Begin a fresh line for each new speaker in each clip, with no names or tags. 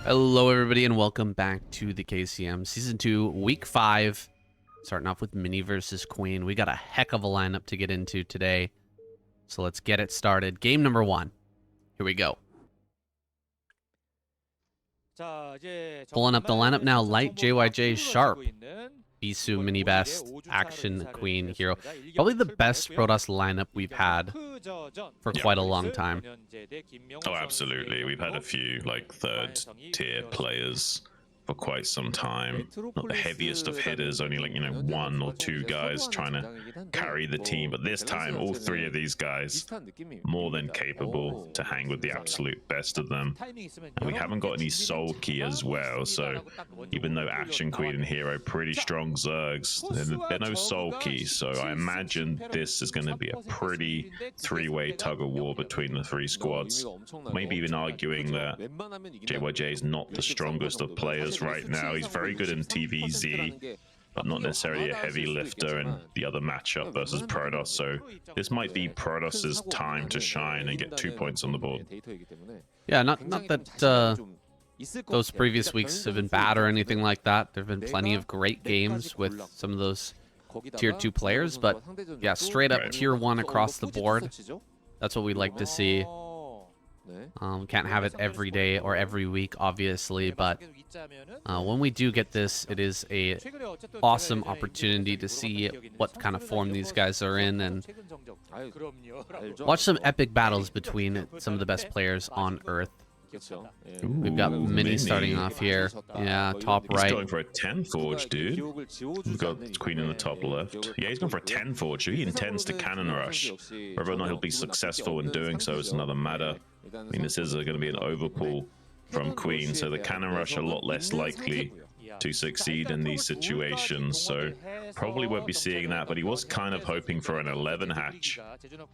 Hello everybody and welcome back to the KCM Season 2, Week 5. Starting off with Mini versus Queen. We got a heck of a lineup to get into today. So let's get it started. Game number 1. Here we go. Pulling up the lineup now. Light, JYJ, Sharp, Bisu, Mini Best, Action, Queen, Hero. Probably the best Protoss lineup we've had for quite a long time.
Oh, absolutely. We've had a few like third-tier players for quite some time. Not the heaviest of hitters, only like, one or two guys trying to carry the team. But this time, all three of these guys more than capable to hang with the absolute best of them. And we haven't got any Soul Key as well. So even though Action, Queen, and Hero pretty strong Zergs, they're no Soul Key. So I imagine this is going to be a pretty three-way tug-of-war between the three squads. Maybe even arguing that JYJ is not the strongest of players right now. He's very good in TVZ, but not necessarily a heavy lifter in the other matchup versus Protoss. So this might be Protoss's time to shine and get 2 points on the board.
Yeah, not that those previous weeks have been bad or anything like that. There have been plenty of great games with some of those tier 2 players, but yeah, straight up tier 1 across the board. That's what we like to see. Can't have it every day or every week, obviously, but when we do get this, it is a awesome opportunity to see what kind of form these guys are in and watch some epic battles between some of the best players on Earth.
Ooh,
we've got Mini starting off here. Yeah, top right.
He's going for a 10 forge, dude. We've got Queen in the top left. Yeah, he's going for a 10 forge. He intends to cannon rush. Whether or not he'll be successful in doing so is another matter. I mean, this is going to be an overpull from Queen, so the cannon rush a lot less likely to succeed in these situations, so probably won't be seeing that. But he was kind of hoping for an 11 hatch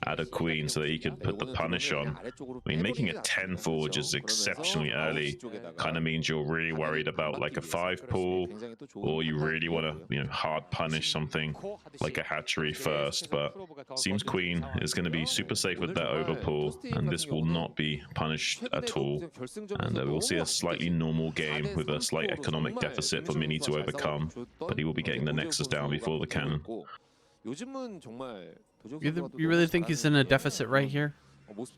out of Queen so that he could put the punish on. I mean, making a 10 forge is exceptionally early. Kind of means you're really worried about like a 5 pull, or you really want to, hard punish something like a hatchery first. But seems Queen is going to be super safe with that overpull, and this will not be punished at all. And we'll see a slightly normal game with a slight economic deficit for Mini to overcome, but he will be getting the Nexus down before the cannon.
You really think he's in a deficit right here?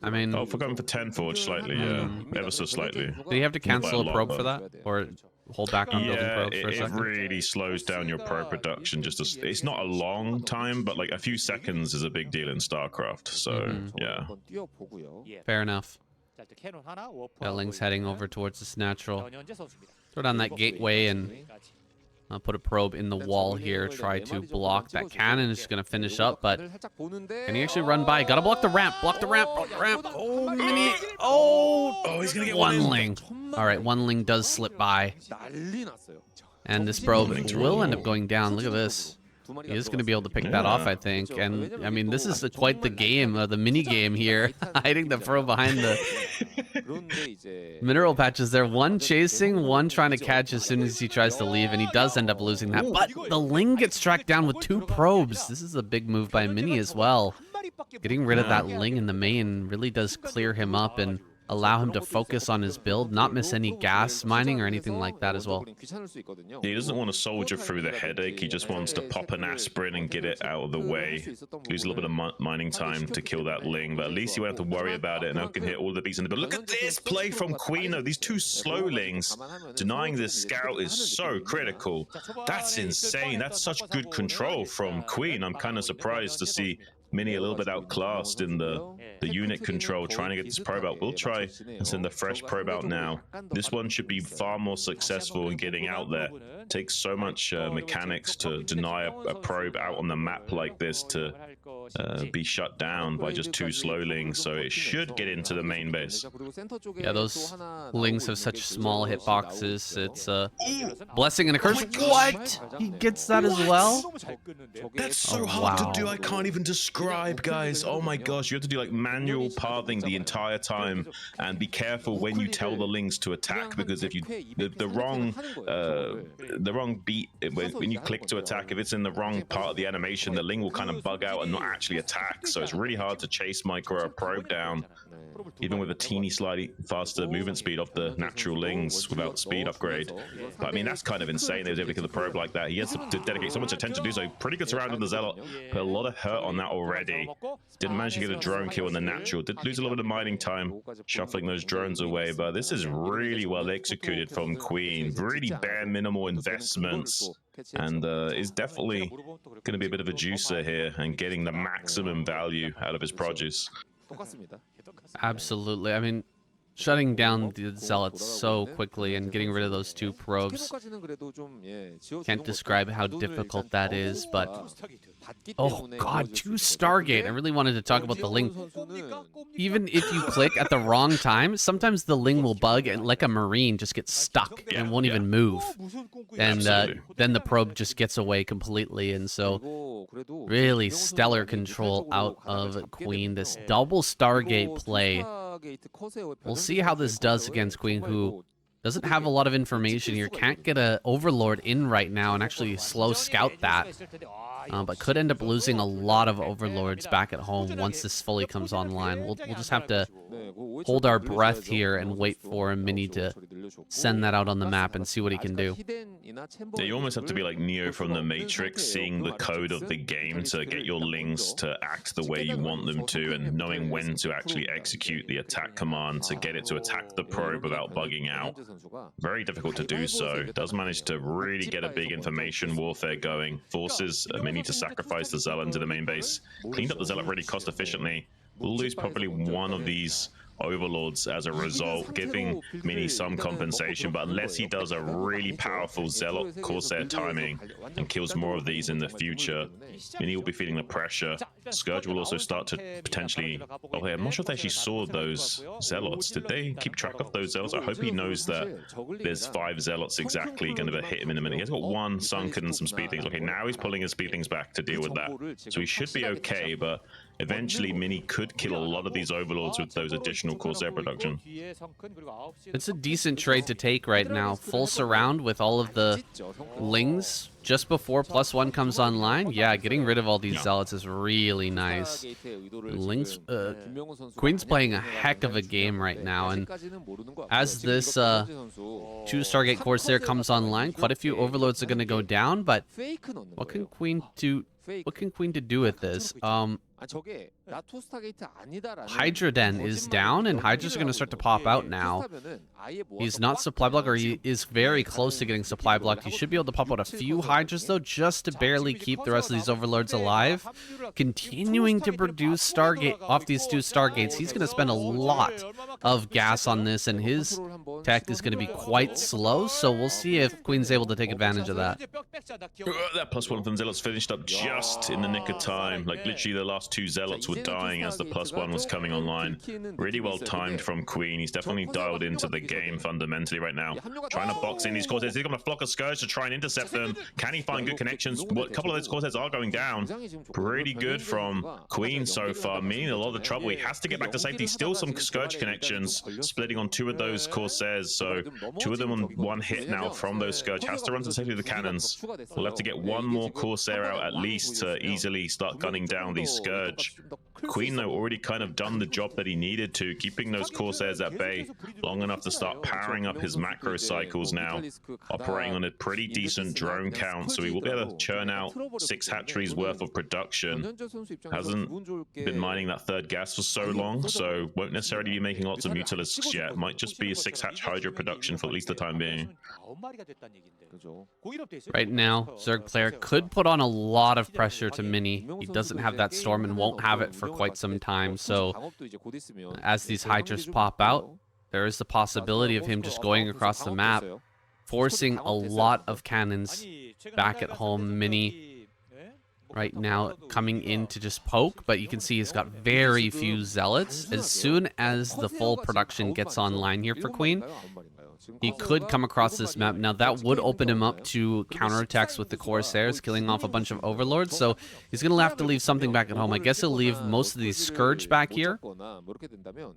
I mean...
Oh, for going for 10 forge slightly, yeah. Ever so slightly.
Did he have to cancel a probe for that? Or hold back on building probes for a second?
It really slows down your probe production. It's not a long time, but like a few seconds is a big deal in StarCraft, so yeah.
Fair enough. Ling's heading over towards this natural. Throw down that gateway and put a probe in the wall here. Try to block that cannon. Is going to finish up, but can he actually run by? Gotta block the ramp. Block the ramp. Block the ramp. Oh, Mini. Oh,
he's going to get
one Ling. All right, one Ling does slip by. And this probe will end up going down. Look at this. He is going to be able to pick that off, I think. And, I mean, this is quite the game, the mini game here. Hiding the probe behind the mineral patches there. One chasing, one trying to catch as soon as he tries to leave. And he does end up losing that. But the Ling gets tracked down with 2 probes. This is a big move by Mini as well. Getting rid of that Ling in the main really does clear him up and allow him to focus on his build, not miss any gas mining or anything like that as well.
He doesn't want to soldier through the headache. He just wants to pop an aspirin and get it out of the way. Lose a little bit of mining time to kill that Ling, but at least you won't have to worry about it, and I can hit all the beats in the build. Look at this play from Queen, though. These 2 slow Lings denying this scout is so critical. That's insane. That's such good control from Queen. I'm kind of surprised to see Mini a little bit outclassed in the unit control, trying to get this probe out. We'll try and send the fresh probe out now. This one should be far more successful in getting out there. It takes so much mechanics to deny a probe out on the map like this to be shut down by just 2 slow Lings, so it should get into the main base.
Yeah, those Lings have such small hitboxes. It's a blessing and a curse. What? He gets that as well?
That's so hard to do. I can't even describe, guys. Oh my gosh, you have to do like manual pathing the entire time, and be careful when you tell the Lings to attack, because if you the wrong beat when you click to attack, if it's in the wrong part of the animation, the Ling will kind of bug out and not actually attack. So it's really hard to chase Micro probe down, even with a teeny slightly faster movement speed of the natural lings without speed upgrade. But I mean, that's kind of insane. They was able to kill the probe like that. He has to dedicate so much attention to do so. Pretty good surround on the Zealot. Put a lot of hurt on that already. Didn't manage to get a drone kill in the natural. Did lose a little bit of mining time, shuffling those drones away. But this is really well executed from Queen. Really bare minimal investments. And is definitely going to be a bit of a juicer here and getting the maximum value out of his produce.
Absolutely. I mean, shutting down the Zealots so quickly and getting rid of those 2 probes. Can't describe how difficult that is, but... Oh god, 2 Stargate. I really wanted to talk about the Ling. Even if you click at the wrong time, sometimes the Ling will bug and like a Marine just gets stuck and won't even move. And then the probe just gets away completely. And so really stellar control out of Queen. This double Stargate play. We'll see how this does against Queen, who doesn't have a lot of information here. Can't get a Overlord in right now and actually slow scout that. But could end up losing a lot of Overlords back at home once this fully comes online. We'll just have to hold our breath here and wait for Mini to send that out on the map and see what he can do.
Yeah, you almost have to be like Neo from the Matrix, seeing the code of the game to get your Lings to act the way you want them to, and knowing when to actually execute the attack command to get it to attack the probe without bugging out. Very difficult to do so. Does manage to really get a big information warfare going. Forces Mini to sacrifice the Zealot into the main base. Cleaned up the Zealot really cost efficiently. We'll lose probably one of these Overlords as a result, giving Mini some compensation, but unless he does a really powerful Zealot Corsair timing and kills more of these in the future, Mini will be feeling the pressure. Scourge will also start to potentially... Oh, hey, I'm not sure if they actually saw those Zealots. Did they keep track of those Zealots? I hope he knows that there's 5 Zealots exactly going to hit him in a minute. He has got 1 Sunken and some Speed Things. Okay, now he's pulling his Speed Things back to deal with that. So he should be okay, but eventually Mini could kill a lot of these Overlords with those additional Corsair production.
It's a decent trade to take right now. Full surround with all of the Lings just before +1 comes online. Yeah, getting rid of all these Zealots is really nice. Lings, Queen's playing a heck of a game right now, and as this 2 Stargate Corsair comes online, quite a few Overlords are going to go down, but what can Queen do? What can Queen do with this? Hydra Den is down, and Hydras are going to start to pop out now. He's not supply blocked, or he is very close to getting supply blocked. He should be able to pop out a few Hydras, though, just to barely keep the rest of these Overlords alive. Continuing to produce Stargate off these 2 Stargates. He's going to spend a lot of gas on this, and his tech is going to be quite slow, so we'll see if Queen's able to take advantage of that.
That +1 from Zealots finished up just in the nick of time. Like, literally the last 2 Zealots were dying as the +1 was coming online. Really well timed from Queen. He's definitely dialed into the game fundamentally right now. Trying to box in these Corsairs. He's going to flock a Scourge to try and intercept them. Can he find good connections? Well, a couple of those Corsairs are going down. Pretty good from Queen so far. Meaning a lot of trouble. He has to get back to safety. Still some Scourge connections. Splitting on 2 of those Corsairs. So 2 of them on 1 hit now from those Scourge. Has to run to the safety of the cannons. We'll have to get 1 more Corsair out at least to easily start gunning down these Scourge. Queen, though, already kind of done the job that he needed to, keeping those Corsairs at bay long enough to start powering up his macro cycles now, operating on a pretty decent drone count, so he will be able to churn out 6 hatcheries worth of production. Hasn't been mining that 3rd gas for so long, so won't necessarily be making lots of Mutalisks yet. Might just be a 6 hatch Hydra production for at least the time being.
Right now, Zerg player could put on a lot of pressure to Mini. He doesn't have that Storm and won't have it for quite some time, so as these Hydras pop out, there is the possibility of him just going across the map, forcing a lot of cannons back at home. Mini right now coming in to just poke, but you can see he's got very few Zealots. As soon as the full production gets online here for Queen, he could come across this map. Now, that would open him up to counterattacks with the Corsairs, killing off a bunch of Overlords. So he's going to have to leave something back at home. I guess he'll leave most of these Scourge back here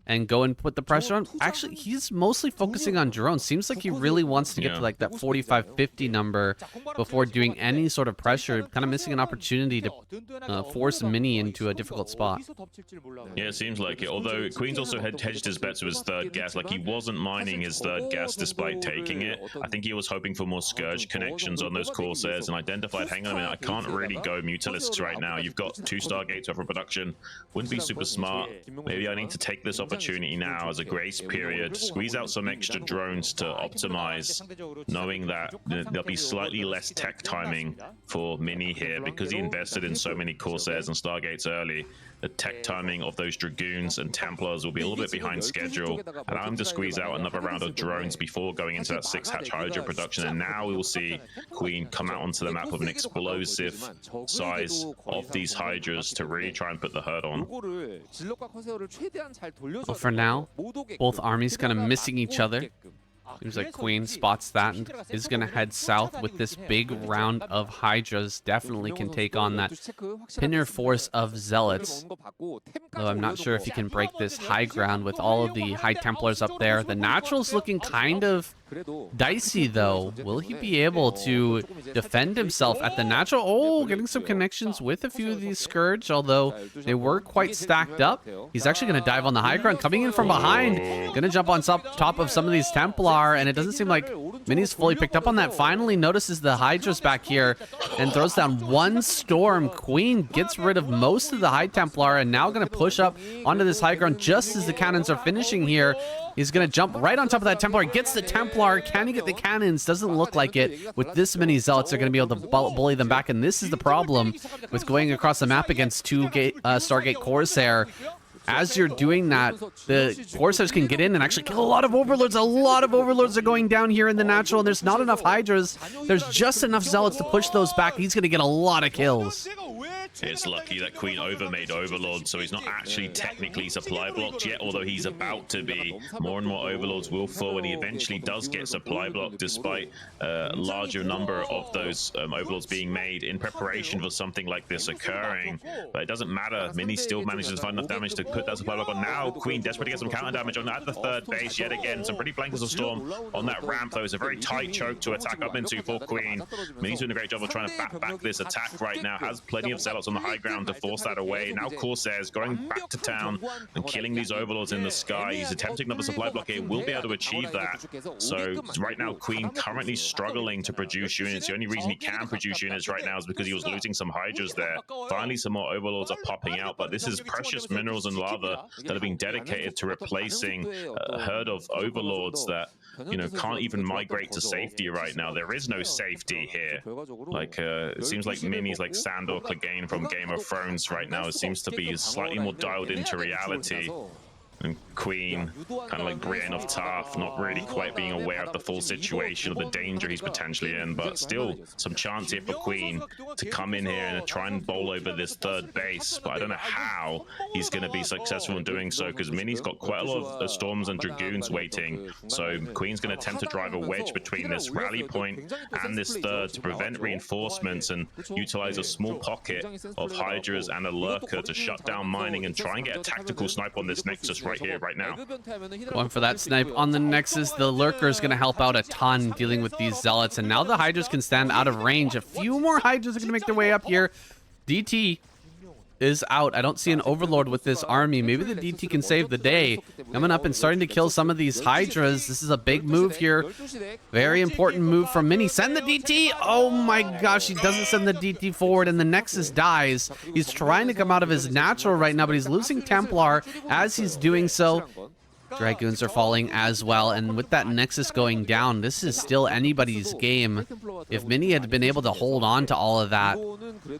and go and put the pressure on. Actually, he's mostly focusing on drones. Seems like he really wants to get to like that 45-50 number before doing any sort of pressure. Kind of missing an opportunity to force Mini into a difficult spot.
Yeah, it seems like it. Although Queen's also hedged his bets with his third gas. Like, he wasn't mining his third gas despite taking it. I think he was hoping for more Scourge connections on those Corsairs and identified, hang on a minute, I can't really go Mutalisks right now. You've got 2 Stargates over production. Wouldn't be super smart. Maybe I need to take this opportunity now as a grace period, squeeze out some extra drones to optimize, knowing that there'll be slightly less tech timing for Mini here because he invested in so many Corsairs and Stargates early. The tech timing of those Dragoons and Templars will be a little bit behind schedule. Allow him to squeeze out another round of drones before going into that 6-hatch Hydra production, and now we will see Queen come out onto the map with an explosive size of these Hydras to really try and put the hurt on.
Well, for now, both armies kind of missing each other. Seems like Queen spots that and is going to head south with this big round of Hydras. Definitely can take on that pinner force of Zealots. Though I'm not sure if he can break this high ground with all of the High Templars up there. The Natural's looking kind of dicey, though. Will he be able to defend himself at the Natural? Oh, getting some connections with a few of these Scourge, although they were quite stacked up. He's actually going to dive on the high ground, coming in from behind. Going to jump on top of some of these Templar, and it doesn't seem like Mini's fully picked up on that. Finally notices the Hydras back here and throws down one Storm. Queen gets rid of most of the High Templar and now going to push up onto this high ground just as the cannons are finishing here. He's going to jump right on top of that Templar. Gets the Templar. Can he get the cannons? Doesn't look like it. With this many Zealots, they're going to be able to bully them back. And this is the problem with going across the map against 2 Stargate Corsair. As you're doing that, the Corsairs can get in and actually kill a lot of Overlords. A lot of Overlords are going down here in the Natural, and there's not enough Hydras. There's just enough Zealots to push those back. He's going to get a lot of kills.
It's lucky that Queen overmade Overlord, so he's not actually technically supply blocked yet, although he's about to be. More and more Overlords will fall when he eventually does get supply blocked, despite a larger number of those Overlords being made in preparation for something like this occurring. But it doesn't matter. Mini still manages to find enough damage to put that supply block on. Now Queen desperate to get some counter damage on at the third base yet again. Some pretty blankets of Storm on that ramp, though. It's a very tight choke to attack up into for Queen. Mini's doing a great job of trying to bat back this attack right now. Has plenty of Zealots on the high ground to force that away. Now Corsairs going back to town and killing these Overlords in the sky. He's attempting another supply block here. Will be able to achieve that. So right now Queen currently struggling to produce units. The only reason he can produce units right now is because he was losing some Hydras there. Finally some more Overlords are popping out, but this is precious minerals and lava that have been dedicated to replacing a herd of Overlords that, you know, can't even migrate to safety right now. There is no safety here. Like it seems like Mini's like Sandor Clegane from Game of Thrones right now. It seems to be slightly more dialed into reality. And Queen, kind of like Brienne of Tarth, not really quite being aware of the full situation of the danger he's potentially in, but still some chance here for Queen to come in here and try and bowl over this third base. But I don't know how he's going to be successful in doing so, because Mini's got quite a lot of Storms and Dragoons waiting. So Queen's going to attempt to drive a wedge between this rally point and this third to prevent reinforcements and utilize a small pocket of Hydras and a Lurker to shut down mining and try and get a tactical snipe on this Nexus right here, right now.
Going for that snipe on the Nexus. The Lurker is going to help out a ton dealing with these Zealots, and now the Hydras can stand out of range. A few more Hydras are going to make their way up here. DT is out. I don't see an Overlord with this army. Maybe the DT can save the day. Coming up and starting to kill some of these Hydras. This is a big move here. Very important move from Mini. Send the DT! Oh my gosh, he doesn't send the DT forward, and the Nexus dies. He's trying to come out of his Natural right now, but he's losing Templar as he's doing so. Dragoons are falling as well, and with that Nexus going down, this is still anybody's game. If Mini had been able to hold on to all of that,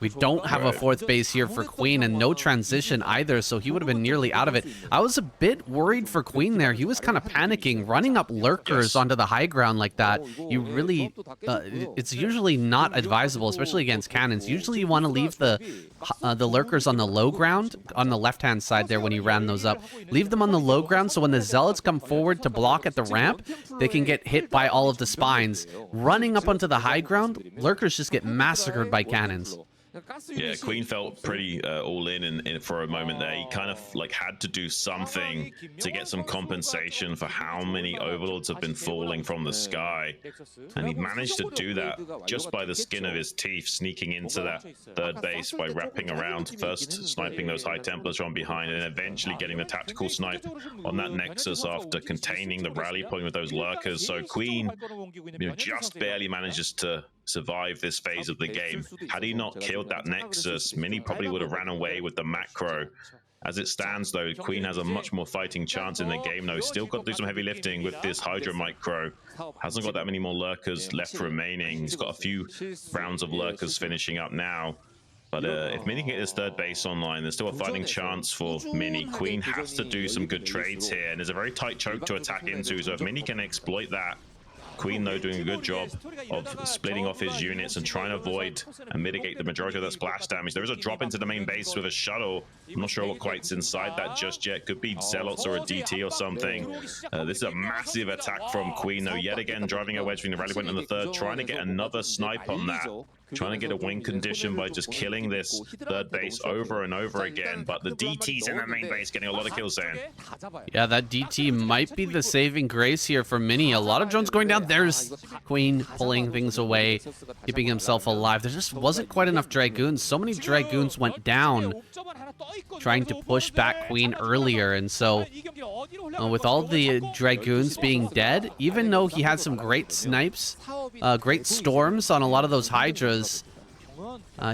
we don't have a fourth base here for Queen, and no transition either, so he would have been nearly out of it. I was a bit worried for Queen there. He was kind of panicking, running up Lurkers onto the high ground like that. You really, it's usually not advisable, especially against cannons. Usually you want to leave the Lurkers on the low ground, on the left-hand side there when you ran those up. Leave them on the low ground, so when the Zealots come forward to block at the ramp, they can get hit by all of the spines. Running up onto the high ground, lurkers just get massacred by cannons.
Yeah, Queen felt pretty all in for a moment there. He kind of like had to do something to get some compensation for how many overlords have been falling from the sky, and he managed to do that just by the skin of his teeth, sneaking into that third base by wrapping around, first sniping those High Templars from behind, and eventually getting the tactical snipe on that Nexus after containing the rally point with those lurkers. So Queen, just barely manages to survive this phase of the game. Had he not killed that Nexus, Mini probably would have ran away with the macro. As it stands, though, Queen has a much more fighting chance in the game, though. Still got to do some heavy lifting with this Hydra Micro. Hasn't got that many more lurkers left remaining. He's got a few rounds of lurkers finishing up now. But if Mini can get his third base online, there's still a fighting chance for Mini. Queen has to do some good trades here, and there's a very tight choke to attack into, so if Mini can exploit that, Queen, though, doing a good job of splitting off his units and trying to avoid and mitigate the majority of that splash damage. There is a drop into the main base with a shuttle. I'm not sure what quite's inside that just yet. Could be Zealots or a DT or something. This is a massive attack from Queen, though, yet again driving a wedge between the rally point and the third, trying to get another snipe on that. Trying to get a win condition by just killing this third base over and over again, but the DT's in the main base getting a lot of kills there.
Yeah, that DT might be the saving grace here for Mini. A lot of drones going down. There's Queen pulling things away, keeping himself alive. There just wasn't quite enough Dragoons. So many Dragoons went down trying to push back Queen earlier, and so with all the Dragoons being dead, even though he had some great snipes, great storms on a lot of those Hydras,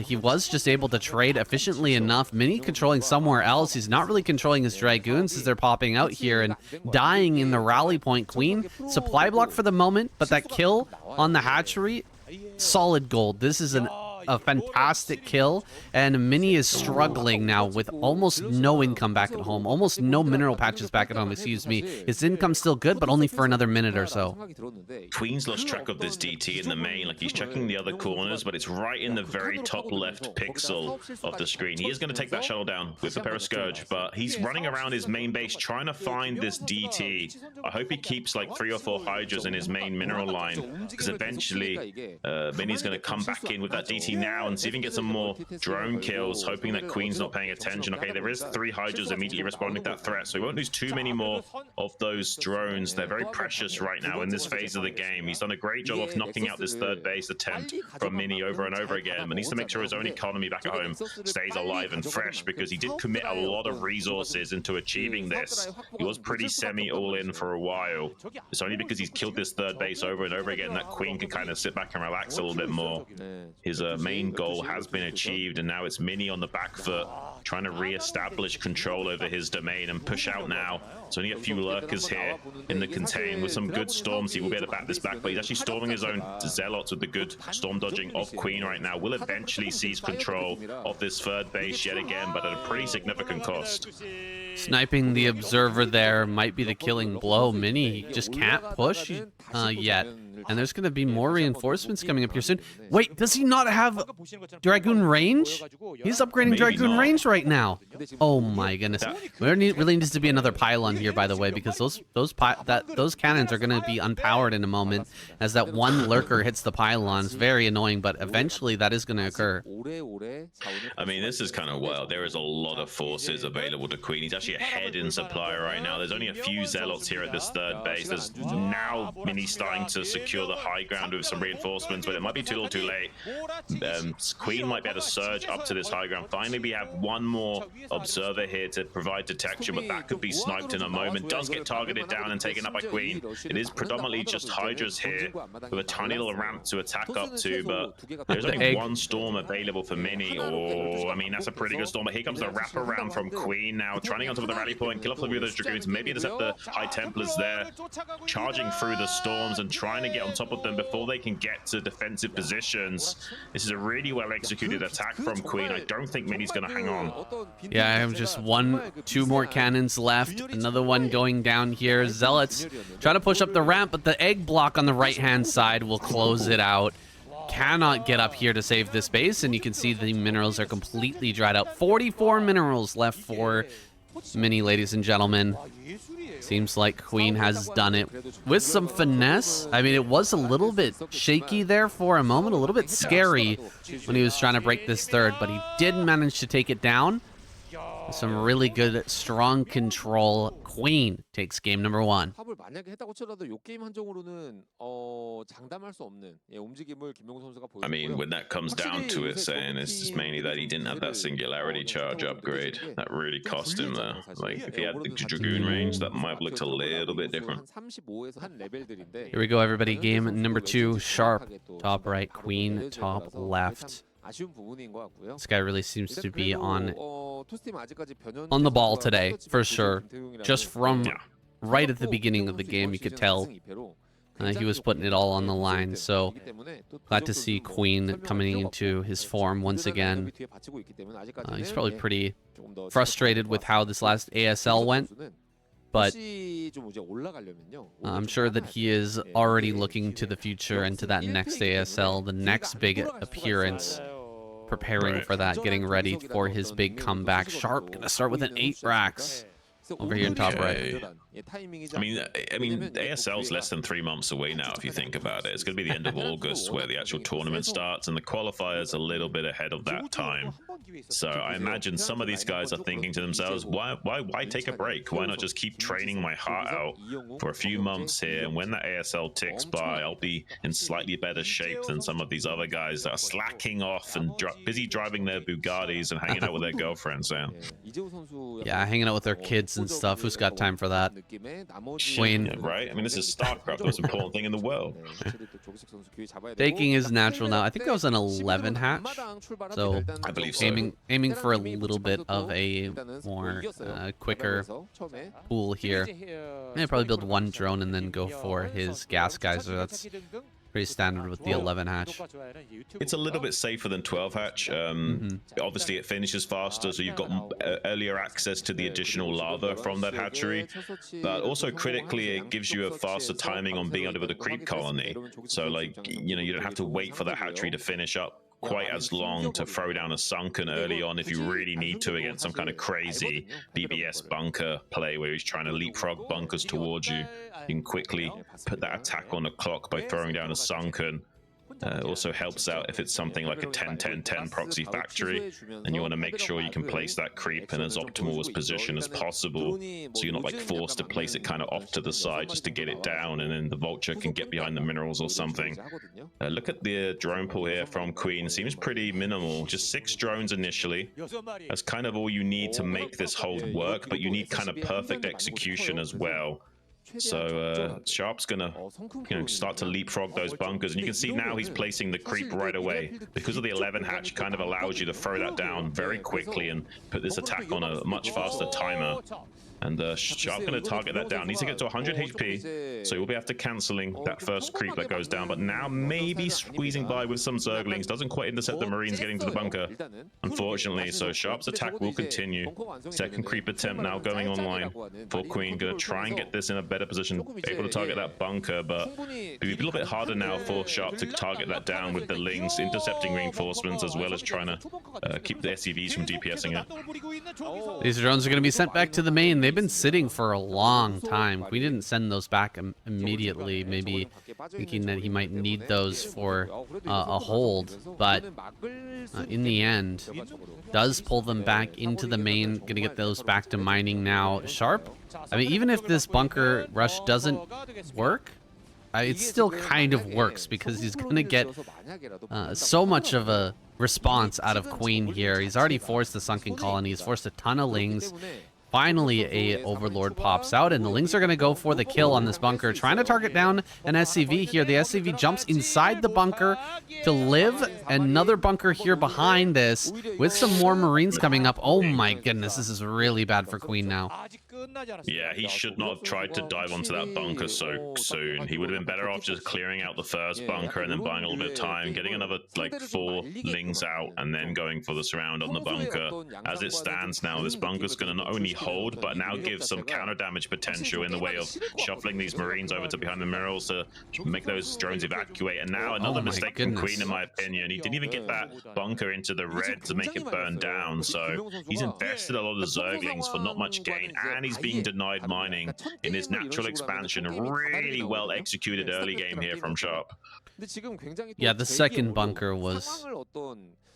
he was just able to trade efficiently enough. Mini controlling somewhere else. He's not really controlling his Dragoons as they're popping out here and dying in the rally point. Queen, supply block for the moment, but that kill on the hatchery, solid gold. This is a fantastic kill, and Mini is struggling now with almost no income back at home, almost no mineral patches back at home, excuse me. His income's still good, but only for another minute or so.
Queen's lost track of this DT in the main, like he's checking the other corners, but it's right in the very top left pixel of the screen. He is going to take that shuttle down with the Scourge, but he's running around his main base trying to find this DT. I hope he keeps like 3 or 4 Hydras in his main mineral line, because eventually Mini's going to come back in with that DT now and see if he can get some more drone kills, hoping that Queen's not paying attention. Okay, there is 3 Hydras immediately responding to that threat, so he won't lose too many more of those drones. They're very precious right now in this phase of the game. He's done a great job of knocking out this third base attempt from Mini over and over again, but needs to make sure his own economy back at home stays alive and fresh, because he did commit a lot of resources into achieving this. He was pretty semi all-in for a while. It's only because he's killed this third base over and over again that Queen can kind of sit back and relax a little bit more. His main goal has been achieved, and now it's Mini on the back foot, trying to re-establish control over his domain and push out now. So only a few lurkers here in the contain. With some good storms, he will be able to bat this back, but he's actually storming his own Zealots with the good storm dodging of Queen right now. Will eventually seize control of this third base yet again, but at a pretty significant cost.
Sniping the Observer there might be the killing blow. Mini just can't push yet. And there's going to be more reinforcements coming up here soon. Wait, does he not have Dragoon range? He's upgrading Dragoon range right now. Oh my goodness. There really needs to be another pylon here, by the way, because those cannons are going to be unpowered in a moment as that one lurker hits the pylon. It's very annoying, but eventually that is going to occur.
I mean, this is kind of wild. There is a lot of forces available to Queen. He's actually ahead in supply right now. There's only a few Zealots here at this third base. There's now Mini starting to secure the high ground with some reinforcements, but it might be too little too late. Queen might be able to surge up to this high ground. Finally, we have one more Observer here to provide detection, but that could be sniped in a moment. Does get targeted down and taken up by Queen. It is predominantly just Hydras here with a tiny little ramp to attack up to, but there's only one storm available for Mini. Oh, I mean, that's a pretty good storm, but here comes the wraparound from Queen now, trying to get onto the rally point, kill off a few of those Dragoons, maybe intercept the High Templars there, charging through the storms and trying to get on top of them before they can get to defensive positions. This is a really well executed attack from Queen. I don't think Mini's going to hang on.
Yeah, I have just 2 more cannons left. Another one going down here. Zealots try to push up the ramp, but the egg block on the right-hand side will close it out. Cannot get up here to save this base, and you can see the minerals are completely dried out. 44 minerals left for mini, ladies and gentlemen. Seems like Queen has done it with some finesse. I mean, it was a little bit shaky there for a moment, a little bit scary when he was trying to break this third, but he did manage to take it down. Some really good, strong control. Queen takes game number 1.
I mean, when that comes down to it, saying it's just mainly that he didn't have that singularity charge upgrade. That really cost him there. Like, if he had the Dragoon range, that might have looked a little bit different.
Here we go, everybody. Game number 2. Sharp, top right. Queen, top left. This guy really seems to be on the ball today, for sure. Just from right at the beginning of the game, you could tell he was putting it all on the line. So glad to see Queen coming into his form once again. He's probably pretty frustrated with how this last ASL went, but I'm sure that he is already looking to the future and to that next ASL, the next big appearance, preparing for that, getting ready for his big comeback. Sharp gonna start with an 8 racks over here in top right.
I mean, ASL's less than 3 months away now, if you think about it. It's going to be the end of August where the actual tournament starts, and the qualifier's a little bit ahead of that time. So I imagine some of these guys are thinking to themselves, why take a break? Why not just keep training my heart out for a few months here, and when the ASL ticks by, I'll be in slightly better shape than some of these other guys that are slacking off and busy driving their Bugattis and hanging out with their girlfriends.
Yeah, hanging out with their kids and stuff. Who's got time for that? Queen.
Yeah, right? I mean, this is Starcraft, the most important thing in the world.
Taking his natural now. I think that was an 11 hatch. So
I believe so.
Aiming for a little bit of a more quicker pool here. Maybe probably build 1 drone and then go for his gas geyser. That's pretty standard with the 11 hatch.
It's a little bit safer than 12 hatch. Obviously, it finishes faster, so you've got earlier access to the additional lava from that hatchery. But also, critically, it gives you a faster timing on being able to creep colony. So, like, you know, you don't have to wait for that hatchery to finish up quite as long to throw down a sunken early on if you really need to against some kind of crazy BBS bunker play where he's trying to leapfrog bunkers towards you. You can quickly put that attack on the clock by throwing down a sunken. Also helps out if it's something like a 10-10-10 proxy factory, and you want to make sure you can place that creep in as optimal as position as possible, so you're not like forced to place it kind of off to the side just to get it down, and then the vulture can get behind the minerals or something. Look at the drone pool here from Queen. Seems pretty minimal, just 6 drones initially. That's kind of all you need to make this hold work, but you need kind of perfect execution as well. So Sharp's gonna start to leapfrog those bunkers, and you can see now he's placing the creep right away because of the 11 hatch. Kind of allows you to throw that down very quickly and put this attack on a much faster timer. And Sharp going to target that down. Needs to get to 100 HP, so he will be after cancelling that first creep that goes down. But now maybe squeezing by with some Zerglings. Doesn't quite intercept the Marines getting to the bunker, unfortunately. So Sharp's attack will continue. Second creep attempt now going online for Queen. Going to try and get this in a better position. Able to target that bunker, but it'll be a little bit harder now for Sharp to target that down with the Lings intercepting reinforcements, as well as trying to keep the SCVs from DPSing it.
These drones are going to be sent back to the main. They've been sitting for a long time. We didn't send those back immediately, maybe thinking that he might need those for a hold, but in the end, does pull them back into the main. Gonna get those back to mining now. Sharp, I mean, even if this bunker rush doesn't work, it still kind of works because he's gonna get so much of a response out of Queen here. He's already forced the sunken colony. He's forced a ton of Lings. Finally, a Overlord pops out, and the Lings are going to go for the kill on this bunker, trying to target down an SCV here. The SCV jumps inside the bunker to live. Another bunker here behind this with some more Marines coming up. Oh my goodness, this is really bad for Queen now.
Yeah, he should not have tried to dive onto that bunker so soon. He would have been better off just clearing out the first bunker and then buying a little bit of time, getting another like 4 lings out, and then going for the surround on the bunker. As it stands now, this bunker's going to not only hold, but now give some counter damage potential in the way of shuffling these Marines over to behind the mirrors to make those drones evacuate. And now another mistake from Queen, in my opinion. He didn't even get that bunker into the red to make it burn down. So he's invested a lot of the Zerglings for not much gain, and he's being denied mining in his natural expansion. Really well executed early game here from Sharp.
Yeah, the second bunker was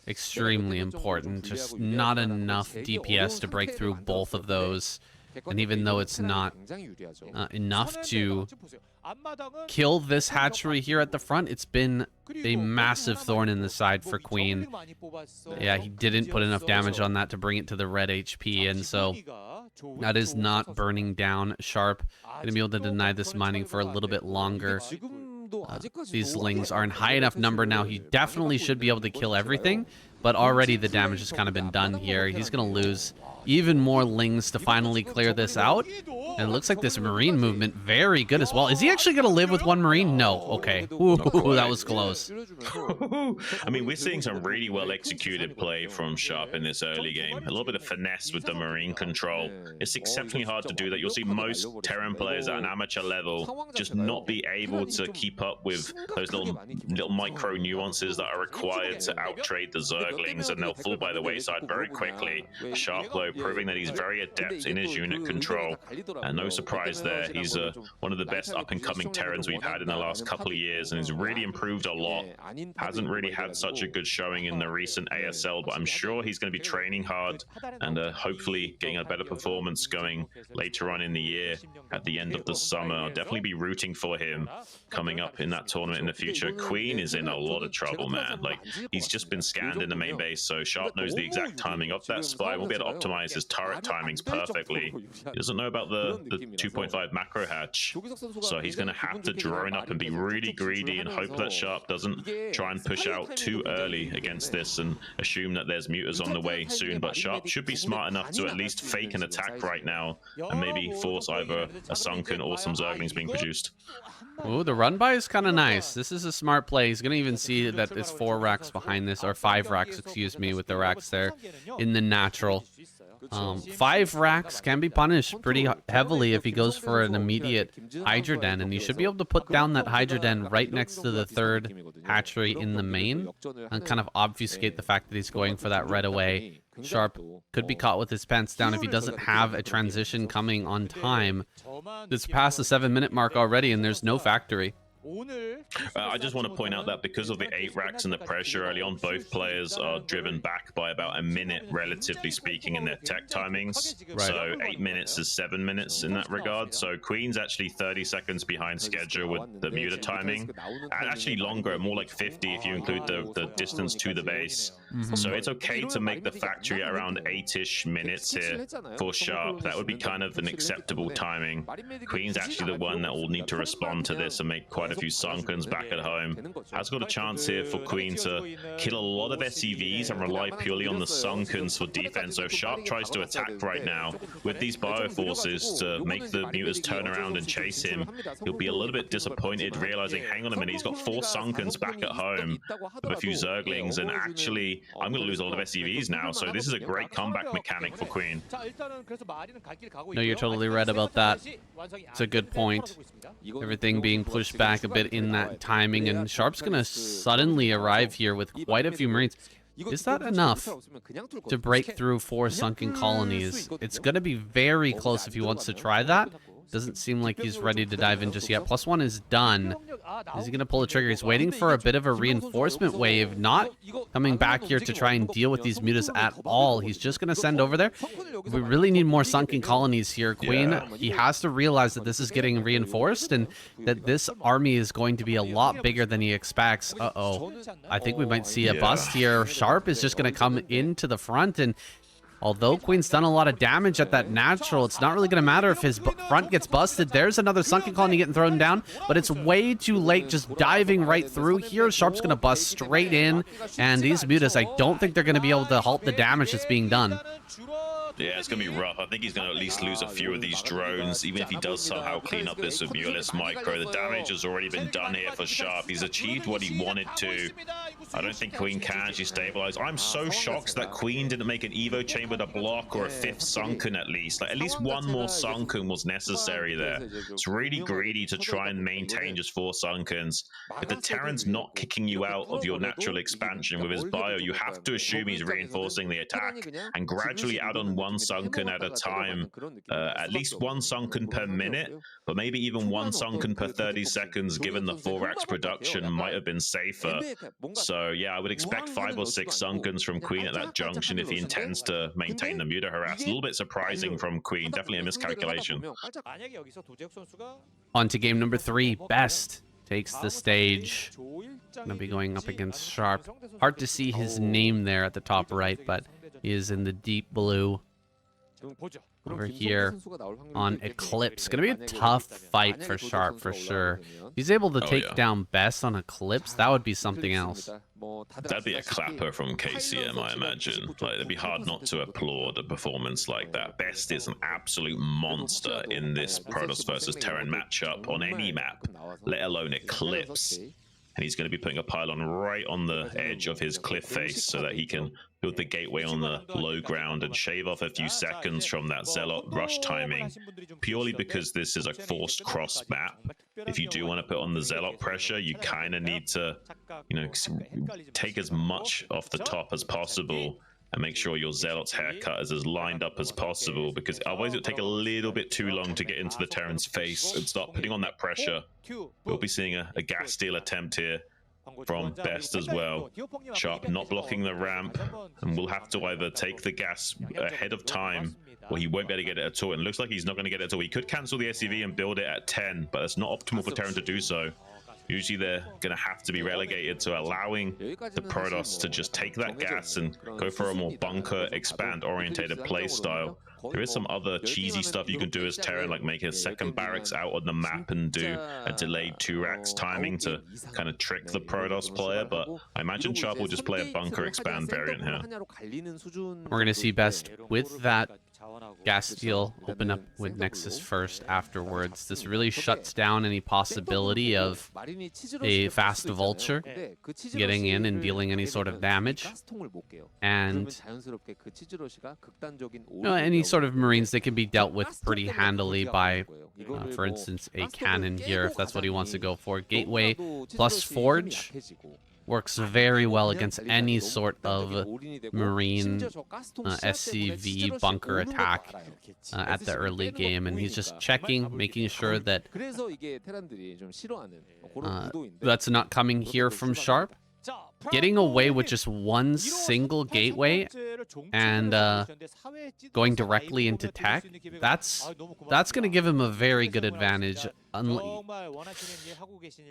extremely important. Just not enough DPS to break through both of those. And even though it's not enough to kill this hatchery here at the front, it's been a massive thorn in the side for Queen. Yeah, he didn't put enough damage on that to bring it to the red HP, and so that is not burning down. Sharp going to be able to deny this mining for a little bit longer. These lings are in high enough number now. He definitely should be able to kill everything, but already the damage has kind of been done here. He's going to lose even more lings to finally clear this out. And it looks like this Marine movement very good as well. Is he actually going to live with 1 Marine? No. Okay. Ooh, that was close.
I mean, we're seeing some really well executed play from Sharp in this early game. A little bit of finesse with the Marine control. It's exceptionally hard to do that. You'll see most Terran players at an amateur level just not be able to keep up with those little micro nuances that are required to outtrade the Zerglings, and they'll fall by the wayside very quickly. Sharp, though, proving that he's very adept in his unit control. And no surprise there, he's one of the best up-and-coming Terrans we've had in the last couple of years, and he's really improved a lot. Hasn't really had such a good showing in the recent ASL, but I'm sure he's going to be training hard and hopefully getting a better performance going later on in the year at the end of the summer. I'll definitely be rooting for him coming up in that tournament in the future. Queen is in a lot of trouble, man. Like, he's just been scanned in the main base, so Sharp knows the exact timing of that spy. We'll be able to optimize his turret timings perfectly. He doesn't know about the 2.5 macro hatch, so he's going to have to drone up and be really greedy and hope that Sharp doesn't try and push out too early against this and assume that there's mutas on the way soon. But Sharp should be smart enough to at least fake an attack right now and maybe force either a sunken or some Zerglings being produced.
Ooh, the run by is kind of nice. This is a smart play. He's going to even see that it's 4 racks behind this, or 5 racks, excuse me, with the racks there in the natural. 5 racks can be punished pretty heavily if he goes for an immediate Hydra Den, and he should be able to put down that Hydra Den right next to the 3rd hatchery in the main and kind of obfuscate the fact that he's going for that red away. Sharp could be caught with his pants down if he doesn't have a transition coming on time. It's past the 7-minute mark already, and there's no factory.
I just want to point out that because of the 8 racks and the pressure early on, both players are driven back by about a minute, relatively speaking, in their tech timings. Right. So 8 minutes is 7 minutes in that regard. So Queen's actually 30 seconds behind schedule with the muta timing. And actually longer, more like 50 if you include the distance to the base. So it's okay to make the factory at around 8-ish minutes here for Sharp. That would be kind of an acceptable timing. Queen's actually the one that will need to respond to this and make quite a few sunkens back at home. Has got a chance here for Queen to kill a lot of SCVs and rely purely on the sunkens for defense. So if Sharp tries to attack right now with these bioforces to make the mutas turn around and chase him, he'll be a little bit disappointed, realizing, hang on a minute, he's got 4 sunkens back at home with a few Zerglings, and actually I'm going to lose a lot of SCVs now. So this is a great comeback mechanic for Queen.
No, you're totally right about that. It's a good point. Everything being pushed back a bit in that timing, and Sharp's gonna suddenly arrive here with quite a few Marines. Is that enough to break through 4 sunken colonies? It's gonna be very close if he wants to try that. Doesn't seem like he's ready to dive in just yet. +1 is done. Is he going to pull the trigger? He's waiting for a bit of a reinforcement wave, not coming back here to try and deal with these mutas at all. He's just going to send over there. We really need more sunken colonies here, Queen. Yeah. He has to realize that this is getting reinforced and that this army is going to be a lot bigger than he expects. Uh-oh. I think we might see a bust here. Sharp is just going to come into the front, and although Queen's done a lot of damage at that natural, it's not really going to matter if his front gets busted. There's another sunken colony getting thrown down, but it's way too late just diving right through here. Sharp's going to bust straight in, and these mutas, I don't think they're going to be able to halt the damage that's being done.
Yeah, it's going to be rough. I think he's going to at least lose a few of these drones. Even if he does somehow clean up this with Muleless Micro, the damage has already been done here for Sharp. He's achieved what he wanted to. I don't think Queen can actually stabilize. I'm so shocked that Queen didn't make an Evo chamber to block or a 5th Sunken at least. Like, at least one more Sunken was necessary there. It's really greedy to try and maintain just 4 Sunkens. If the Terran's not kicking you out of your natural expansion with his bio, you have to assume he's reinforcing the attack and gradually add on 1 Sunken at a time. At least 1 Sunken per minute, but maybe even 1 Sunken per 30 seconds, given the 4x production might have been safer. So yeah, I would expect 5 or 6 Sunkens from Queen at that junction if he intends to maintain the Muta harass. A little bit surprising from Queen, definitely a miscalculation.
On to game number 3. Best takes the stage. Gonna be going up against Sharp. Hard to see his name there at the top right, but he is in the deep blue. Over here on Eclipse. Gonna be a tough fight for Sharp for sure. He's able to take down Best on Eclipse. That would be something else.
That'd be a clapper from KCM, I imagine. Like, it'd be hard not to applaud a performance like that. Best is an absolute monster in this Protoss versus Terran matchup on any map, let alone Eclipse. And he's going to be putting a pylon right on the edge of his cliff face so that he can build the gateway on the low ground and shave off a few seconds from that Zealot rush timing, purely because this is a forced cross map. If you do want to put on the Zealot pressure, you kind of need to, you know, take as much off the top as possible and make sure your Zealot's haircut is as lined up as possible, because otherwise it'll take a little bit too long to get into the Terran's face and start putting on that pressure. We'll be seeing a gas steal attempt here from Best as well. Sharp not blocking the ramp, and we'll have to either take the gas ahead of time or he won't be able to get it at all. And it looks like he's not going to get it at all. He could cancel the SCV and build it at 10, but it's not optimal for Terran to do so. Usually they're going to have to be relegated to allowing the Protoss to just take that gas and go for a more bunker expand orientated play style. There is some other cheesy stuff you can do as Terran, like make a second barracks out on the map and do a delayed 2-racks timing to kind of trick the Protoss player, but I imagine Sharp will just play a bunker expand variant here.
We're going to see Best with that gas steal open up with Nexus first afterwards. This really shuts down any possibility of a fast Vulture getting in and dealing any sort of damage. And any sort of Marines, they can be dealt with pretty handily by, for instance, a cannon here, if that's what he wants to go for. Gateway plus Forge works very well against any sort of Marine SCV bunker attack at the early game, and he's just checking, making sure that that's not coming here from Sharp. Getting away with just one single gateway and going directly into tech, that's going to give him a very good advantage.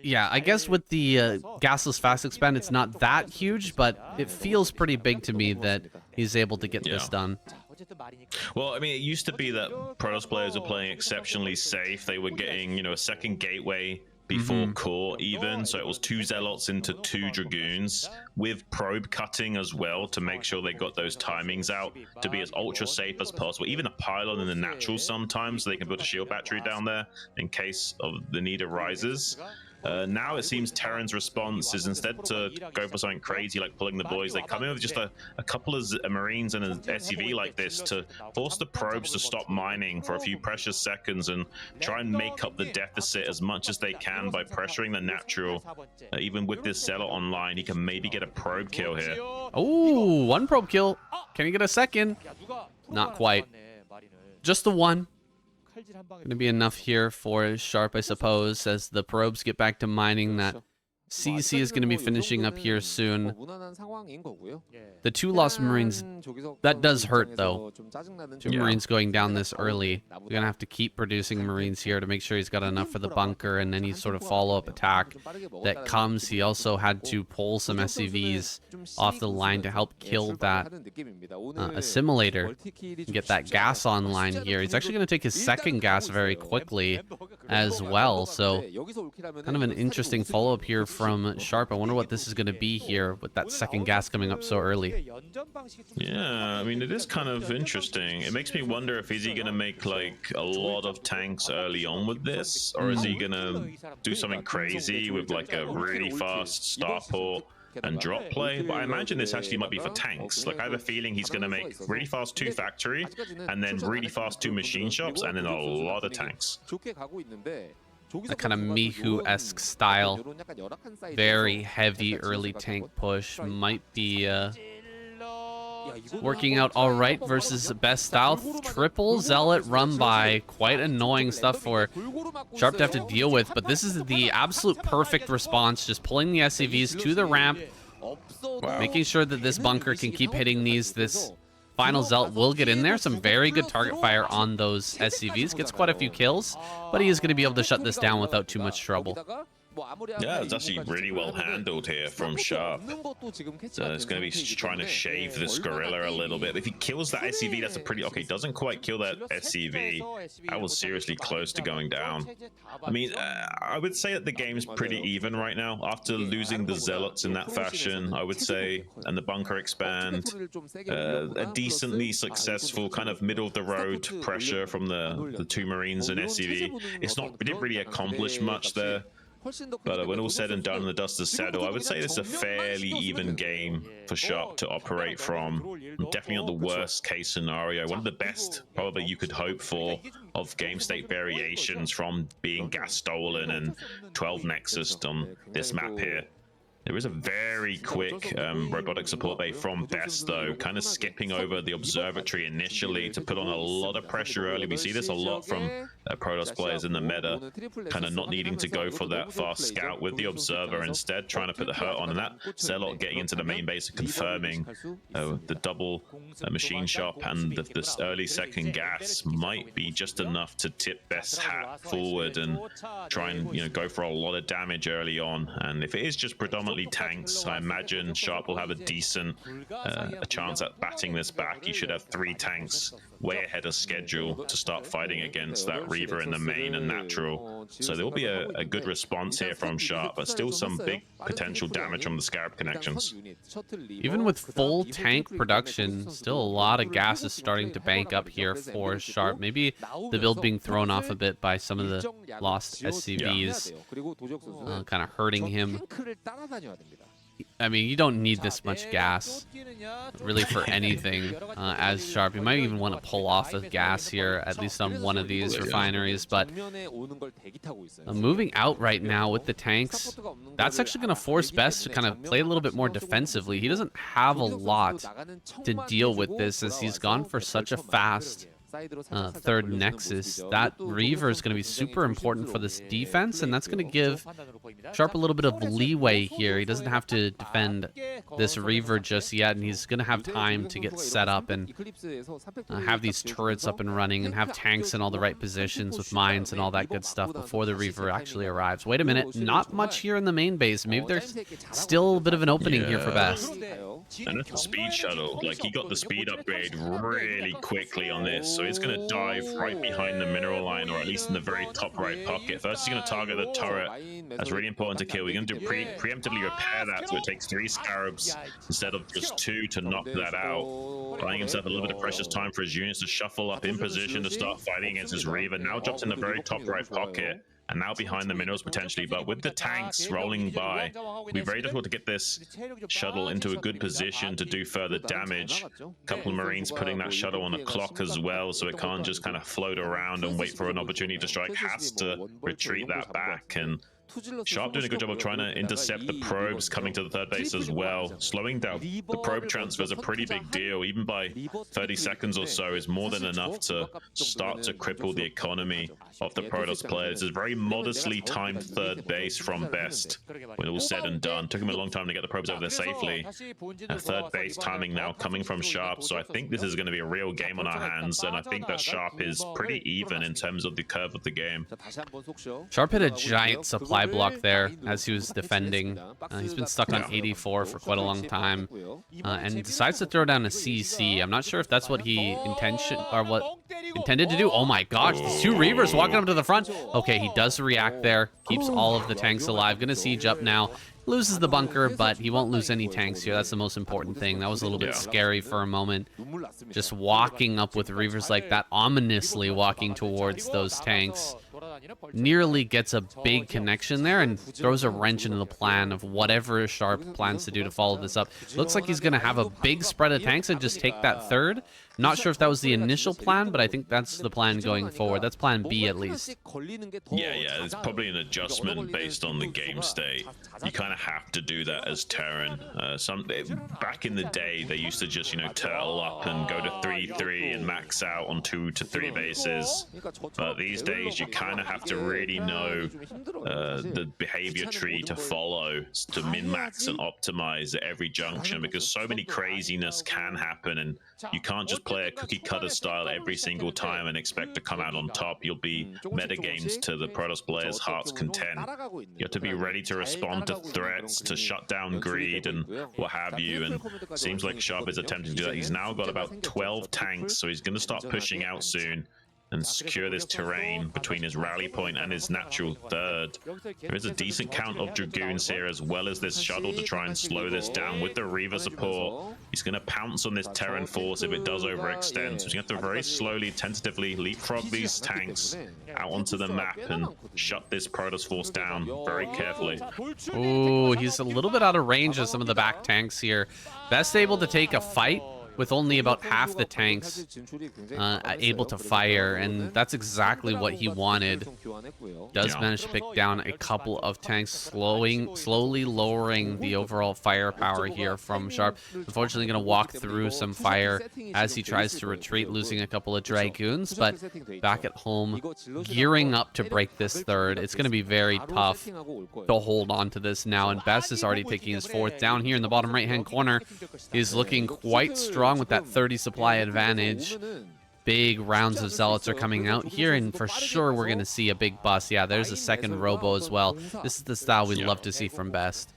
Yeah, I guess with the gasless fast expand, it's not that huge, but it feels pretty big to me that he's able to get this done.
Well, I mean, it used to be that Protoss players were playing exceptionally safe. They were getting, you know, a second gateway before core even, so it was 2 Zealots into 2 Dragoons with probe cutting as well to make sure they got those timings out to be as ultra safe as possible. Even a pylon in the natural sometimes, so they can put a shield battery down there in case of the need arises. Now it seems Terran's response is, instead to go for something crazy like pulling the boys, they come in with just a couple of Marines and an SCV like this to force the probes to stop mining for a few precious seconds and try and make up the deficit as much as they can by pressuring the natural. Even with this Zealot online, he can maybe get a probe kill here.
Oh, 1 probe kill. Can he get a second? Not quite. Just the 1. Gonna be enough here for Sharp, I suppose, as the probes get back to mining. That CC is going to be finishing up here soon. The 2 lost Marines, that does hurt though. 2 Marines going down this early. We're going to have to keep producing Marines here to make sure he's got enough for the bunker and any sort of follow-up attack that comes. He also had to pull some SCVs off the line to help kill that assimilator and get that gas online here. He's actually going to take his second gas very quickly as well. So kind of an interesting follow-up here from from Sharp. I wonder what this is going to be here with that second gas coming up so early.
Yeah, I mean, it is kind of interesting. It makes me wonder if is he going to make like a lot of tanks early on with this, or is he going to do something crazy with like a really fast starport and drop play? But I imagine this actually might be for tanks. Like, I have a feeling he's going to make really fast 2 factory and then really fast 2 machine shops and then a lot of tanks.
That kind of Mihu-esque style. Very heavy early tank push. Might be working out all right versus best style. Triple Zealot run by. Quite annoying stuff for Sharp to have to deal with. But this is the absolute perfect response. Just pulling the SCVs to the ramp.
Wow.
Making sure that this bunker can keep hitting these. This final Zealot will get in there. Some very good target fire on those SCVs. Gets quite a few kills, but he is going to be able to shut this down without too much trouble.
Yeah, it's actually really well handled here from Sharp. So it's going to be trying to shave this gorilla a little bit. If he kills that SCV, that's a pretty... Okay, doesn't quite kill that SCV. That was seriously close to going down. I mean, I would say that the game's pretty even right now. After losing the Zealots in that fashion, I would say, and the bunker expand, a decently successful kind of middle-of-the-road pressure from the 2 Marines and SCV. It didn't really accomplish much there. But when all said and done and the dust has settled, I would say this is a fairly even game for Sharp to operate from. Definitely not the worst case scenario. One of the best probably you could hope for of game state variations from being gas stolen and 12 Nexus on this map here. There is a very quick robotic support bay from Best, though, kind of skipping over the observatory initially to put on a lot of pressure early. We see this a lot from Protoss players in the meta, kind of not needing to go for that fast scout with the observer, instead trying to put the hurt on. And that Zealot getting into the main base and confirming the double machine shop and this early second gas might be just enough to tip Best's hat forward and try and go for a lot of damage early on. And if it is just predominantly tanks, I imagine Sharp will have a decent a chance at batting this back. You should have 3 tanks way ahead of schedule to start fighting against that Reaver in the main and natural. So there will be a good response here from Sharp, but still some big potential damage from the Scarab connections.
Even with full tank production, still a lot of gas is starting to bank up here for Sharp. Maybe the build being thrown off a bit by some of the lost SCVs, kind of hurting him. I mean, you don't need this much gas, really, for anything as Sharp. You might even want to pull off of gas here, at least on one of these refineries. But moving out right now with the tanks, that's actually going to force Best to kind of play a little bit more defensively. He doesn't have a lot to deal with this, as he's gone for such a fast third Nexus. That Reaver is going to be super important for this defense, and that's going to give Sharp a little bit of leeway here. He doesn't have to defend this Reaver just yet, and he's going to have time to get set up and have these turrets up and running and have tanks in all the right positions with mines and all that good stuff before the Reaver actually arrives. Wait a minute, not much here in the main base. Maybe there's still a bit of an opening here for Best.
And it's the speed shuttle. Like, he got the speed upgrade really quickly on this, so he's going to dive right behind the mineral line, or at least in the very top right pocket. First, he's going to target the turret. That's really important to kill. We're going to do preemptively repair that, so it takes 3 Scarabs instead of just 2 to knock that out. Buying himself a little bit of precious time for his units to shuffle up in position to start fighting against his Reaver. Now drops in the very top right pocket, and now behind the minerals potentially. But with the tanks rolling by, it'll be very difficult to get this shuttle into a good position to do further damage. A couple of Marines putting that shuttle on a clock as well, so it can't just kind of float around and wait for an opportunity to strike. Has to retreat that back, and Sharp doing a good job of trying to intercept the probes coming to the third base as well. Slowing down the probe transfer is a pretty big deal. Even by 30 seconds or so is more than enough to start to cripple the economy of the Protoss players. It's a very modestly timed third base from Best when all said and done. Took him a long time to get the probes over there safely. A third base timing now coming from Sharp, so I think this is going to be a real game on our hands, and I think that Sharp is pretty even in terms of the curve of the game.
Sharp hit a giant supply supply block there as he was defending. He's been stuck on 84 for quite a long time, and decides to throw down a CC. I'm not sure if that's what he intended to do. Oh my gosh, these two Reavers walking up to the front. Okay, he does react there, keeps all of the tanks alive. Gonna siege up now. Loses the bunker, but he won't lose any tanks here. That's the most important thing. That was a little bit scary for a moment. Just walking up with Reavers like that, ominously walking towards those tanks. Nearly gets a big connection there and throws a wrench into the plan of whatever Sharp plans to do to follow this up. Looks like he's going to have a big spread of tanks and just take that third. Not sure if that was the initial plan, but I think that's the plan going forward. That's plan B at least.
Yeah, it's probably an adjustment based on the game state. You kind of have to do that as Terran. Back in the day, they used to just, turtle up and go to 3-3 and max out on 2 to 3 bases. But these days, you kind of have to really know the behavior tree to follow to min-max and optimize at every junction, because so many craziness can happen, and you can't just play a cookie cutter style every single time and expect to come out on top. You'll be metagames to the Protoss players' heart's content. You have to be ready to respond to threats, to shut down greed and what have you, and it seems like Sharp is attempting to do that. He's now got about 12 tanks, so he's going to start pushing out soon and secure this terrain between his rally point and his natural third. There is a decent count of Dragoons here, as well as this shuttle to try and slow this down with the Reaver support. He's going to pounce on this Terran force if it does overextend, so he's going to have to very slowly, tentatively leapfrog these tanks out onto the map and shut this Protoss force down very carefully.
Ooh, he's a little bit out of range of some of the back tanks here. Best able to take a fight with only about half the tanks able to fire, and that's exactly what he wanted. Does manage to pick down a couple of tanks, slowly lowering the overall firepower here from Sharp. Unfortunately, going to walk through some fire as he tries to retreat, losing a couple of Dragoons, but back at home, gearing up to break this third. It's going to be very tough to hold on to this now, and Best is already taking his fourth. Down here in the bottom right-hand corner is looking quite strong with that 30 supply advantage. Big rounds of Zealots are coming out here, and for sure we're going to see a big bust. Yeah, there's a second Robo as well. This is the style we'd love to see from Best.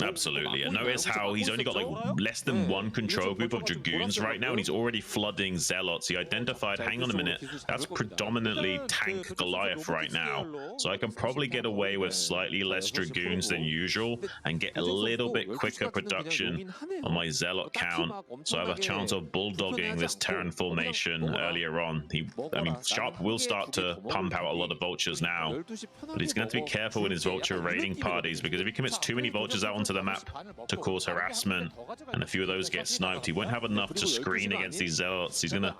Absolutely. And notice how he's only got like less than one control group of Dragoons right now, and he's already flooding Zealots. He identified, hang on a minute, that's predominantly tank Goliath right now. So I can probably get away with slightly less Dragoons than usual and get a little bit quicker production on my Zealot count. So I have a chance of bulldogging this Terran formation earlier on. Sharp will start to pump out a lot of vultures now, but he's going to have to be careful with his vulture raiding parties, because if he commits too many vultures out onto the map to cause harassment and a few of those get sniped, he won't have enough to screen against these Zealots. He's going to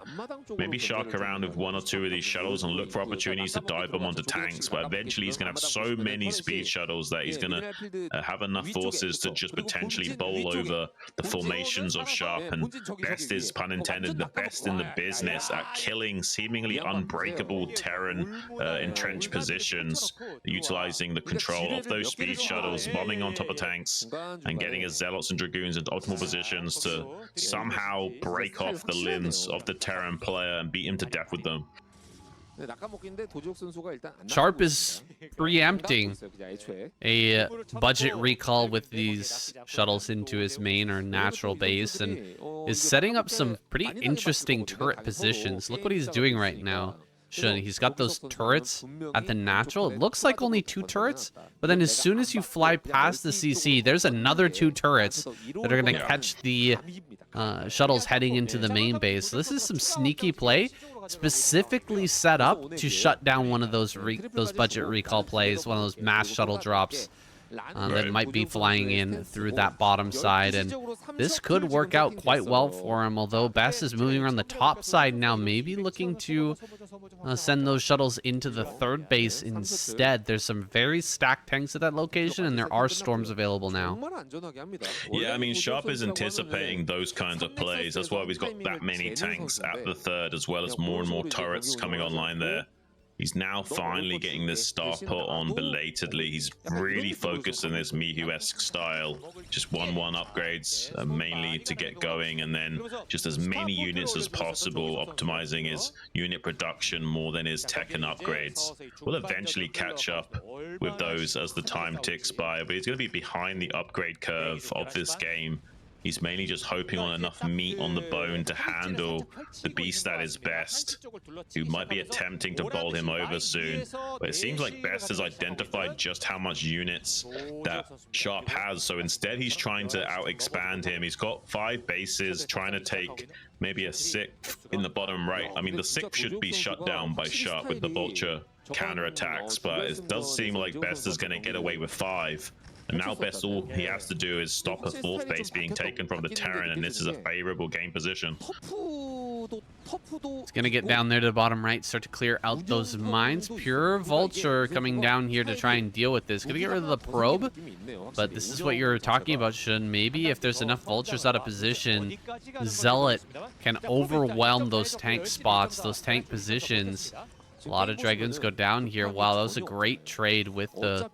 maybe shark around with 1 or 2 of these shuttles and look for opportunities to dive them onto tanks, but eventually he's going to have so many speed shuttles that he's going to have enough forces to just potentially bowl over the formations of Sharp. And Best is, pun intended, the best in the business at killing seemingly unbreakable Terran entrenched positions, utilizing the control of those speed shuttles, bombing on top of tanks, and getting his Zealots and Dragoons into optimal positions to somehow break off the limbs of the Terran player and beat him to death with them.
Sharp is preempting a budget recall with these shuttles into his main or natural base, and is setting up some pretty interesting turret positions. Look what he's doing right now. He's got those turrets at the natural. It looks like only 2 turrets, but then as soon as you fly past the CC, there's another 2 turrets that are going to catch the shuttles heading into the main base. So this is some sneaky play, specifically set up to shut down one of those budget recall plays, one of those mass shuttle drops that might be flying in through that bottom side, and this could work out quite well for him, although Best is moving around the top side now, maybe looking to send those shuttles into the third base instead. There's some very stacked tanks at that location, and there are storms available now.
Yeah, Sharp is anticipating those kinds of plays. That's why we've got that many tanks at the third, as well as more and more turrets coming online there. He's now finally getting this star put on belatedly. He's really focused on this Mihu-esque style. Just 1-1 upgrades, mainly to get going, and then just as many units as possible, optimizing his unit production more than his tech and upgrades. Will eventually catch up with those as the time ticks by, but he's going to be behind the upgrade curve of this game. He's mainly just hoping on enough meat on the bone to handle the beast that is Best, who might be attempting to bowl him over soon. But it seems like Best has identified just how much units that Sharp has, so instead he's trying to out-expand him. He's got 5 bases, trying to take maybe a 6th in the bottom right. I mean, the 6th should be shut down by Sharp with the Vulture counterattacks, but it does seem like Best is going to get away with 5. And now Best, all he has to do is stop a 4th base being taken from the Terran, and this is a favorable game position.
It's gonna get down there to the bottom right, start to clear out those mines. Pure Vulture coming down here to try and deal with this. Gonna get rid of the probe, but this is what you're talking about, Shun. Maybe if there's enough Vultures out of position, Zealot can overwhelm those tank spots, those tank positions. A lot of Dragoons go down here. Wow, that was a great trade with the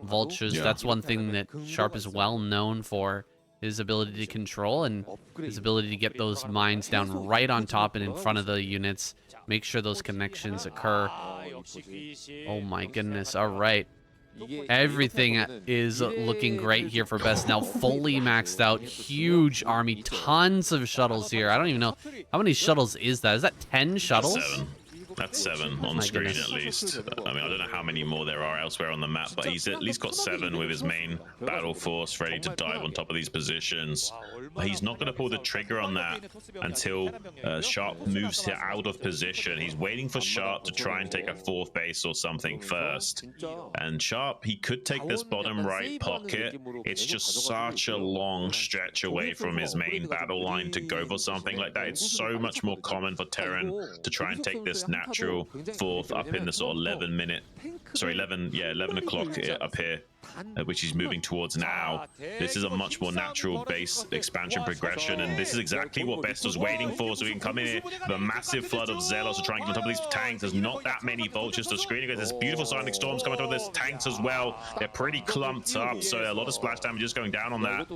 Vultures.
Yeah.
That's one thing that Sharp is well known for, his ability to control and his ability to get those mines down right on top and in front of the units. Make sure those connections occur. Oh my goodness. All right. Everything is looking great here for Best now. Fully maxed out. Huge army. Tons of shuttles here. I don't even know. How many shuttles is that? Is that 10 shuttles?
7. That's 7 on screen at least. I mean, I don't know how many more there are elsewhere on the map, but he's at least got 7 with his main battle force ready to dive on top of these positions. But he's not going to pull the trigger on that until Sharp moves out of position. He's waiting for Sharp to try and take a 4th base or something first. And Sharp, he could take this bottom right pocket. It's just such a long stretch away from his main battle line to go for something like that. It's so much more common for Terran to try and take this natural 4th up in the sort of 11 o'clock up here, which he's moving towards now. This is a much more natural base expansion progression, and this is exactly what Best was waiting for, so we can come in here with a massive flood of Zealots to try and get on top of these tanks. There's not that many Vultures to screen against. There's beautiful Sonic Storms coming on top of this tanks as well. They're pretty clumped up, so a lot of splash damage is going down on that.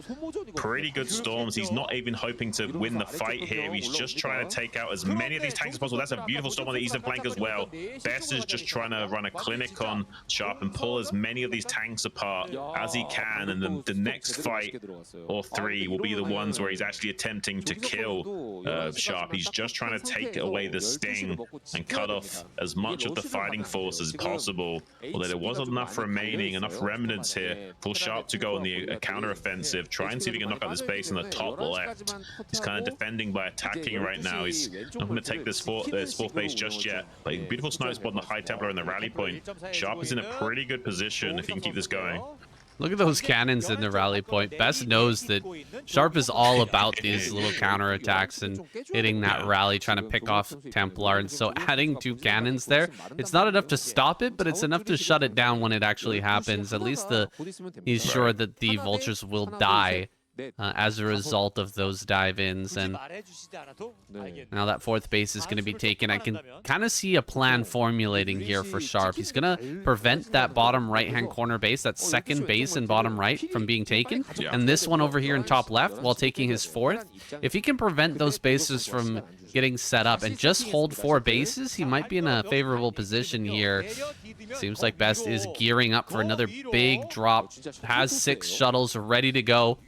Pretty good Storms. He's not even hoping to win the fight here. He's just trying to take out as many of these tanks as possible. That's a beautiful Storm on the eastern flank as well. Best is just trying to run a clinic on Sharp and pull as many of these tanks apart as he can, and then the next fight or 3 will be the ones where he's actually attempting to kill Sharp. He's just trying to take away the sting and cut off as much of the fighting force as possible, although there wasn't enough remaining, enough remnants here for Sharp to go on the counter-offensive, try and see if he can knock out this base in the top left. He's kind of defending by attacking right now. He's not going to take this 4th base just yet. Like, beautiful snipe spot on the High Templar and the rally point. Sharp is in a pretty good position if he can keep this going.
Look at those cannons in the rally point. Best knows that Sharp is all about these little counterattacks and hitting that rally, trying to pick off Templar. And so adding 2 cannons there, it's not enough to stop it, but it's enough to shut it down when it actually happens. At least he's sure that the Vultures will die as a result of those dive-ins. And now that 4th base is going to be taken. I can kind of see a plan formulating here for Sharp. He's going to prevent that bottom right-hand corner base, that 2nd base in bottom right, from being taken. And this one over here in top left while taking his 4th. If he can prevent those bases from getting set up and just hold 4 bases, he might be in a favorable position here. Seems like Best is gearing up for another big drop. Has 6 shuttles ready to go.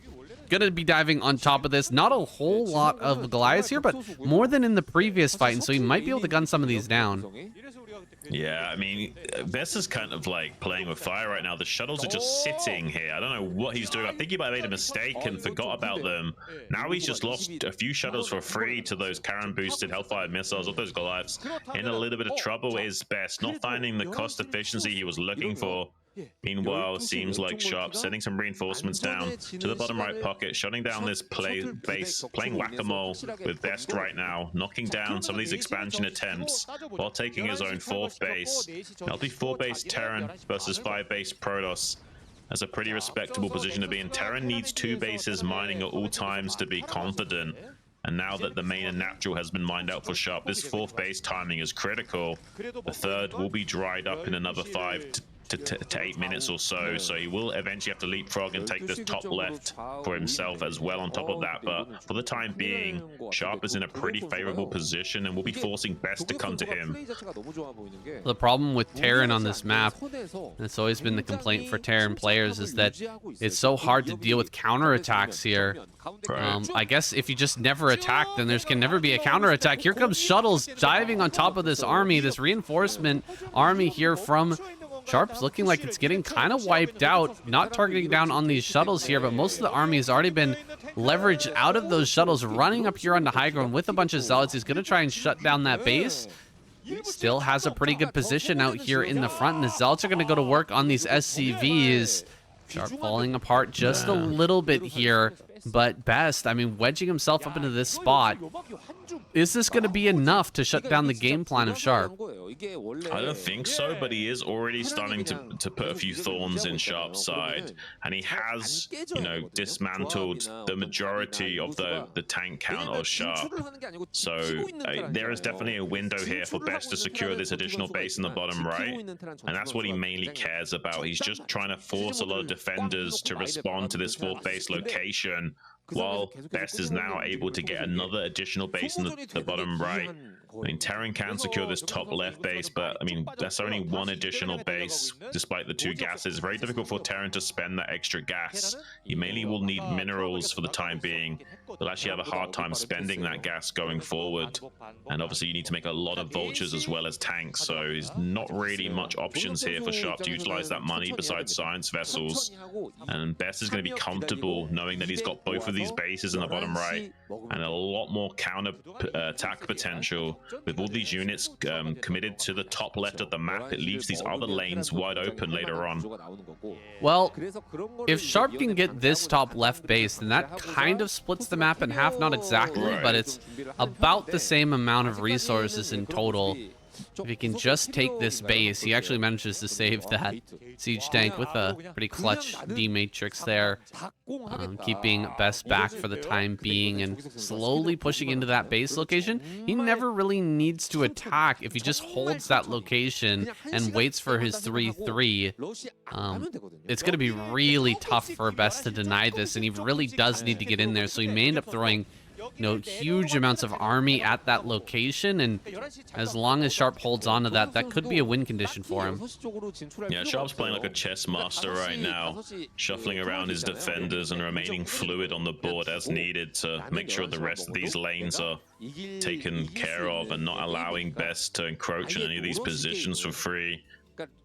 Gonna be diving on top of this. Not a whole lot of Goliaths here, but more than in the previous fight, and so he might be able to gun some of these down.
Yeah, I mean, Best is kind of like playing with fire right now. The shuttles are just sitting here. I don't know what he's doing. I think he might have made a mistake and forgot about them. Now he's just lost a few shuttles for free to those Terran boosted Hellfire missiles of those Goliaths. In a little bit of trouble is Best, not finding the cost efficiency he was looking for. Meanwhile, it seems like Sharp sending some reinforcements down to the bottom right pocket, shutting down this base, playing whack-a-mole with Best right now, knocking down some of these expansion attempts while taking his own 4th base. That'll be 4-base Terran versus 5-base Protoss. That's a pretty respectable position to be in. Terran needs 2 bases mining at all times to be confident. And now that the main and natural has been mined out for Sharp, this 4th base timing is critical. The 3rd will be dried up in another 5 to 8 minutes or so. So he will eventually have to leapfrog and take this top left for himself as well on top of that. But for the time being, Sharp is in a pretty favorable position and will be forcing Best to come to him.
The problem with Terran on this map, and it's always been the complaint for Terran players, is that it's so hard to deal with counterattacks here. I guess if you just never attack, then there can never be a counterattack. Here comes Shuttles diving on top of this army, this reinforcement army here from Sharp's looking like it's getting kind of wiped out. Not targeting down on these shuttles here, but most of the army has already been leveraged out of those shuttles, running up here onto high ground with a bunch of zealots. He's going to try and shut down that base. Still has a pretty good position out here in the front, and the zealots are going to go to work on these SCVs. Sharp falling apart just a little bit here, but Best, I mean, wedging himself up into this spot. Is this going to be enough to shut down the game plan of Sharp?
I don't think so, but he is already starting to put a few thorns in Sharp's side, and he has, you know, dismantled the majority of the tank count of Sharp. So there is definitely a window here for Best to secure this additional base in the bottom right, and that's what he mainly cares about. He's just trying to force a lot of defenders to respond to this fourth base location, while Best is now able to get another additional base in the bottom right. I mean, Terran can secure this top left base, but I mean, that's only one additional base despite the 2 gases. Very difficult for Terran to spend that extra gas. He mainly will need minerals for the time being. He'll actually have a hard time spending that gas going forward. And obviously you need to make a lot of vultures as well as tanks, so there's not really much options here for Sharp to utilize that money besides science vessels. And Best is going to be comfortable knowing that he's got both of these bases in the bottom right and a lot more counter attack potential. With all these units committed to the top left of the map, it leaves these other lanes wide open later on.
Well, if Sharp can get this top left base, then that kind of splits the map in half. Not exactly, but it's about the same amount of resources in total. If he can just take this base, he actually manages to save that siege tank with a pretty clutch D-Matrix there. Keeping Best back for the time being and slowly pushing into that base location. He never really needs to attack if he just holds that location and waits for his 3-3. It's going to be really tough for Best to deny this, and he really does need to get in there, so he may end up throwing, you know, huge amounts of army at that location, and as long as Sharp holds on to that, that could be a win condition for him.
Yeah, Sharp's playing like a chess master right now, shuffling around his defenders and remaining fluid on the board as needed to make sure the rest of these lanes are taken care of and not allowing Best to encroach in any of these positions for free.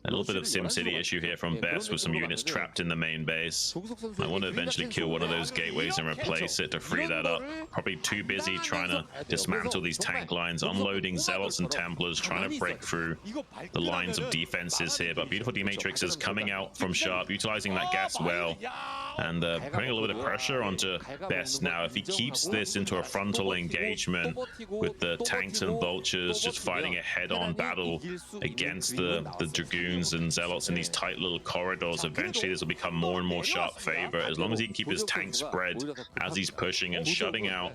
A little bit of SimCity issue here from Best with some units trapped in the main base. I want to eventually kill one of those gateways and replace it to free that up. Probably too busy trying to dismantle these tank lines, unloading Zealots and Templars, trying to break through the lines of defenses here. But beautiful D-Matrix is coming out from Sharp, utilizing that gas well, and putting a little bit of pressure onto Best now. If he keeps this into a frontal engagement with the tanks and vultures just fighting a head-on battle against the Dragoons and Zealots in these tight little corridors, eventually this will become more and more Sharp favor. As long as he can keep his tank spread as he's pushing and shutting out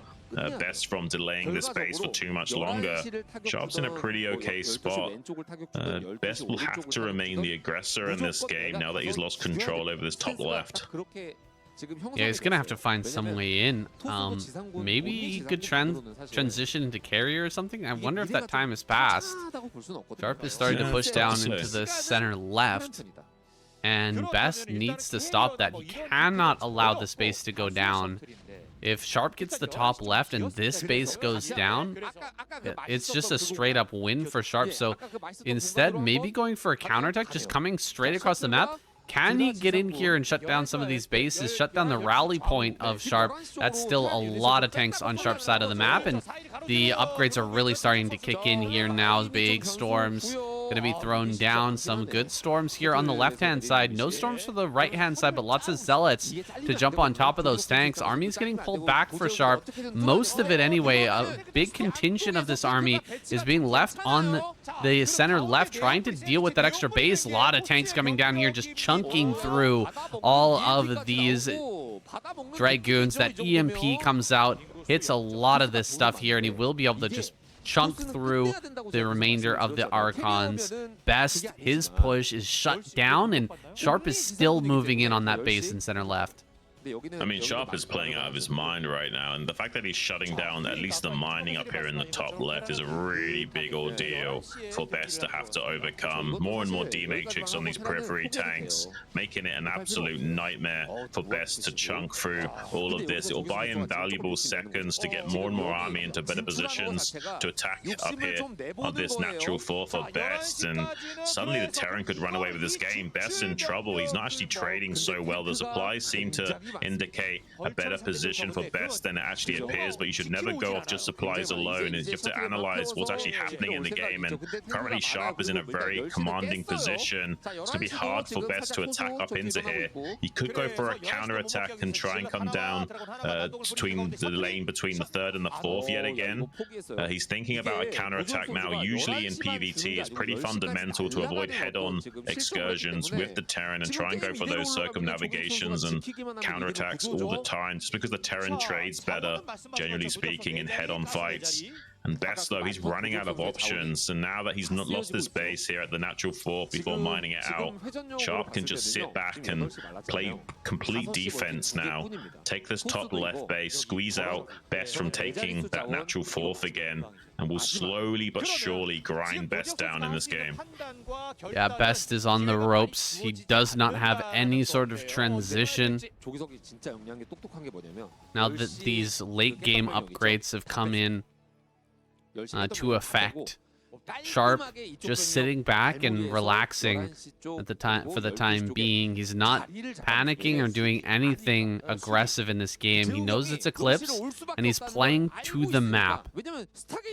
Best from delaying this base for too much longer, Sharp's in a pretty okay spot. Best will have to remain the aggressor in this game now that he's lost control over this top left.
Yeah, he's gonna have to find some way in. Maybe he could transition into carrier or something. I wonder if that time has passed. Sharp is starting to push down into the center left, and Best needs to stop that. He cannot allow the space to go down. If Sharp gets the top left and this base goes down, it's just a straight up win for Sharp. So instead, maybe going for a counterattack, just coming straight across the map. Can he get in here and shut down some of these bases, shut down the rally point of Sharp? That's still a lot of tanks on Sharp's side of the map, and the upgrades are really starting to kick in here now. Big storms going to be thrown down. Some good storms here on the left-hand side. No storms for the right-hand side, but lots of Zealots to jump on top of those tanks. Army's getting pulled back for Sharp. Most of it anyway. A big contingent of this army is being left on the center left, trying to deal with that extra base. A lot of tanks coming down here, just chunking through all of these Dragoons. That EMP comes out, hits a lot of this stuff here, and he will be able to just chunk through the remainder of the Archons. Best, his push is shut down, and Sharp is still moving in on that base in center left.
I mean, Sharp is playing out of his mind right now, and the fact that he's shutting down at least the mining up here in the top left is a really big ordeal for Best to have to overcome. More and more D-Matrix on these periphery tanks, making it an absolute nightmare for Best to chunk through all of this. It will buy him valuable seconds to get more and more army into better positions to attack up here on this natural 4 for Best, and suddenly the Terran could run away with this game. Best in trouble. He's not actually trading so well. The supplies seem to indicate a better position for Best than it actually appears, but you should never go off just supplies alone. You have to analyze what's actually happening in the game, and currently Sharp is in a very commanding position. It's going to be hard for Best to attack up into here. He could go for a counter attack and try and come down between the lane between the 3rd and the 4th yet again. He's thinking about a counter attack now. Usually in PvT, it's pretty fundamental to avoid head-on excursions with the Terran and try and go for those circumnavigations and counterattacks all the time, just because the Terran trades better, generally speaking, in head-on fights. And Best, though, he's running out of options, and now that he's not lost his base here at the natural 4th before mining it out, Sharp can just sit back and play complete defense now. Take this top left base, squeeze out Best from taking that natural 4th again, and will slowly but surely grind Best down in this game.
Yeah, Best is on the ropes. He does not have any sort of transition. Now that these late game upgrades have come in to effect, Sharp just sitting back and relaxing at the time for the time being. He's not panicking or doing anything aggressive in this game. He knows it's Eclipse, and he's playing to the map.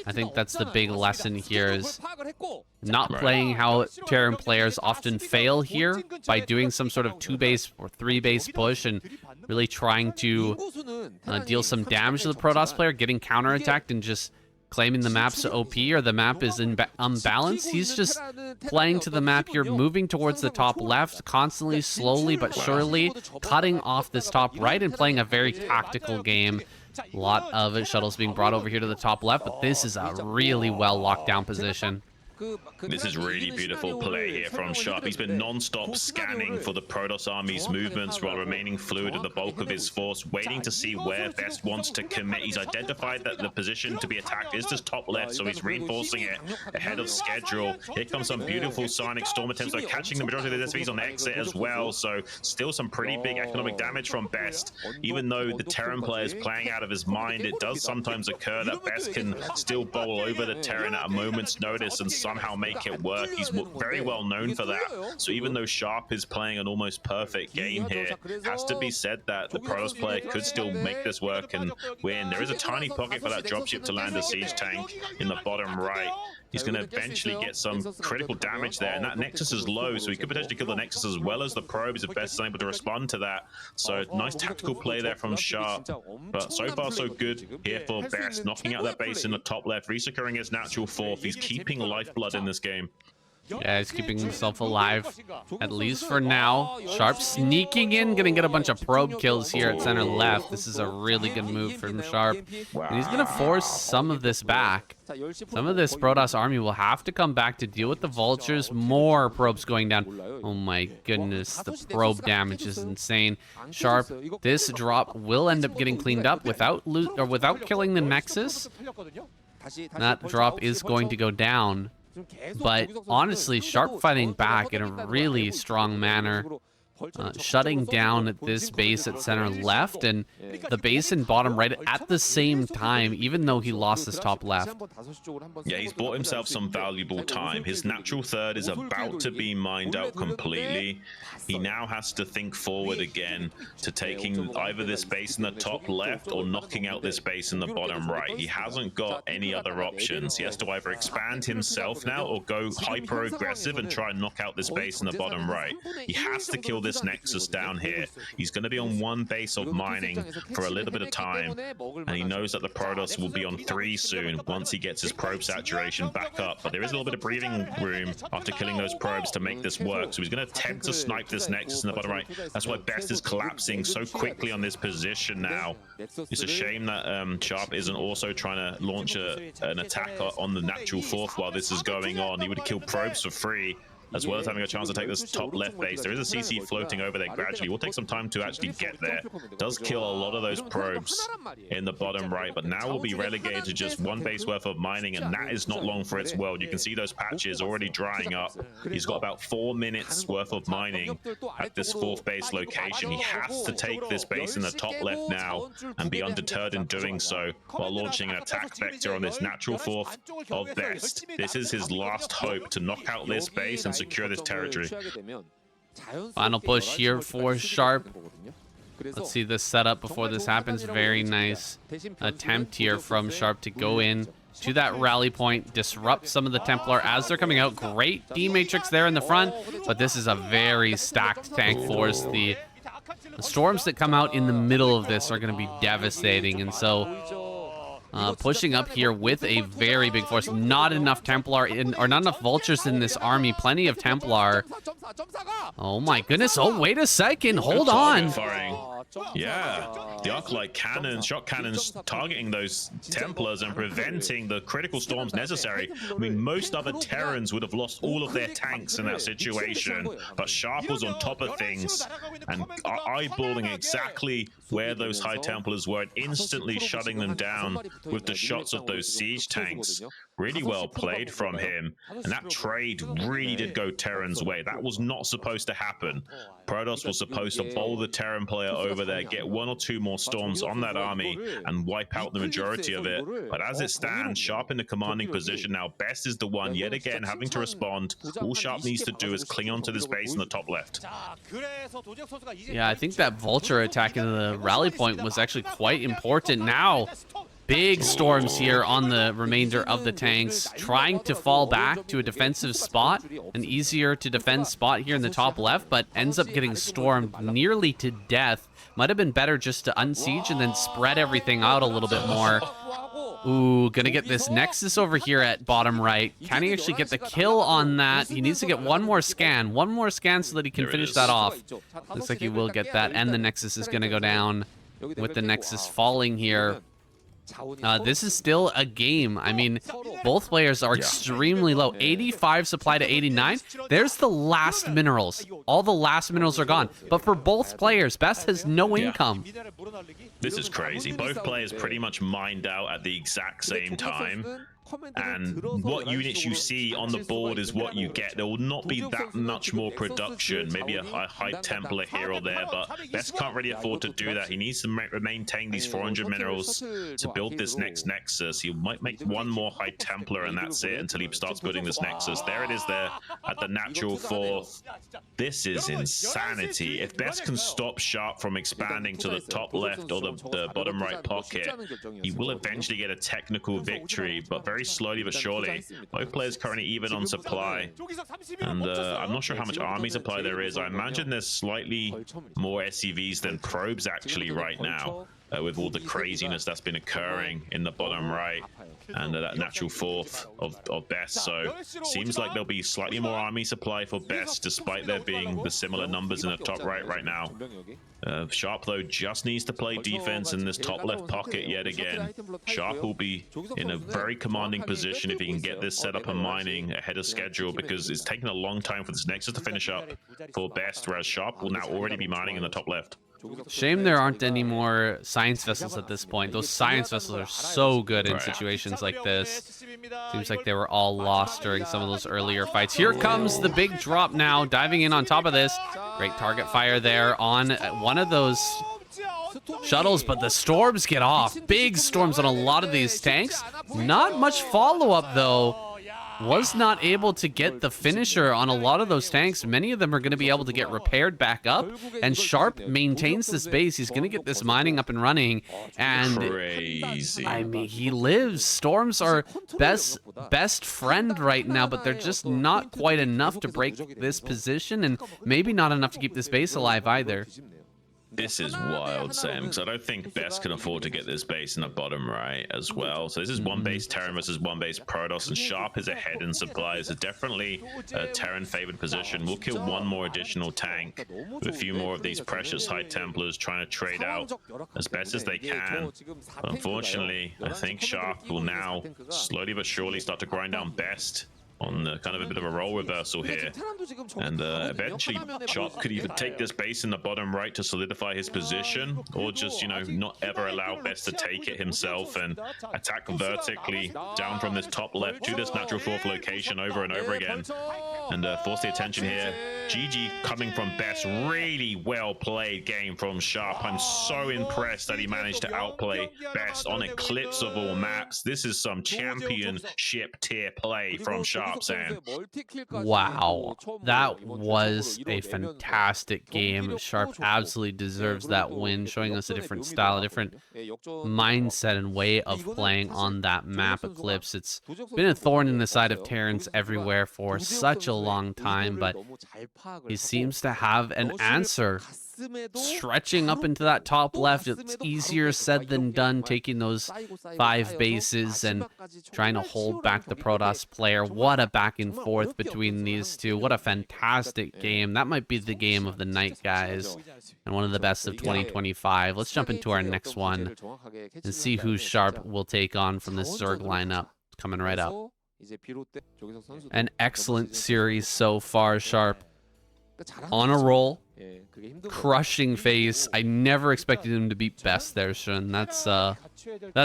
I think that's the big lesson here, is not playing how Terran players often fail here by doing some sort of 2-base or 3-base push and really trying to deal some damage to the Protoss player, getting counterattacked and just claiming the map's OP or the map is unbalanced. He's just playing to the map here, moving towards the top left, constantly, slowly but surely, cutting off this top right and playing a very tactical game. A lot of shuttles being brought over here to the top left, but this is a really well locked down position.
This is really beautiful play here from Sharp. He's been non-stop scanning for the Protoss army's movements while remaining fluid with the bulk of his force, waiting to see where Best wants to commit. He's identified that the position to be attacked is just top left, so he's reinforcing it ahead of schedule. Here comes some beautiful Sonic Storm attempts, like catching the majority of the SVs on exit as well, so still some pretty big economic damage from Best. Even though the Terran player is playing out of his mind, it does sometimes occur that Best can still bowl over the Terran at a moment's notice and somehow make it work. He's very well known for that. So even though Sharp is playing an almost perfect game here, has to be said that the Protoss player could still make this work and win. There is a tiny pocket for that dropship to land a siege tank in the bottom right. He's going to eventually get some critical damage there, and that Nexus is low, so he could potentially kill the Nexus as well as the probes if Best is able to respond to that. So nice tactical play there from Sharp, but so far so good here for Best, knocking out that base in the top left, resecuring his natural 4th. He's keeping lifeblood in this game.
Yeah, he's keeping himself alive, at least for now. Sharp sneaking in, gonna get a bunch of probe kills here at center left. This is a really good move from Sharp. And he's gonna force some of this back. Some of this Protoss army will have to come back to deal with the vultures. More probes going down. Oh my goodness, the probe damage is insane. Sharp, this drop will end up getting cleaned up without killing the Nexus. That drop is going to go down. But honestly, Sharp fighting back in a really strong manner, shutting down at this base at center left and the base in bottom right at the same time, even though he lost his top left.
Yeah, he's bought himself some valuable time. His natural 3rd is about to be mined out completely. He now has to think forward again to taking either this base in the top left or knocking out this base in the bottom right. He hasn't got any other options. He has to either expand himself now or go hyper aggressive and try and knock out this base in the bottom right. He has to kill this Nexus down here. He's going to be on one base of mining for a little bit of time, and he knows that the Protoss will be on 3 soon once he gets his probe saturation back up. But there is a little bit of breathing room after killing those probes to make this work, so he's going to attempt to snipe this Nexus in the bottom right. That's why Best is collapsing so quickly on this position now. It's a shame that Sharp isn't also trying to launch an attack on the natural 4th while this is going on. He would have killed probes for free, as well as having a chance to take this top left base. There is a CC floating over there gradually. Will take some time to actually get there. Does kill a lot of those probes in the bottom right, but now will be relegated to just 1 base worth of mining, and that is not long for its world. You can see those patches already drying up. He's got about 4 minutes worth of mining at this 4th base location. He has to take this base in the top left now and be undeterred in doing so while launching an attack vector on this natural 4th of Best. This is his last hope to knock out this base and secure this territory.
Final push here for Sharp. Let's see this setup before this happens. Very nice attempt here from Sharp to go in to that rally point, disrupt some of the Templar as they're coming out. Great D-Matrix there in the front, but this is a very stacked tank force. The storms that come out in the middle of this are going to be devastating, and so pushing up here with a very big force. Not enough Templar or not enough Vultures in this army. Plenty of Templar. Oh my goodness. Oh, wait a second. Hold on.
Yeah, the arc-light cannons, shock cannons targeting those Templars and preventing the critical storms necessary. I mean, most other Terrans would have lost all of their tanks in that situation, but Sharp was on top of things and eyeballing exactly where those high Templars were and instantly shutting them down with the shots of those siege tanks. Really well played from him, and that trade really did go Terran's way. That was not supposed to happen. Protoss was supposed to bowl the Terran player over there, get 1 or 2 more storms on that army, and wipe out the majority of it. But as it stands, Sharp in the commanding position now. Best is the one, yet again, having to respond. All Sharp needs to do is cling onto this base in the top left.
Yeah, I think that Vulture attack into the rally point was actually quite important. Now, big storms here on the remainder of the tanks, trying to fall back to a defensive spot, an easier to defend spot here in the top left, but ends up getting stormed nearly to death. Might have been better just to unsiege and then spread everything out a little bit more. Ooh, gonna get this Nexus over here at bottom right. Can he actually get the kill on that? He needs to get one more scan so that he can finish that off. Looks like he will get that, and the Nexus is gonna go down with the Nexus falling here. This is still a game. I mean, both players are extremely low. 85 supply to 89. There's the last minerals. All the last minerals are gone. But for both players, Best has no income.
This is crazy. Both players pretty much mined out at the exact same time. And what units you see on the board is what you get. There will not be that much more production. Maybe a high Templar here or there, but Best can't really afford to do that. He needs to maintain these 400 minerals to build this next Nexus. He might make 1 more high Templar and that's it until he starts building this Nexus. There it is there at the natural 4th. This is insanity. If Best can stop Sharp from expanding to the top left or the bottom right pocket, he will eventually get a technical victory, but very slowly but surely. Both players currently even on supply, and I'm not sure how much army supply there is. I imagine there's slightly more SCVs than probes actually right now, with all the craziness that's been occurring in the bottom right and that natural 4th of Best. So seems like there'll be slightly more army supply for Best, despite there being the similar numbers in the top right now. Sharp, though, just needs to play defense in this top left pocket yet again. Sharp will be in a very commanding position if he can get this set up and mining ahead of schedule, because it's taking a long time for this Nexus to finish up for Best, whereas Sharp will now already be mining in the top left.
Shame there aren't any more science vessels at this point. Those science vessels are so good in situations like this. Seems like they were all lost during some of those earlier fights. Here comes the big drop now, diving in on top of this. Great target fire there on one of those shuttles, but the storms get off. Big storms on a lot of these tanks. Not much follow-up, though. was not able to get the finisher on a lot of those tanks. Many of them are going to be able to get repaired back up, and Sharp maintains this base. He's going to get this mining up and running, and
crazy.
I mean, he lives. Storms are best friend right now, but they're just not quite enough to break this position, and maybe not enough to keep this base alive either.
This is wild, Sam, because I don't think Best can afford to get this base in the bottom right as well. So this is one base Terran versus one base Protoss, and Sharp is ahead in supplies. It's definitely a Terran favored position. We'll kill one more additional tank with a few more of these precious High Templars trying to trade out as best as they can. But unfortunately, I think Sharp will now slowly but surely start to grind down Best on kind of a bit of a role reversal here, and eventually Sharp could either take this base in the bottom right to solidify his position, or just, you know, not ever allow Best to take it himself and attack vertically down from this top left to this natural fourth location over and over again, and force the attention here. GG coming from Best. Really well played game from Sharp. I'm so impressed that he managed to outplay Best on Eclipse of all maps. This is some championship tier play from Sharp, Sam.
Wow, that was a fantastic game. Sharp absolutely deserves that win, showing us a different style, a different mindset and way of playing on that map, Eclipse. It's been a thorn in the side of Terrans everywhere for such a long time, but he seems to have an answer. Stretching up into that top left, it's easier said than done, taking those 5 bases and trying to hold back the Protoss player. What a back and forth between these two. What a fantastic game. That might be the game of the night, guys, and one of the best of 2025. Let's jump into our next one and see who Sharp will take on from this Zerg lineup coming right up. An excellent series so far. Sharp on a roll, crushing face. I never expected him to beat Best there, Shun. That's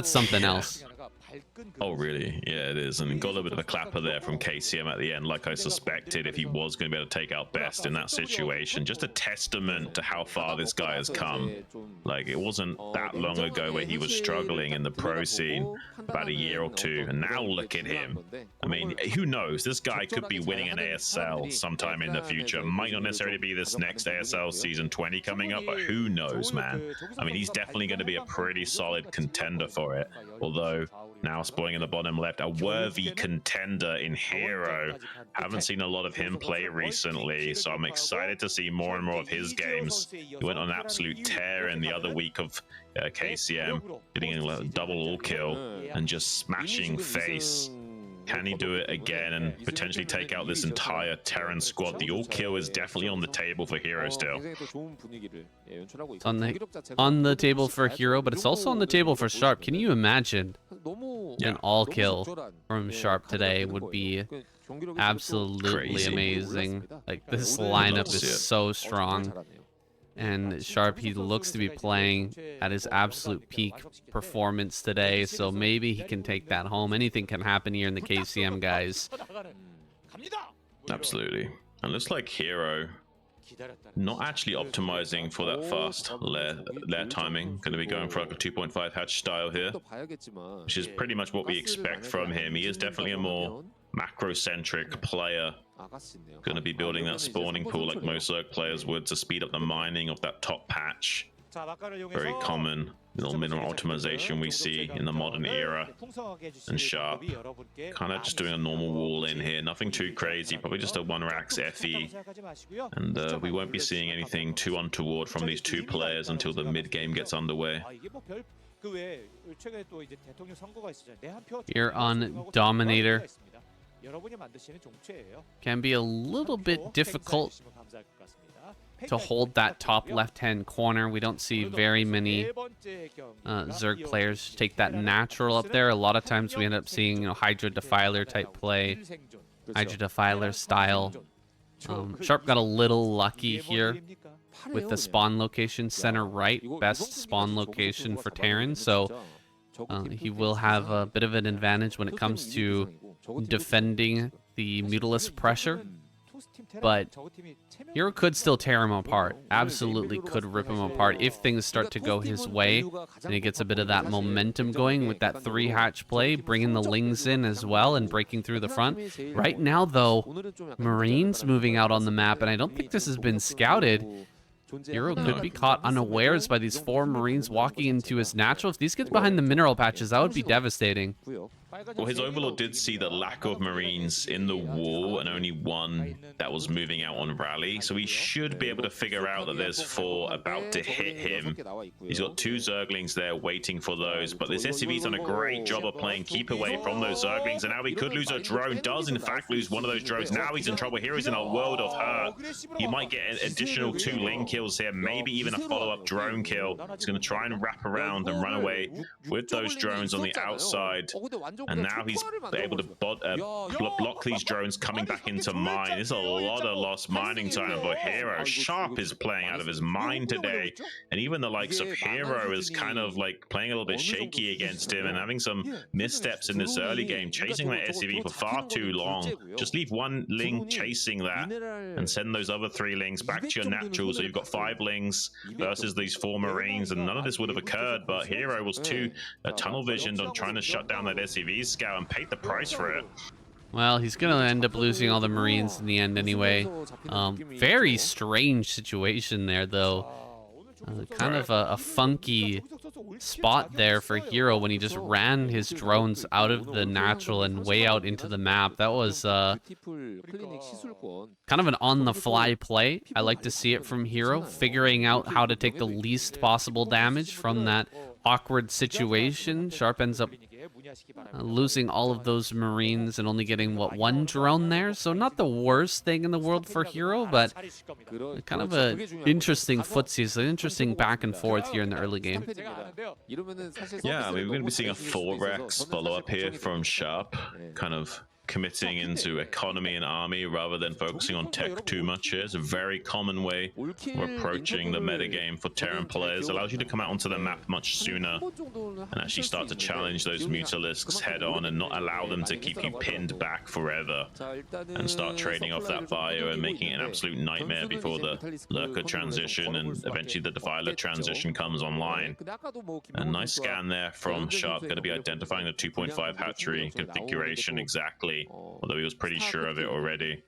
something else.
Oh, really? Yeah, it is. And got a little bit of a clapper there from KCM at the end, like I suspected, if he was going to be able to take out Best in that situation. Just a testament to how far this guy has come. Like, it wasn't that long ago where he was struggling in the pro scene, about a year or two, and now look at him. I mean, who knows? This guy could be winning an ASL sometime in the future. Might not necessarily be this next ASL Season 20 coming up, but who knows, man? I mean, he's definitely going to be a pretty solid contender for it. Although, now spoiling in the bottom left, a worthy contender in Hero. Haven't seen a lot of him play recently, so I'm excited to see more and more of his games. He went on an absolute tear in the other week of KCM, getting a double all kill and just smashing face. Can he do it again and potentially take out this entire Terran squad? The all kill is definitely on the table for Hero still.
It's on the table for Hero, but it's also on the table for Sharp. Can you imagine an all kill from Sharp today? Would be absolutely amazing. Like, this lineup is so strong. And Sharp, he looks to be playing at his absolute peak performance today, so maybe he can take that home. Anything can happen here in the KCM, guys.
Absolutely. And looks like Hero not actually optimizing for that fast lair timing. Going to be going for like a 2.5 hatch style here, which is pretty much what we expect from him. He is definitely a more macro-centric player. Going to be building that spawning pool like most Zerg players would to speed up the mining of that top patch. Very common little mineral optimization we see in the modern era. And Sharp kind of just doing a normal wall in here, nothing too crazy, probably just a 1-rax FE. And we won't be seeing anything too untoward from these two players until the mid game gets underway.
Here on Dominator, can be a little bit difficult to hold that top left-hand corner. We don't see very many Zerg players take that natural up there. A lot of times we end up seeing, you know, Hydra Defiler type play, Hydra Defiler style. Sharp got a little lucky here with the spawn location center right, best spawn location for Terran, so he will have a bit of an advantage when it comes to defending the Mutalist pressure. but Hero could still tear him apart. Absolutely could rip him apart if things start to go his way and he gets a bit of that momentum going with that 3-hatch play, bringing the Lings in as well and breaking through the front. Right now, though, Marines moving out on the map, and I don't think this has been scouted. Hero could be caught unawares by these 4 Marines walking into his natural. If these get behind the mineral patches, that would be devastating.
Well, his Overlord did see the lack of Marines in the wall and only one that was moving out on rally, so he should be able to figure out that there's 4 about to hit him. He's got 2 Zerglings there waiting for those, but this SCV's done a great job of playing keep away from those Zerglings, and now he could lose a drone. Does in fact lose one of those drones. Now he's in trouble. Here he's in a world of hurt. He might get an additional 2 Ling kills here, maybe even a follow-up drone kill. He's going to try and wrap around and run away with those drones on the outside. And now he's able to block these drones coming back into mine. There's a lot of lost mining time, but Hero Sharp is playing out of his mind today. And even the likes of Hero is kind of like playing a little bit shaky against him and having some missteps in this early game, chasing that SCV for far too long. Just leave 1 Ling chasing that and send those other 3 Lings back to your natural. So you've got 5 Lings versus these 4 Marines, and none of this would have occurred, but Hero was too tunnel visioned on trying to shut down that SCV scout and paid the price for it.
Well, he's going to end up losing all the Marines in the end anyway. Very strange situation there, though. Kind of a funky spot there for Hero when he just ran his drones out of the natural and way out into the map. That was kind of an on-the-fly play. I like to see it from Hero, figuring out how to take the least possible damage from that awkward situation. Sharp ends up losing all of those Marines and only getting, what, 1 drone there? So not the worst thing in the world for Hero, but kind of an interesting footsie. It's an interesting back and forth here in the early game.
Yeah, I mean, we're going to be seeing a 4-Rex follow-up here from Sharp, kind of committing into economy and army rather than focusing on tech too much here. It's a very common way we're approaching the metagame for Terran players. It allows you to come out onto the map much sooner and actually start to challenge those Mutalisks head on and not allow them to keep you pinned back forever, and start trading off that bio and making it an absolute nightmare before the Lurker transition and eventually the Defiler transition comes online. A nice scan there from Sharp, going to be identifying the 2.5 hatchery configuration exactly, although he was pretty sure of it already.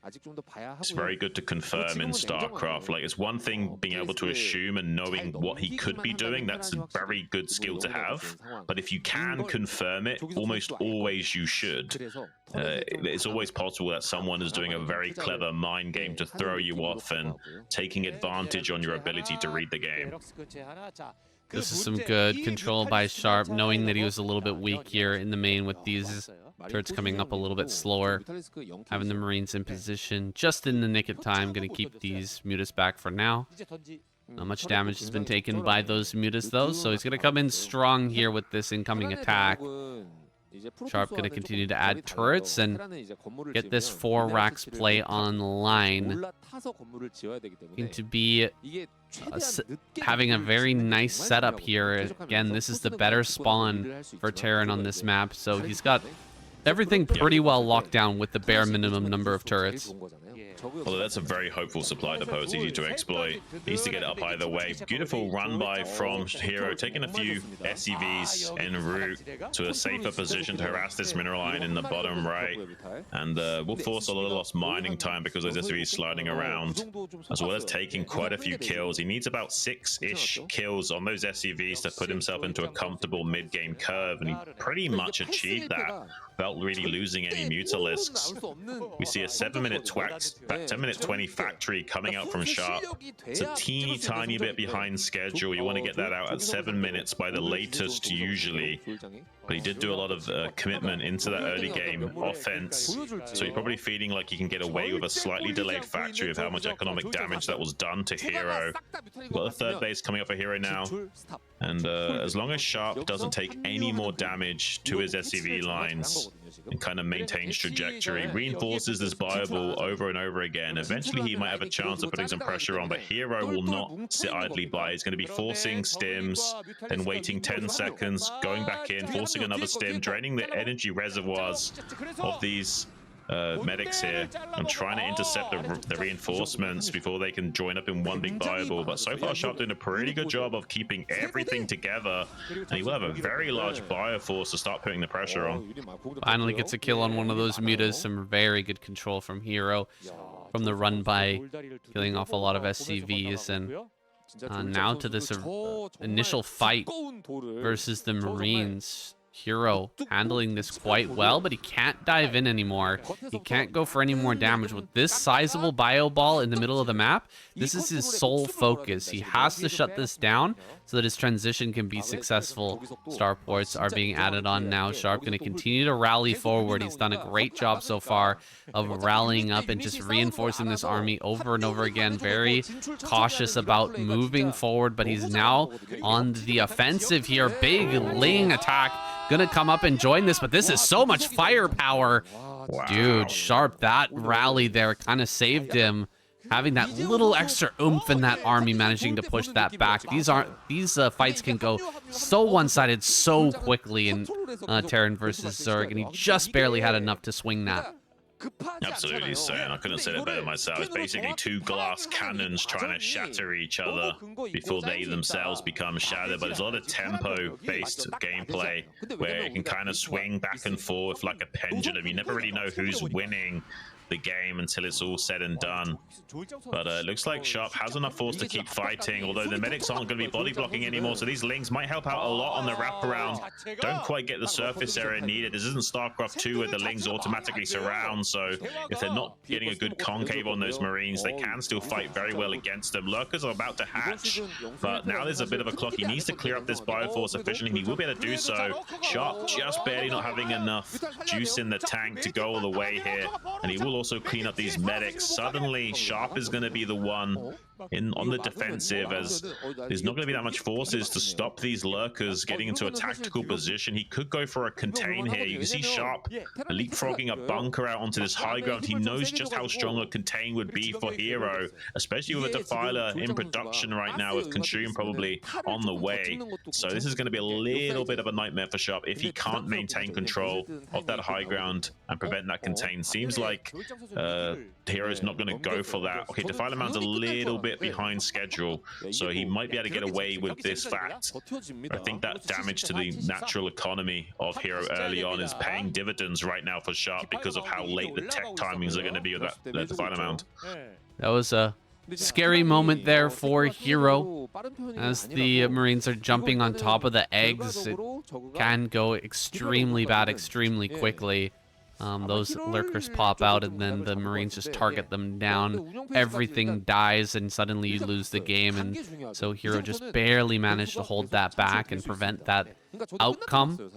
It's very good to confirm in StarCraft. Like, it's one thing being able to assume and knowing what he could be doing. That's a very good skill to have. But if you can confirm it, almost always you should. It's always possible that someone is doing a very clever mind game to throw you off and taking advantage on your ability to read the game.
This is some good control by Sharp, knowing that he was a little bit weak here in the main with these turrets coming up a little bit slower. Having the Marines in position just in the nick of time. Going to keep these Mutas back for now. Not much damage has been taken by those Mutas, though, so he's going to come in strong here with this incoming attack. Sharp going to continue to add turrets and get this 4-racks play online. Going to be having a very nice setup here. Again, this is the better spawn for Terran on this map, so he's got everything pretty well locked down with the bare minimum number of turrets.
Although that's a very hopeful supply depot, it's easy to exploit. Needs to get it up either way. Beautiful run by from Hero, taking a few SCVs en route to a safer position to harass this mineral line in the bottom right. And we'll force a little lost mining time because those SCVs sliding around, as well as taking quite a few kills. He needs about 6-ish kills on those SCVs to put himself into a comfortable mid-game curve, and he pretty much achieved that without really losing any Mutalisks. We see a 7-minute 10-minute 20 factory coming out from Sharp. It's a teeny tiny bit behind schedule. You want to get that out at 7 minutes by the latest usually. But he did do a lot of commitment into that early game offense. So you're probably feeling like you can get away with a slightly delayed factory of how much economic damage that was done to Hero. We've got the third base coming up for Hero now. And as long as Sharp doesn't take any more damage to his SCV lines and kind of maintains trajectory, reinforces this viable over and over again, eventually he might have a chance of putting some pressure on, but Hero will not sit idly by. He's going to be forcing stims, then waiting 10 seconds, going back in, forcing another stim, draining the energy reservoirs of these medics here. I'm trying to intercept the reinforcements before they can join up in one big fireball. But so far, Sharp doing a pretty good job of keeping everything together. And he will have a very large bioforce to start putting the pressure on.
Finally gets a kill on one of those mutas. Some very good control from Hero from the run by, killing off a lot of SCVs. And now to this initial fight versus the Marines. Hero handling this quite well, but he can't dive in anymore. He can't go for any more damage. With this sizable bio ball in the middle of the map, this is his sole focus. He has to shut this down so that his transition can be successful. Starports are being added on now. Sharp going to continue to rally forward. He's done a great job so far of rallying up and just reinforcing this army over and over again. Very cautious about moving forward, but he's now on the offensive here. Big Ling attack gonna come up and join this, but this is so much firepower.
Wow.
Dude, Sharp, that rally there kind of saved him. Having that little extra oomph in that army, managing to push that back. These fights can go so one-sided so quickly in Terran versus Zerg, and he just barely had enough to swing that.
Absolutely, Sam. I couldn't have said it better myself. It's basically two glass cannons trying to shatter each other before they themselves become shattered. But there's a lot of tempo-based gameplay where it can kind of swing back and forth like a pendulum. You never really know who's winning the game until it's all said and done. But it looks like Sharp has enough force to keep fighting, although the medics aren't going to be body blocking anymore, so these Lings might help out a lot on the wraparound. Don't quite get the surface area needed. This isn't StarCraft 2 where the Lings automatically surround, so if they're not getting a good concave on those Marines, they can still fight very well against them. Lurkers are about to hatch, but now there's a bit of a clock. He needs to clear up this bioforce efficiently. He will be able to do so. Sharp just barely not having enough juice in the tank to go all the way here, and he will also clean up these medics. Suddenly, Sharp is going to be the one on the defensive, as there's not going to be that much forces to stop these lurkers getting into a tactical position. He could go for a contain here. You can see Sharp leapfrogging a bunker out onto this high ground. He knows just how strong a contain would be for Hero, especially with a Defiler in production right now, with Consume probably on the way. So this is going to be a little bit of a nightmare for Sharp if he can't maintain control of that high ground and prevent that contain. Seems like Hero's not going to go for that. Okay, Defiler Mound's a little bit behind schedule, so he might be able to get away with this fact. I think that damage to the natural economy of Hero early on is paying dividends right now for Sharp because of how late the tech timings are going to be with that Defiler Mound.
That was a scary moment there for Hero. As the Marines are jumping on top of the eggs, it can go extremely bad extremely quickly. Those lurkers pop out, and then the Marines just target them down. Everything dies, and suddenly you lose the game. And so Hero just barely managed to hold that back and prevent that outcome.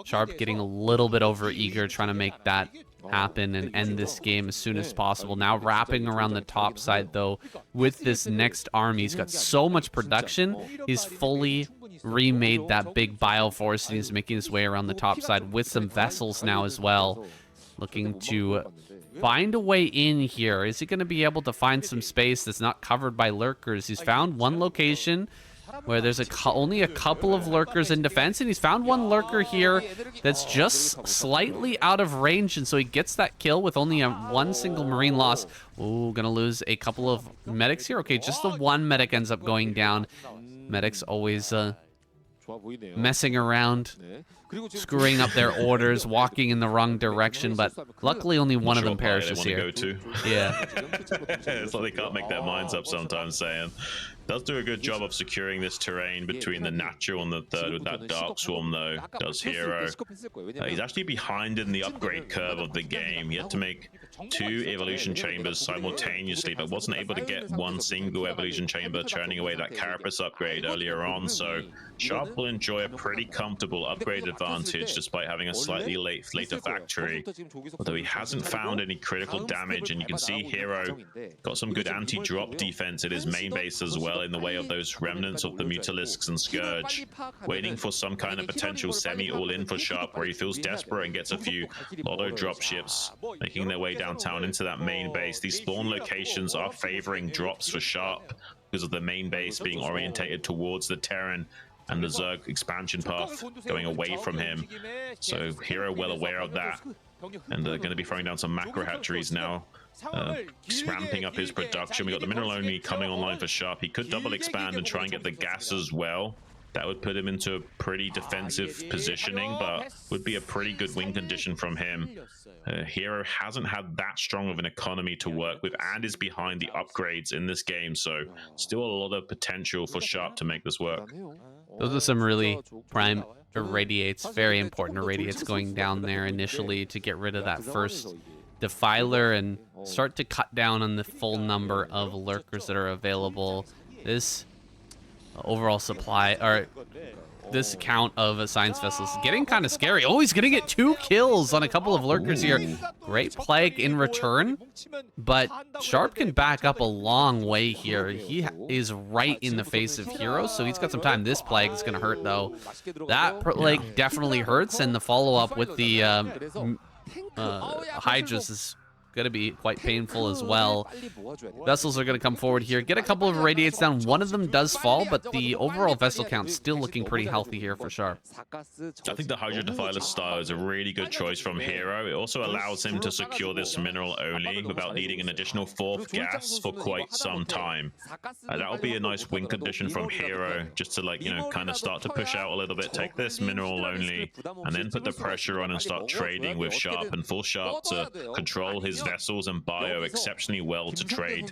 Sharp getting a little bit over-eager, trying to make that happen and end this game as soon as possible. Now wrapping around the top side, though, with this next army. He's got so much production. He's fully remade that big bioforce, and he's making his way around the top side with some vessels now as well. Looking to find a way in here. Is he going to be able to find some space that's not covered by lurkers? He's found one location where there's only a couple of lurkers in defense, and he's found one lurker here that's just slightly out of range, and so he gets that kill with only one single Marine loss. Ooh, gonna lose a couple of medics here. Okay, just the one medic ends up going down. Medics always messing around, screwing up their orders, walking in the wrong direction, but luckily only one of them perishes here. Yeah.
It's like they can't make their minds up sometimes, saying. Does do a good job of securing this terrain between the natural and the third with that Dark Swarm, though, does Hero. He's actually behind in the upgrade curve of the game. He had to make 2 evolution chambers simultaneously, but wasn't able to get one single evolution chamber, churning away that Carapace upgrade earlier on. So Sharp will enjoy a pretty comfortable upgrade advantage despite having a slightly later factory, although he hasn't found any critical damage. And you can see Hero got some good anti-drop defense at his main base as well, in the way of those remnants of the Mutalisks and Scourge, waiting for some kind of potential semi-all-in for Sharp, where he feels desperate and gets a few auto dropships making their way downtown into that main base. These spawn locations are favoring drops for Sharp because of the main base being orientated towards the Terran and the Zerg expansion path going away from him. So Hero well aware of that. And going to be throwing down some macro hatcheries now. Ramping up his production. We got the mineral only coming online for Sharp. He could double expand and try and get the gas as well. That would put him into a pretty defensive positioning, but would be a pretty good win condition from him. Hero hasn't had that strong of an economy to work with and is behind the upgrades in this game, so still a lot of potential for Sharp to make this work.
Those are some really prime irradiates, very important irradiates going down there initially to get rid of that first defiler and start to cut down on the full number of lurkers that are available. This overall supply, or this count of science vessels, getting kind of scary. Oh, he's gonna get 2 kills on a couple of lurkers here. Great plague in return, but Sharp can back up a long way here. He is right in the face of Hero, so he's got some time. This plague is gonna hurt though. That plague definitely hurts, and the follow-up with the Hydras is going to be quite painful as well. Vessels are going to come forward here, get a couple of irradiates down. One of them does fall, but the overall vessel count still looking pretty healthy here for Sharp.
I think the Hydra Defiler style is a really good choice from Hero. It also allows him to secure this mineral only without needing an additional 4th gas for quite some time. That'll be a nice win condition from Hero, just to, like, you know, kind of start to push out a little bit, take this mineral only, and then put the pressure on and start trading with Sharp, and force Sharp to control his vessels and bio exceptionally well to trade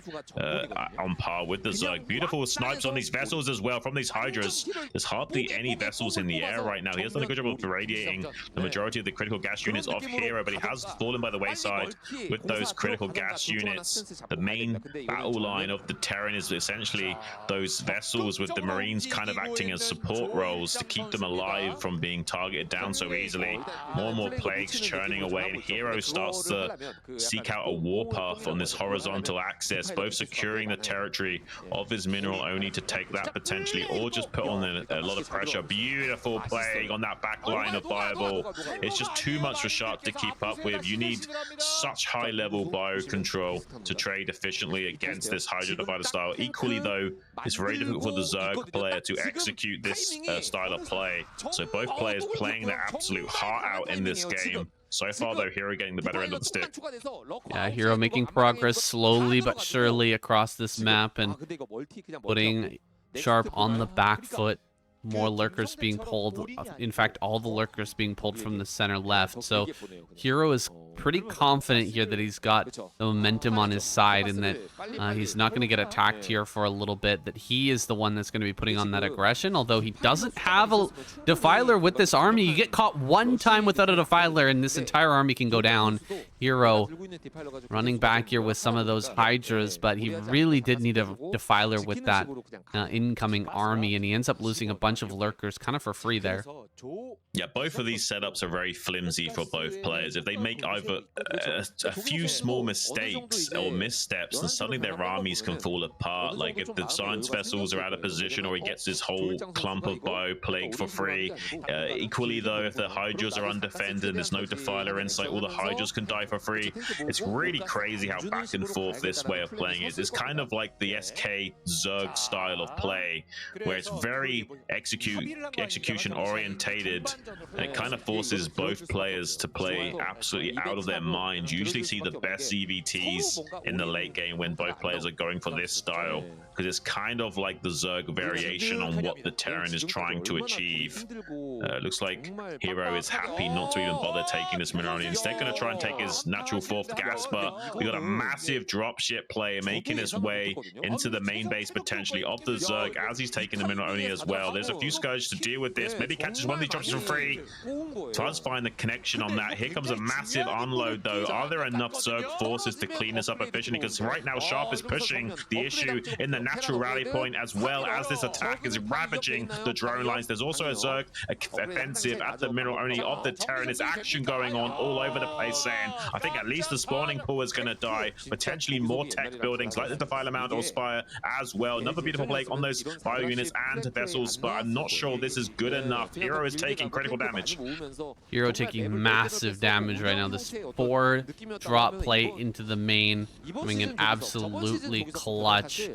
on par with the Zerg. Beautiful snipes on these vessels as well from these Hydras. There's hardly any vessels in the air right now. He has done a good job of irradiating the majority of the critical gas units off Hero, but he has fallen by the wayside with those critical gas units. The main battle line of the Terran is essentially those vessels, with the Marines kind of acting as support roles to keep them alive from being targeted down so easily. More and more plagues churning away, and Hero starts to seek out a warpath on this horizontal axis, both securing the territory of his mineral only to take that potentially, or just put on a lot of pressure. Beautiful plague on that back line of Fireball. It's just too much for Sharp to keep up with. You need such high level bio control to trade efficiently against this Hydra Divider style. Equally though, it's very difficult for the Zerg player to execute this style of play. So both players playing their absolute heart out in this game. So far, though, Hero getting the better end of the stick.
Yeah, Hero making progress slowly but surely across this map and putting Sharp on the back foot. More lurkers being pulled. In fact, all the lurkers being pulled from the center left. So Hero is pretty confident here that he's got the momentum on his side and that he's not going to get attacked here for a little bit, that he is the one that's going to be putting on that aggression. Although he doesn't have a defiler with this army. You get caught one time without a defiler and this entire army can go down. Hero running back here with some of those Hydras, but he really did need a defiler with that incoming army, and he ends up losing a bunch of lurkers kind of for free there.
Yeah, both of these setups are very flimsy for both players. If they make either a few small mistakes or missteps, then suddenly their armies can fall apart. Like if the science vessels are out of position, or he gets his whole clump of bio plague for free. Equally though, if the Hydras are undefended and there's no defiler in sight, all the Hydras can die for free. It's really crazy how back and forth this way of playing is. It's kind of like the SK Zerg style of play, where it's very execution orientated, and it kind of forces both players to play absolutely out of their mind. You usually see the best CVTs in the late game when both players are going for this style, because it's kind of like the Zerg variation on what the Terran is trying to achieve. Looks like Hero is happy not to even bother taking this mineral. Instead going to try and take his natural 4th gas, but we got a massive dropship play making his way into the main base potentially of the Zerg as he's taking the mineral only as well. There's a few Scourge to deal with this. Maybe catches one of these dropships for free. Tries to find the connection on that. Here comes a massive unload though. Are there enough Zerg forces to clean this up efficiently? Because right now Sharp is pushing the issue in the natural rally point, as well as this attack is ravaging the drone lines. There's also a Zerg offensive at the mineral only of the Terran. There's action going on all over the place, saying I think at least the spawning pool is going to die. Potentially more tech buildings like the Defiler Mount or Spire as well. Another beautiful plague on those bio units and vessels, but I'm not sure this is good enough. Hero is taking critical damage.
Hero taking massive damage right now. This 4 drop play into the main, coming in absolutely clutch.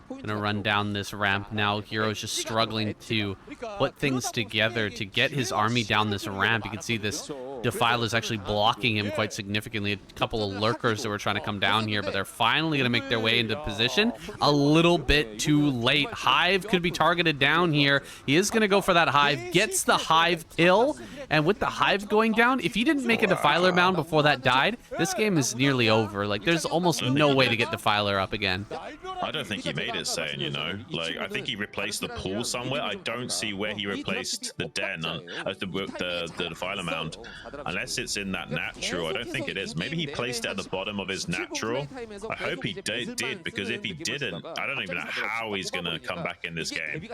Gonna run down this ramp now. Hero's just struggling to put things together to get his army down this ramp. You can see this Defiler's actually blocking him quite significantly. A couple of lurkers that were trying to come down here, but they're finally going to make their way into position. A little bit too late. Hive could be targeted down here. He is going to go for that Hive. Gets the Hive kill. And with the Hive going down, if he didn't make a Defiler mound before that died, this game is nearly over. Like, there's almost no way to get Defiler up again.
I don't think he made it, saying, you know, like, I think he replaced the pool somewhere. I don't see where he replaced the den, the Defiler mound, unless it's in that natural. I don't think it is. Maybe he placed it at the bottom of his natural. I hope he did, because if he didn't, I don't even know how he's gonna come back in this game.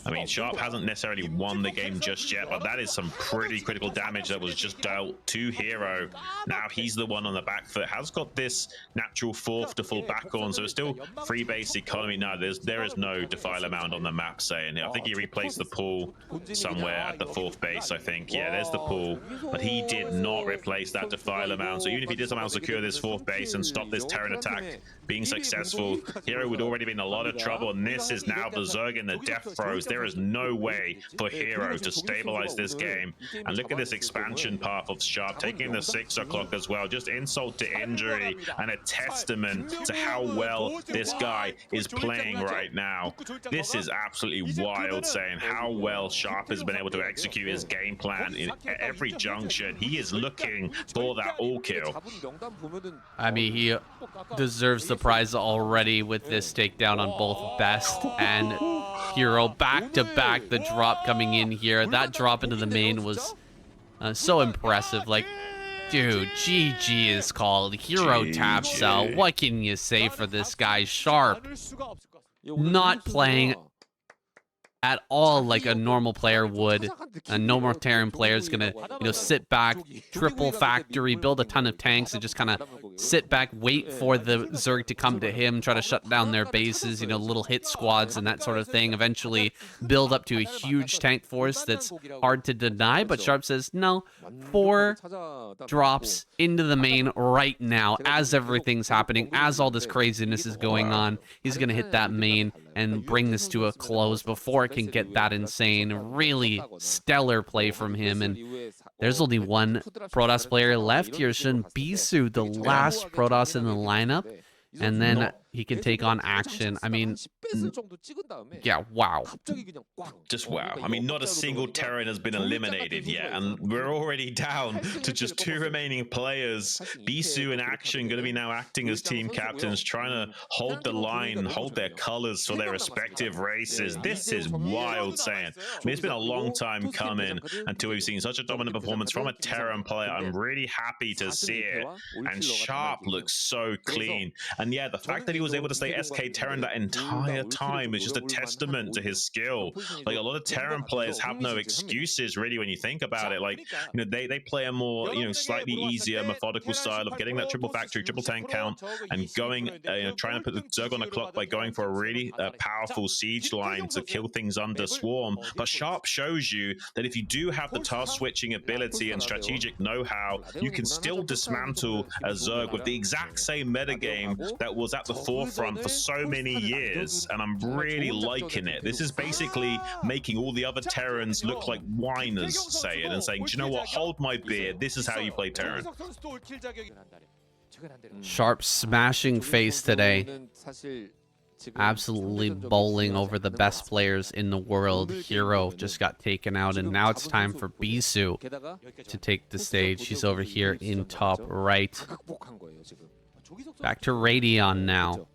I mean, Sharp hasn't necessarily won the game just yet, but that is some pretty critical damage that was just dealt to Hero. Now he's the one on the back foot. Has got this natural fourth to fall back on, so it's still free base economy. No, there is no Defiler mound on the map, saying. I think he replaced the pool somewhere at the fourth base, I think. Yeah, there's the pool, but he did not replace that Defiler mound. So even if he did somehow secure this fourth base and stop this Terran attack being successful, Hero would already be in a lot of trouble, and this is now the Zerg in the death throes. There is no way for Hero to stabilize this game. And look at this expansion path of Sharp, taking the 6 o'clock as well. Just insult to injury, and a testament to how well this guy is playing right now. This is absolutely wild, saying how well Sharp has been able to execute his game plan in every junction. He is looking for that all kill.
I mean, he deserves the prize already with this takedown on both Best and Hero. Back to back, the drop coming in here. That drop into the main was so impressive. Like, dude, GG is called. Hero taps out. What can you say for this guy? Sharp not playing at all like a normal player would. A normal Terran player is gonna, sit back, triple factory, build a ton of tanks, and just kind of sit back, wait for the Zerg to come to him, try to shut down their bases, little hit squads and that sort of thing. Eventually build up to a huge tank force that's hard to deny. But Sharp says, no, 4 drops into the main right now as everything's happening, as all this craziness is going on. He's gonna hit that main and bring this to a close before it can get that insane. Really stellar play from him. And there's only one Protoss player left here, Bisu, the last Protoss in the lineup. And then he can take on Action. I mean, yeah, wow.
Just wow. I mean, not a single Terran has been eliminated yet, and we're already down to just 2 remaining players. Bisu and Action going to be now acting as team captains, trying to hold the line and hold their colors for their respective races. This is wild, saying. I mean, it's been a long time coming until we've seen such a dominant performance from a Terran player. I'm really happy to see it. And Sharp looks so clean. And yeah, the fact that he was able to stay SK Terran that entire time is just a testament to his skill. Like, a lot of Terran players have no excuses really when you think about it. Like, they play a more slightly easier methodical style of getting that triple factory, triple tank count, and going trying to put the Zerg on the clock by going for a really powerful siege line to kill things under swarm. But Sharp shows you that if you do have the task switching ability and strategic know-how, you can still dismantle a Zerg with the exact same metagame that was at the forefront for so many years, and I'm really liking it. This is basically making all the other Terrans look like whiners, saying, do you know what, hold my beer, this is how you play Terran.
Sharp smashing face today. Absolutely bowling over the best players in the world. Hero just got taken out, and now it's time for Bisu to take the stage. She's over here in top right. Back to Radeon now.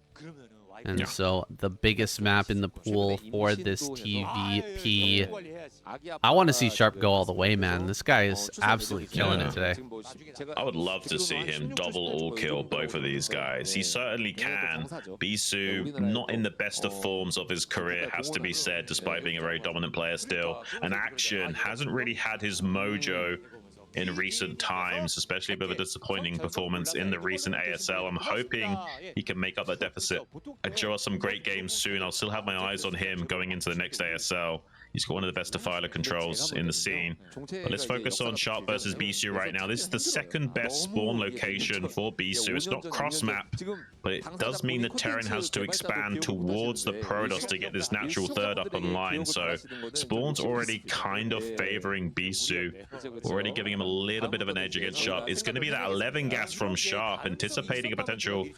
And so the biggest map in the pool for this TVP. I want to see Sharp go all the way, man. This guy is absolutely killing it today.
I would love to see him double all kill both of these guys. He certainly can. Bisu, not in the best of forms of his career, has to be said, despite being a very dominant player still. And Action hasn't really had his mojo in recent times, especially with a disappointing performance in the recent ASL. I'm hoping he can make up that deficit and show us some great games soon. I'll still have my eyes on him going into the next ASL. He's got one of the best defiler controls in the scene. But let's focus on Sharp versus Bisu right now. This is the second best spawn location for Bisu. It's not cross-map, but it does mean that Terran has to expand towards the Protoss to get this natural third up online. So spawn's already kind of favoring Bisu, already giving him a little bit of an edge against Sharp. It's going to be that 11 gas from Sharp, anticipating a potential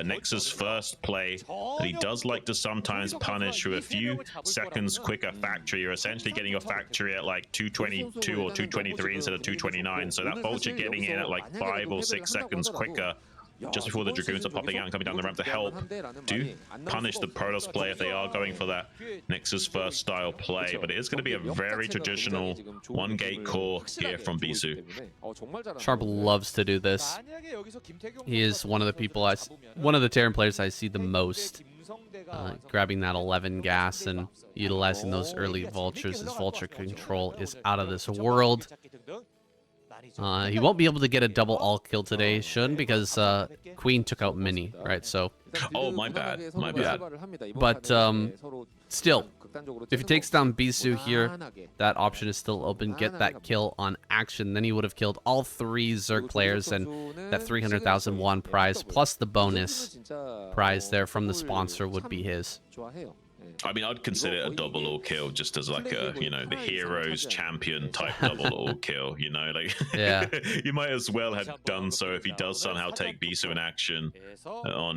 Nexus first play that he does like to sometimes punish with a few seconds quicker factory. You're essentially getting your factory at like 222 or 223 instead of 229. So that Vulture getting in at like 5 or 6 seconds quicker just before the Dragoons are popping out and coming down the ramp to help do punish the Protoss play if they are going for that Nexus first style play. But it is going to be a very traditional one gate core here from Bisu.
Sharp loves to do this. He is one of the people one of the Terran players I see the most grabbing that 11 gas and utilizing those early vultures. His vulture control is out of this world. He won't be able to get a double all kill today, Shun, because Queen took out Mini, right? So.
Oh, my bad. My bad.
But still, if he takes down Bisu here, that option is still open. Get that kill on action. Then he would have killed all 3 Zerg players, and that 300,000 won prize plus the bonus prize there from the sponsor would be his.
I mean, I'd consider it a double all kill just as like a, you know, the heroes champion type double all kill, you know, like,
yeah.
You might as well have done so if he does somehow take Bisu in action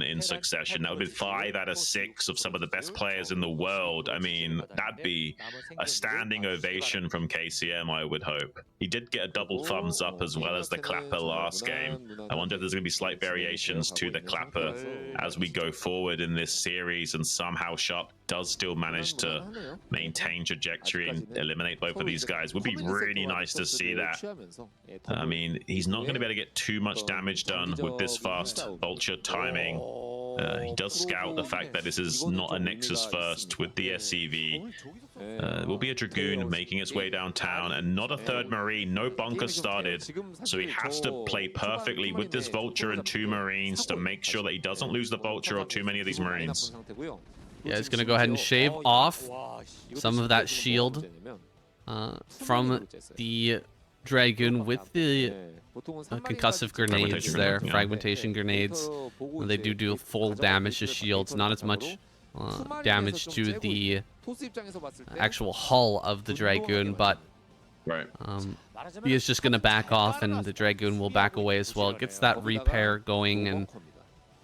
in succession. That would be 5 out of 6 of some of the best players in the world. I mean, that'd be a standing ovation from KCM, I would hope. He did get a double thumbs up as well as the clapper last game. I wonder if there's going to be slight variations to the clapper as we go forward in this series, and somehow Sharp does still manage to maintain trajectory and eliminate both of these guys. Would be really nice to see that. I mean, he's not going to be able to get too much damage done with this fast Vulture timing. He does scout the fact that this is not a Nexus first with the SCV. Will be a Dragoon making its way downtown, and not a third Marine. No bunker started, so he has to play perfectly with this Vulture and 2 Marines to make sure that he doesn't lose the Vulture or too many of these Marines.
Yeah, he's going to go ahead and shave off some of that shield from the Dragoon with the concussive grenades there, fragmentation grenades. They do full damage to shields, not as much damage to the actual hull of the Dragoon, but
right.
He is just going to back off, and the Dragoon will back away as well. It gets that repair going, and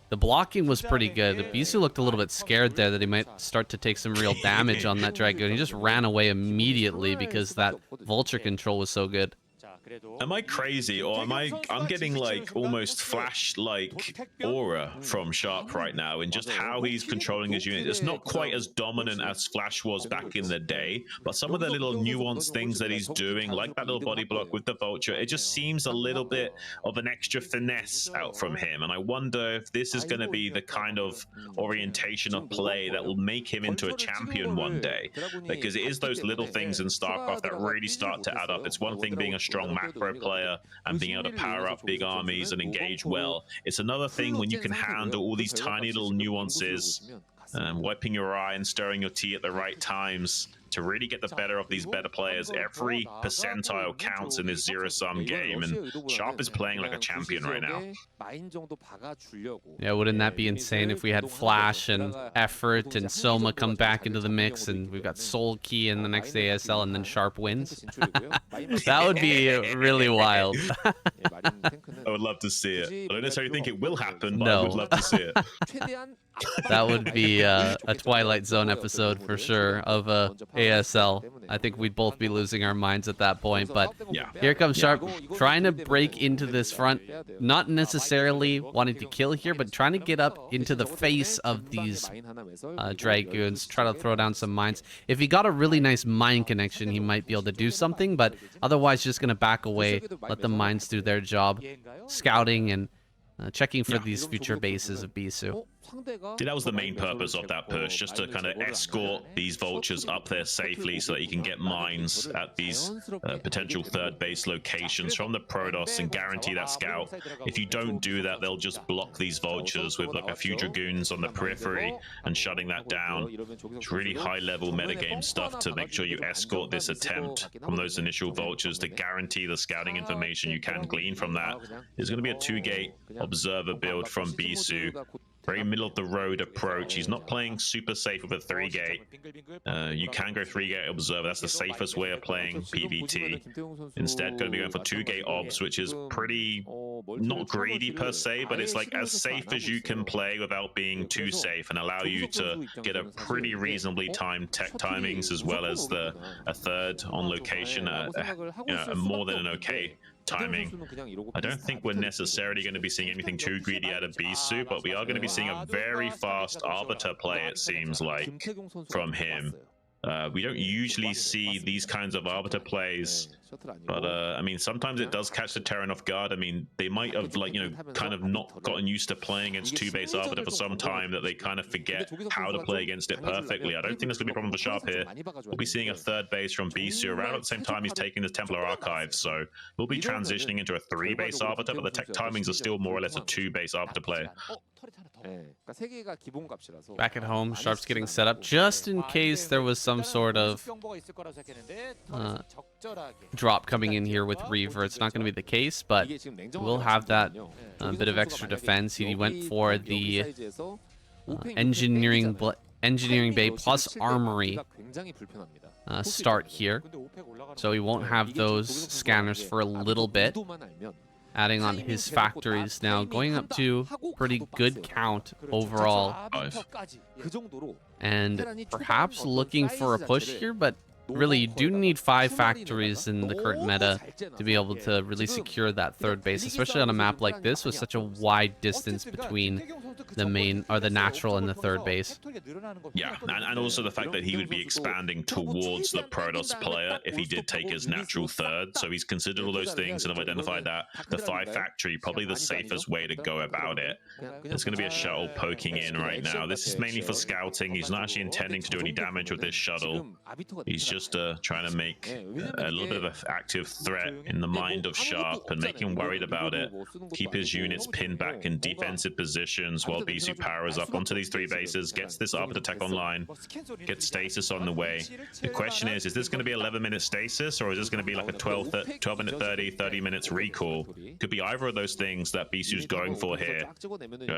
the blocking was pretty good. Bisu looked a little bit scared there that he might start to take some real damage on that Dragoon. He just ran away immediately because that Vulture control was so good.
Am I crazy, or I'm getting like almost Flash-like aura from Sharp right now in just how he's controlling his unit. It's not quite as dominant as Flash was back in the day, but some of the little nuanced things that he's doing, like that little body block with the Vulture, it just seems a little bit of an extra finesse out from him. And I wonder if this is going to be the kind of orientation of play that will make him into a champion one day, because it is those little things in StarCraft that really start to add up. It's one thing being a strong macro player and being able to power up big armies and engage well. It's another thing when you can handle all these tiny little nuances, wiping your eye and stirring your tea at the right times to really get the better of these better players. Every percentile counts in this zero-sum game, and Sharp is playing like a champion right now.
Yeah, wouldn't that be insane if we had Flash and Effort and Soma come back into the mix, and we've got Soul Key in the next ASL, and then Sharp wins? That would be really wild.
I would love to see it. I don't necessarily think it will happen, but
No.
I would love to see it.
That would be a Twilight Zone episode for sure of ASL. I think we'd both be losing our minds at that point, but
Yeah.
here comes Sharp trying to break into this front, not necessarily wanting to kill here, but trying to get up into the face of these Dragoons, try to throw down some mines. If he got a really nice mine connection, he might be able to do something, but otherwise just going to back away, let the mines do their job, scouting and checking for these future bases of Bisu.
That was the main purpose of that push, just to kind of escort these vultures up there safely so that you can get mines at these potential third base locations from the Protoss and guarantee that scout. If you don't do that, they'll just block these vultures with like a few dragoons on the periphery and shutting that down. It's really high-level metagame stuff to make sure you escort this attempt from those initial vultures to guarantee the scouting information you can glean from that. There's going to be a 2-gate observer build from Bisu. Very middle of the road approach. He's not playing super safe with a 3-gate. You can go 3-gate observer. That's the safest way of playing PvT. Instead, going to be going for 2-gate obs, which is pretty not greedy per se, but it's like as safe as you can play without being too safe and allow you to get a pretty reasonably timed tech timings as well as a third on location, more than an okay timing. I don't think we're necessarily going to be seeing anything too greedy out of Bisu, but we are going to be seeing a very fast Arbiter play, it seems like, from him. We don't usually see these kinds of Arbiter plays, but I mean, sometimes it does catch the Terran off guard. I mean, they might have, like, kind of not gotten used to playing against 2-base Arbiter for some time, that they kind of forget how to play against it perfectly. I don't think there's going to be a problem for Sharp here. We'll be seeing a third base from Bisu around at the same time he's taking the Templar Archive, so we'll be transitioning into a 3-base Arbiter, but the tech timings are still more or less a 2-base Arbiter play.
Back at home, Sharp's getting set up just in case there was some sort of drop coming in here with Reaver. It's not going to be the case, but we'll have that bit of extra defense. He went for the engineering bay plus armory start here, so he won't have those scanners for a little bit. Adding on his factories now, going up to pretty good count overall. And perhaps looking for a push here, but really you do need 5 factories in the current meta to be able to really secure that third base, especially on a map like this with such a wide distance between the main or the natural and the third base.
Yeah, and also the fact that he would be expanding towards the Protoss player if he did take his natural third. So he's considered all those things and have identified that the 5 factory probably the safest way to go about it. There's going to be a shuttle poking in right now. This is mainly for scouting. He's not actually intending to do any damage with this shuttle. He's just trying to make a little bit of an active threat in the mind of Sharp and make him worried about it. Keep his units pinned back in defensive positions while Bisu powers up onto these 3 bases, gets this Arbiter tech online, gets stasis on the way. The question is this going to be 11-minute stasis, or is this going to be like a 12-minute 30 minutes recall? Could be either of those things that Bisu's going for here.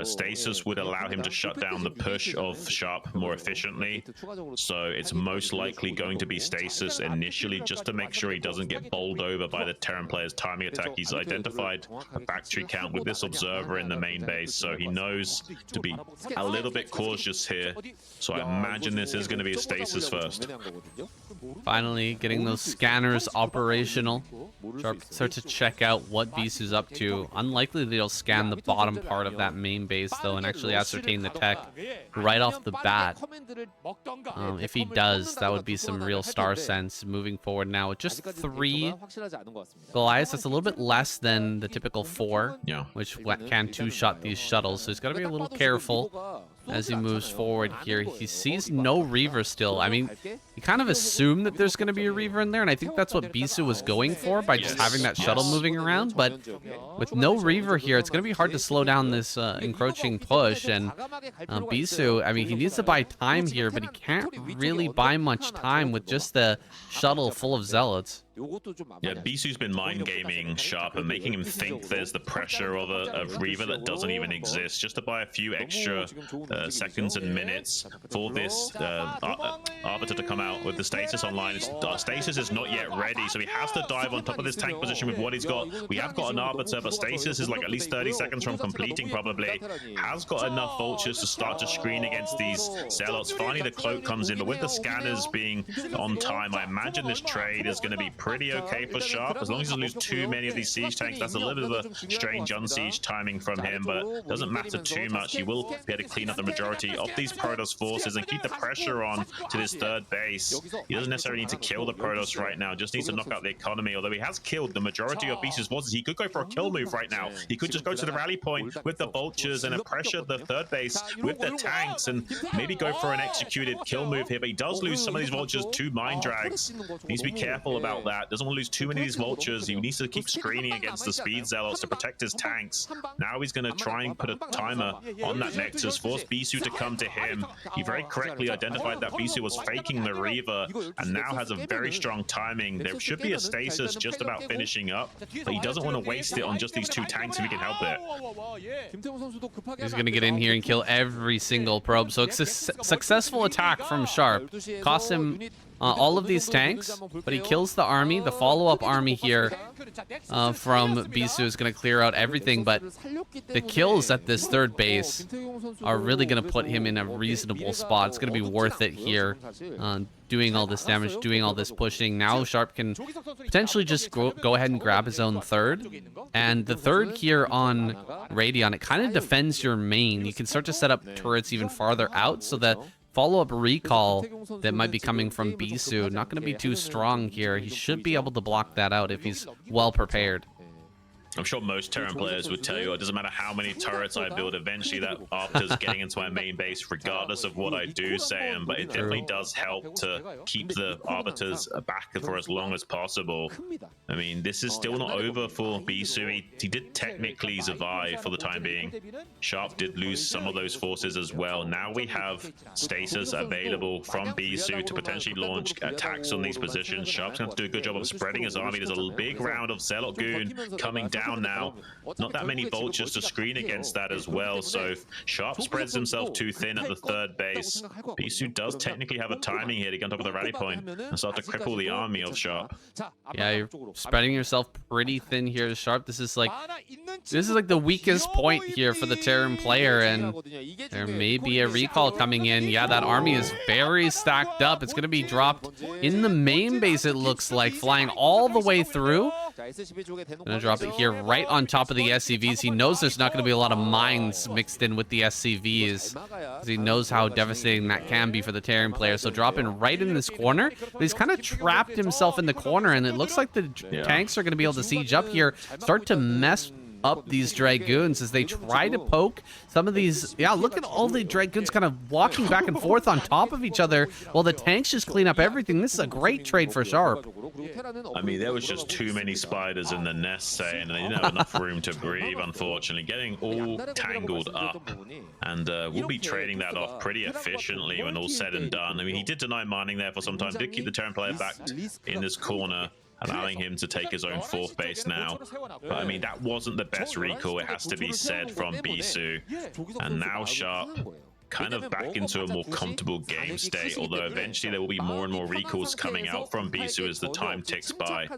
Stasis would allow him to shut down the push of Sharp more efficiently, so it's most likely going to be stasis initially, just to make sure he doesn't get bowled over by the Terran player's timing attack. He's identified a factory count with this observer in the main base, so he knows to be a little bit cautious here. So I imagine this is going to be a stasis first.
Finally getting those scanners operational. Sharp starts to check out what Bisu's up to. Unlikely that he'll scan the bottom part of that main base though and actually ascertain the tech right off the bat. If he does, that would be some real star sense moving forward now with just 3 Goliaths. That's a little bit less than the typical 4, which can 2-shot these shuttles, so he's got to be a little careful as he moves forward here. He sees no Reaver still. I mean, you kind of assume that there's going to be a Reaver in there, and I think that's what Bisu was going for by just having that shuttle moving around, but with no Reaver here, it's going to be hard to slow down this encroaching push, and Bisu, I mean, he needs to buy time here, but he can't really buy much time with just the shuttle full of zealots.
Yeah, Bisu's been mind gaming Sharp and making him think there's the pressure of a Reaver that doesn't even exist, just to buy a few extra seconds and minutes for this Arbiter to come out with the stasis online. Stasis is not yet ready, so he has to dive on top of this tank position with what he's got. We have got an Arbiter, but stasis is like at least 30 seconds from completing probably. Has got enough vultures to start to screen against these zealots. Finally the cloak comes in, but with the scanners being on time, I imagine this trade is going to be pretty okay for Sharp. As long as he doesn't lose too many of these siege tanks, that's a little bit of a strange unsiege timing from him, but it doesn't matter too much. He will be able to clean up the majority of these Protoss forces and keep the pressure on to this third base. He doesn't necessarily need to kill the Protoss right now, just needs to knock out the economy, although he has killed the majority of Beast's forces. He could go for a kill move right now. He could just go to the rally point with the vultures and pressure the third base with the tanks and maybe go for an executed kill move here, but he does lose some of these vultures to mind drags. Needs to be careful about that. Doesn't want to lose too many of these vultures. He needs to keep screening against the speed zealots to protect his tanks. Now he's going to try and put a timer on that Nexus, force Bisu to come to him. He very correctly identified that Bisu was faking the Reaver and now has a very strong timing. There should be a stasis just about finishing up, but he doesn't want to waste it on just these two tanks if he can help it.
He's going to get in here and kill every single probe. So it's a successful attack from Sharp. Costs him all of these tanks, but he kills the army. The follow-up army here from Bisu is going to clear out everything, but the kills at this third base are really going to put him in a reasonable spot. It's going to be worth it here, doing all this damage, doing all this pushing. Now Sharp can potentially just go ahead and grab his own third, and the third here on Radion, it kind of defends your main. You can start to set up turrets even farther out, so that follow-up recall that might be coming from Bisu, not going to be too strong here. He should be able to block that out if he's well prepared.
I'm sure most Terran players would tell you it doesn't matter how many turrets I build, eventually that Arbiter's getting into my main base regardless of what I do, Sam, but it definitely does help to keep the Arbiters back for as long as possible. I mean, this is still not over for Bisu. He did technically survive for the time being. Sharp did lose some of those forces as well. Now we have stasis available from Bisu to potentially launch attacks on these positions. Sharp's going to do a good job of spreading his army. There's a big round of Zealot Goon coming down now. Not that many vultures to screen against that as well, so if Sharp spreads himself too thin at the third base, Bisu does technically have a timing here to get on top of the rally point and start to cripple the army of Sharp.
Yeah, you're spreading yourself pretty thin here, Sharp. This is like the weakest point here for the Terran player, and there may be a recall coming in. Yeah, that army is very stacked up. It's going to be dropped in the main base, it looks like, flying all the way through. Gonna drop it here right on top of the SCVs. He knows there's not going to be a lot of mines mixed in with the SCVs, because he knows how devastating that can be for the Terran player. So dropping right in this corner, but he's kind of trapped himself in the corner, and it looks like the tanks are going to be able to siege up here, start to mess up these Dragoons as they try to poke some of these. Yeah, look at all the Dragoons kind of walking back and forth on top of each other while the tanks just clean up everything. This is a great trade for Sharp.
I mean, there was just too many spiders in the nest, saying they didn't have enough room to breathe, unfortunately, getting all tangled up. And we'll be trading that off pretty efficiently when all's said and done. I mean, he did deny mining there for some time, did keep the Terran player back in this corner, allowing him to take his own fourth base now. But I mean, that wasn't the best recall, it has to be said, from Bisu. And now Sharp kind of back into a more comfortable game state, although eventually there will be more and more recalls coming out from Bisu as the time ticks by.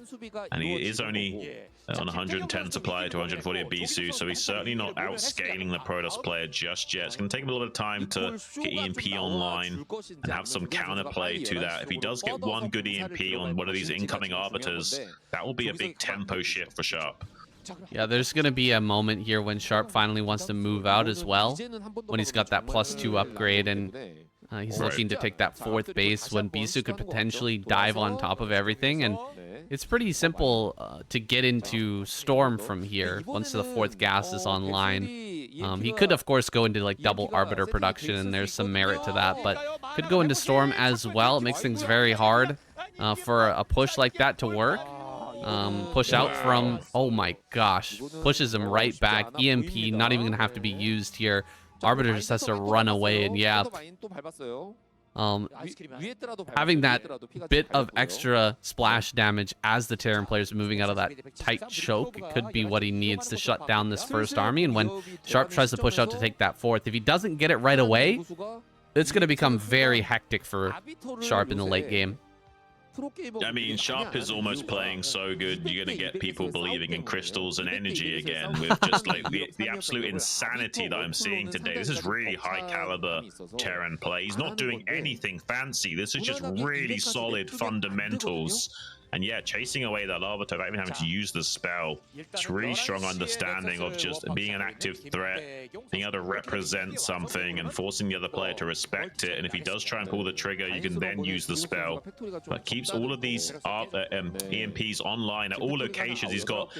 And he is only on 110 supply to 140 at Bisu, so he's certainly not outscaling the Protoss player just yet. It's going to take him a little bit of time to get EMP online and have some counterplay to that. If he does get one good EMP on one of these incoming Arbiters, that will be a big tempo shift for Sharp.
Yeah, there's going to be a moment here when Sharp finally wants to move out as well, when he's got that +2 upgrade, and he's looking to take that fourth base when Bisu could potentially dive on top of everything. And it's pretty simple to get into Storm from here once the fourth gas is online. He could, of course, go into like double Arbiter production, and there's some merit to that, but could go into Storm as well. It makes things very hard for a push like that to work. Push out from, oh my gosh, pushes him right back. EMP not even gonna have to be used here. Arbiter just has to run away, and yeah, having that bit of extra splash damage as the Terran player's moving out of that tight choke, it could be what he needs to shut down this first army. And when Sharp tries to push out to take that fourth, if he doesn't get it right away, it's gonna become very hectic for Sharp in the late game.
I mean, Sharp is almost playing so good, you're going to get people believing in crystals and energy again with just like the absolute insanity that I'm seeing today. This is really high caliber Terran play. He's not doing anything fancy. This is just really solid fundamentals. And yeah, chasing away that Arbiter, without even having to use the spell, it's really strong understanding of just being an active threat, being able to represent something and forcing the other player to respect it. And if he does try and pull the trigger, you can then use the spell. But keeps all of these EMPs online at all locations. He's got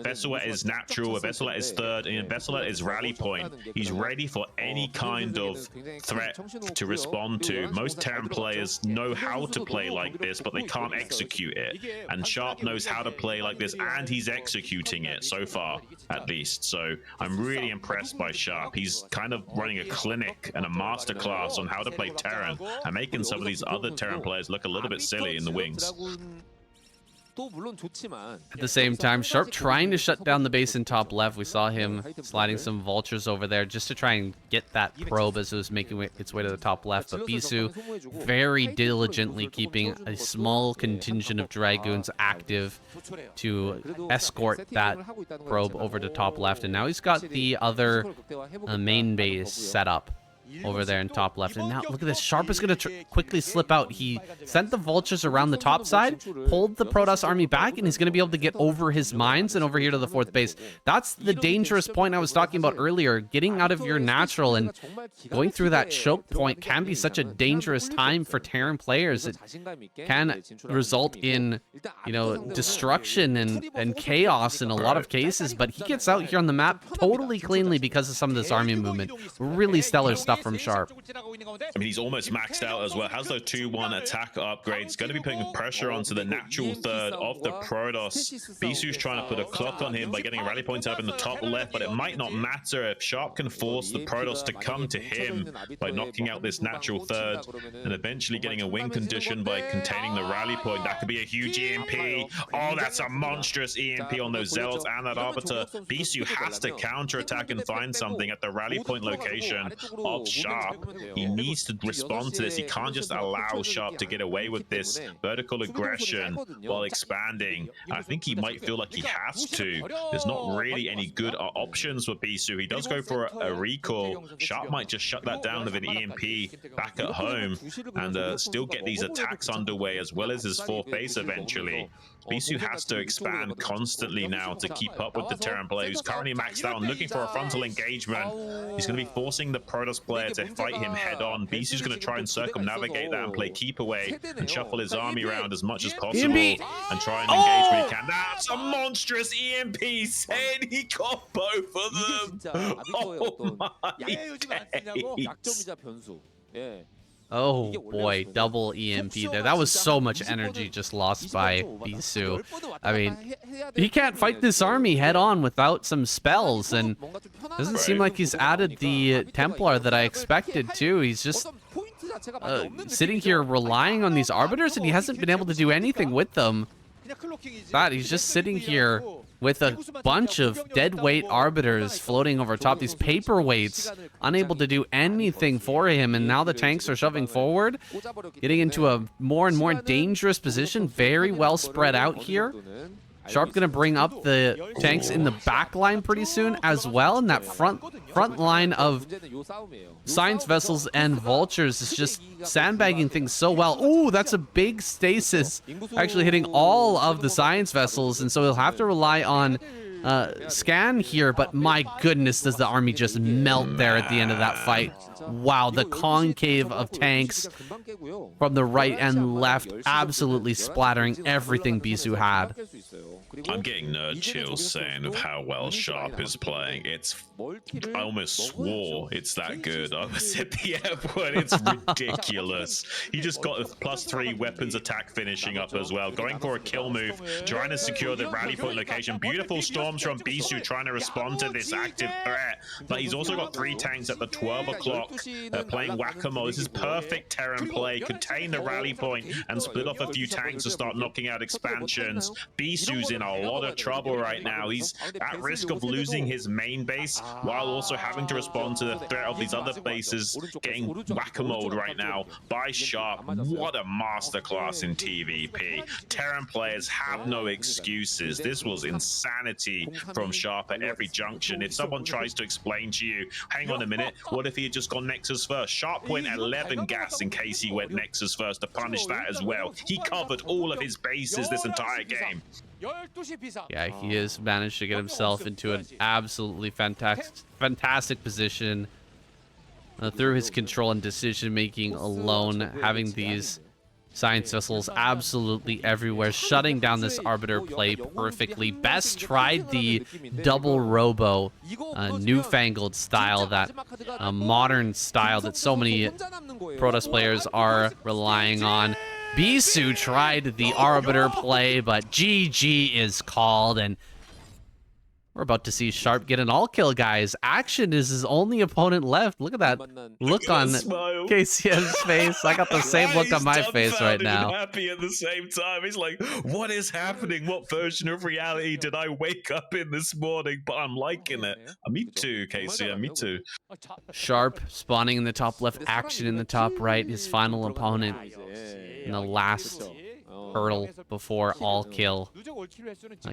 Vessel at his natural, a Vessel at his third, and a Vessel at his rally point. He's ready for any kind of threat to respond to. Most Terran players know how to play like this, but they can't execute it. And Sharp knows how to play like this, and he's executing it so far, at least. So I'm really impressed by Sharp. He's kind of running a clinic and a masterclass on how to play Terran and making some of these other Terran players look a little bit silly in the wings.
At the same time, Sharp trying to shut down the base in top left. We saw him sliding some vultures over there just to try and get that probe as it was making its way to the top left. But Bisu very diligently keeping a small contingent of Dragoons active to escort that probe over to top left. And now he's got the other main base set up over there in top left. And now look at this. Sharp is going to quickly slip out. He sent the vultures around the top side, pulled the Protoss army back, and he's going to be able to get over his mines and over here to the fourth base. That's the dangerous point I was talking about earlier. Getting out of your natural and going through that choke point can be such a dangerous time for Terran players. It can result in, you know, destruction and chaos in a lot of cases, but he gets out here on the map totally cleanly because of some of this army movement. Really stellar stuff from Sharp.
I mean, he's almost maxed out as well. Has those 2-1 attack upgrades. Going to be putting pressure onto the natural third of the Protoss. Bisu's trying to put a clock on him by getting rally points up in the top left, but it might not matter if Sharp can force the Protoss to come to him by knocking out this natural third and eventually getting a win condition by containing the rally point. That could be a huge EMP. Oh, that's a monstrous EMP on those Zealots and that Arbiter. Bisu has to counterattack and find something at the rally point location of Sharp. He needs to respond to this. He can't just allow Sharp to get away with this vertical aggression while expanding. I think he might feel like he has to. There's not really any good options for Bisu. He does go for a recall. Sharp might just shut that down with an EMP back at home and still get these attacks underway as well as his fourth base eventually. Bisu has to expand constantly now to keep up with the Terran player who's currently maxed out and looking for a frontal engagement. He's going to be forcing the Protoss player to fight him head on. Bisu's going to try and circumnavigate that and play keep away and shuffle his army around as much as possible and try and engage when he can. That's a monstrous EMP, saying he got both of them. Oh my days.
Oh boy, double EMP there. That was so much energy just lost by Bisu. I mean, he can't fight this army head on without some spells, and doesn't seem like he's added the Templar that I expected to. He's just sitting here relying on these Arbiters, and he hasn't been able to do anything with them. He's just sitting here with a bunch of deadweight Arbiters floating over top, these paperweights, unable to do anything for him, and now the tanks are shoving forward, getting into a more and more dangerous position, very well spread out here. Sharp gonna bring up the tanks in the back line pretty soon as well, and that front line of science vessels and vultures is just sandbagging things so well. Ooh, that's a big stasis, actually hitting all of the science vessels, and so he'll have to rely on scan here, but my goodness, does the army just melt there at the end of that fight. Wow, the concave of tanks from the right and left absolutely splattering everything Bisu had.
I'm getting nerd chills saying of how well Sharp is playing. I almost swore it's that good. I was at the airport. It's ridiculous. He just got a +3 weapons attack finishing up as well, going for a kill move, trying to secure the rally point location. Beautiful storms from Bisu trying to respond to this active threat, but he's also got 3 tanks at the 12 o'clock playing whack-a-mole. This is perfect Terran play. Contain the rally point and split off a few tanks to start knocking out expansions. Bisu's in a a lot of trouble right now. He's at risk of losing his main base while also having to respond to the threat of these other bases getting whack-a-mole right now by Sharp. What a masterclass in TVP. Terran players have no excuses. This was insanity from Sharp at every junction. If someone tries to explain to you, hang on a minute, what if he had just gone Nexus first? Sharp went 11 gas in case he went Nexus first to punish that as well. He covered all of his bases this entire game.
Yeah, he has managed to get himself into an absolutely fantastic position through his control and decision making alone, having these science vessels absolutely everywhere, shutting down this Arbiter play perfectly. Best tried the double robo, newfangled style, that modern style that so many Protoss players are relying on. Bisu tried the Arbiter play, but GG is called, and we're about to see Sharp get an all-kill, guys. Action is his only opponent left. Look at that look on KCM's face. I got the same look on my face right now.
Happy at the same time. He's like, what is happening? What version of reality did I wake up in this morning? But I'm liking it. Me too, KCM, me too.
Sharp spawning in the top left, Action in the top right. His final opponent in the last hurdle before all kill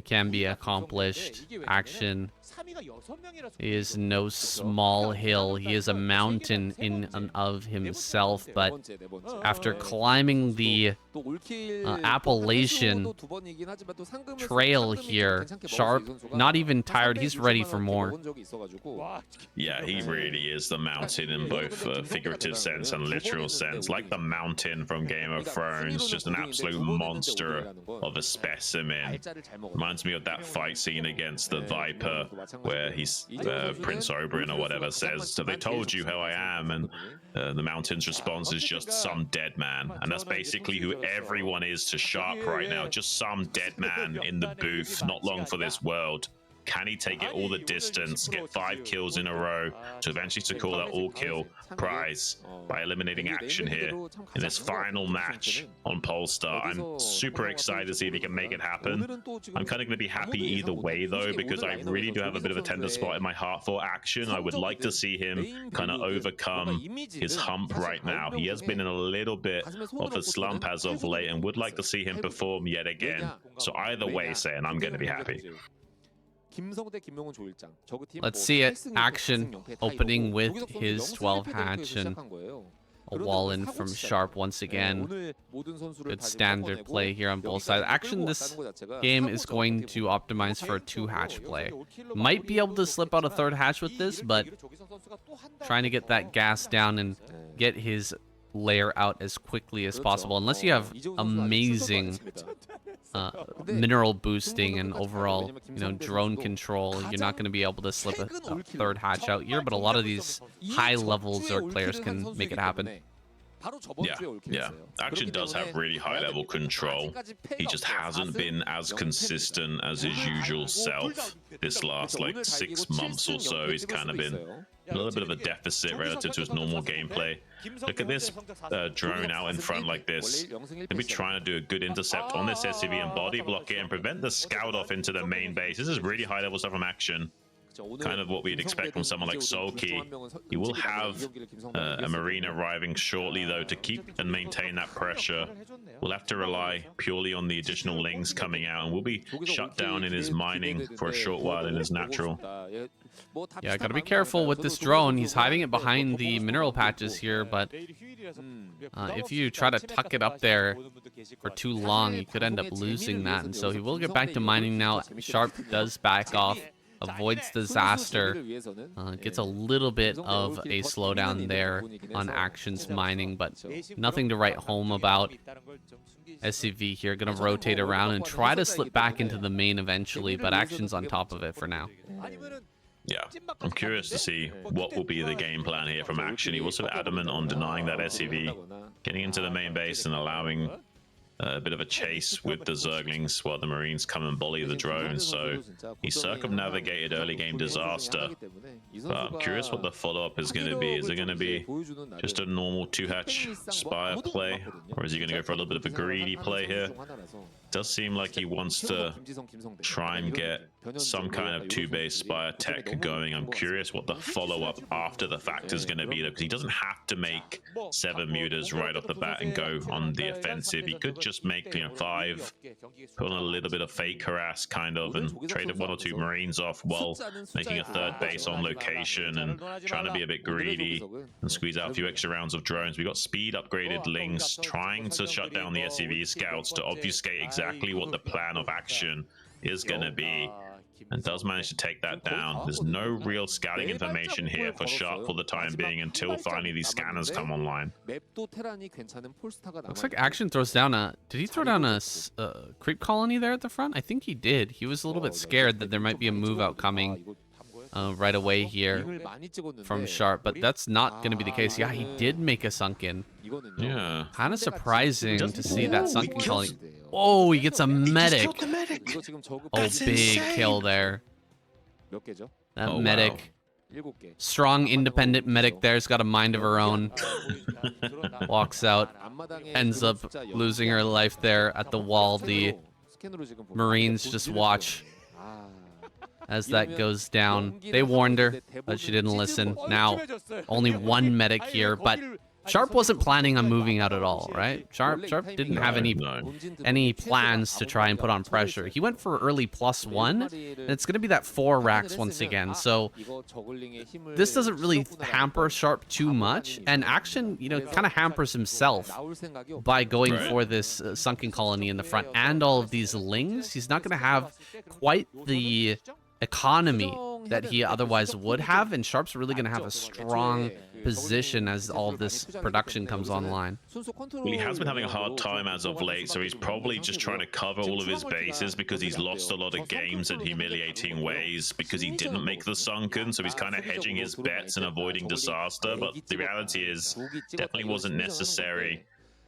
can be accomplished. Action is no small hill. He is a mountain in and of himself, but after climbing the Appalachian trail here, Sharp, not even tired, he's ready for more.
Yeah, he really is the mountain in both figurative sense and literal sense. Like the mountain from Game of Thrones, just an absolute monster of a specimen. Reminds me of that fight scene against the Viper, where he's Prince Oberyn or whatever says, "So they told you how I am," and the mountain's response is just some dead man. And that's basically who everyone is to Sharp right now, just some dead man in the booth, not long for this world. Can he take it all the distance, get 5 kills in a row to eventually secure that all-kill prize by eliminating Action here in this final match on Polestar? I'm super excited to see if he can make it happen. I'm kind of going to be happy either way, though, because I really do have a bit of a tender spot in my heart for Action. I would like to see him kind of overcome his hump right now. He has been in a little bit of a slump as of late and would like to see him perform yet again. So either way, saying I'm going to be happy.
Let's see it. Action opening with his 12 hatch and a wall in from Sharp once again. Good standard play here on both sides. Action this game is going to optimize for a 2 hatch play. Might be able to slip out a 3rd hatch with this, but trying to get that gas down and get his layer out as quickly as possible. Unless you have amazing mineral boosting and overall, drone control, you're not going to be able to slip a 3rd hatch out here, but a lot of these high-level Zerg players can make it happen.
Yeah. Action does have really high-level control. He just hasn't been as consistent as his usual self this last, 6 months or so. He's kind of been a little bit of a deficit relative to his normal gameplay. Look at this drone out in front like this. They'll be trying to do a good intercept on this SCV and body block it and prevent the scout off into the main base. This is really high-level stuff from Action. Kind of what we'd expect from someone like Solky. He will have a Marine arriving shortly, though, to keep and maintain that pressure. We'll have to rely purely on the additional lings coming out, and we'll be shut down in his mining for a short while in his natural.
Yeah, gotta be careful with this drone. He's hiding it behind the mineral patches here, but if you try to tuck it up there for too long, you could end up losing that, and so he will get back to mining now. Sharp does back off, avoids disaster, gets a little bit of a slowdown there on Action's mining, but nothing to write home about. SCV here gonna rotate around and try to slip back into the main eventually, but Action's on top of it for now.
Yeah, I'm curious to see what will be the game plan here from Action. He was so adamant on denying that SCV, getting into the main base and allowing a bit of a chase with the Zerglings while the Marines come and volley the drones. So he circumnavigated early game disaster. But I'm curious what the follow-up is going to be. Is it going to be just a normal 2-hatch Spire play? Or is he going to go for a little bit of a greedy play here does seem like he wants to try and get some kind of two-base spire tech going. I'm curious what the follow-up after the fact is going to be, though, because he doesn't have to make 7 mutas right off the bat and go on the offensive. He could just make 5, put on a little bit of fake harass kind of, and trade 1 or 2 Marines off while making a 3rd base on location and trying to be a bit greedy and squeeze out a few extra rounds of drones. We got speed upgraded Lings trying to shut down the SCV scouts to obfuscate exactly what the plan of action is going to be, and does manage to take that down. There's no real scouting information here for Sharp for the time being until finally these scanners come online.
Looks like Action throws down a... Did he throw down a creep colony there at the front? I think he did. He was a little bit scared that there might be a move out coming right away here from Sharp, but that's not going to be the case. Yeah, he did make a sunken.
Yeah.
Kind of surprising to see that sunken colony. Oh, he gets a medic. Oh, big kill there. That medic. Wow. Strong, independent medic there's got a mind of her own. Walks out. Ends up losing her life there at the wall. The Marines just watch as that goes down. They warned her, but she didn't listen. Now, only 1 medic here, but Sharp wasn't planning on moving out at all, right? Sharp didn't have any plans to try and put on pressure. He went for early +1, and it's going to be that 4 racks once again. So this doesn't really hamper Sharp too much, and Action, kind of hampers himself by going for this sunken colony in the front and all of these Lings. He's not going to have quite the economy that he otherwise would have, and Sharp's really going to have a strong position as all of this production comes online.
Well, he has been having a hard time as of late, so he's probably just trying to cover all of his bases because he's lost a lot of games in humiliating ways because he didn't make the sunken, so he's kind of hedging his bets and avoiding disaster, but the reality is definitely wasn't necessary.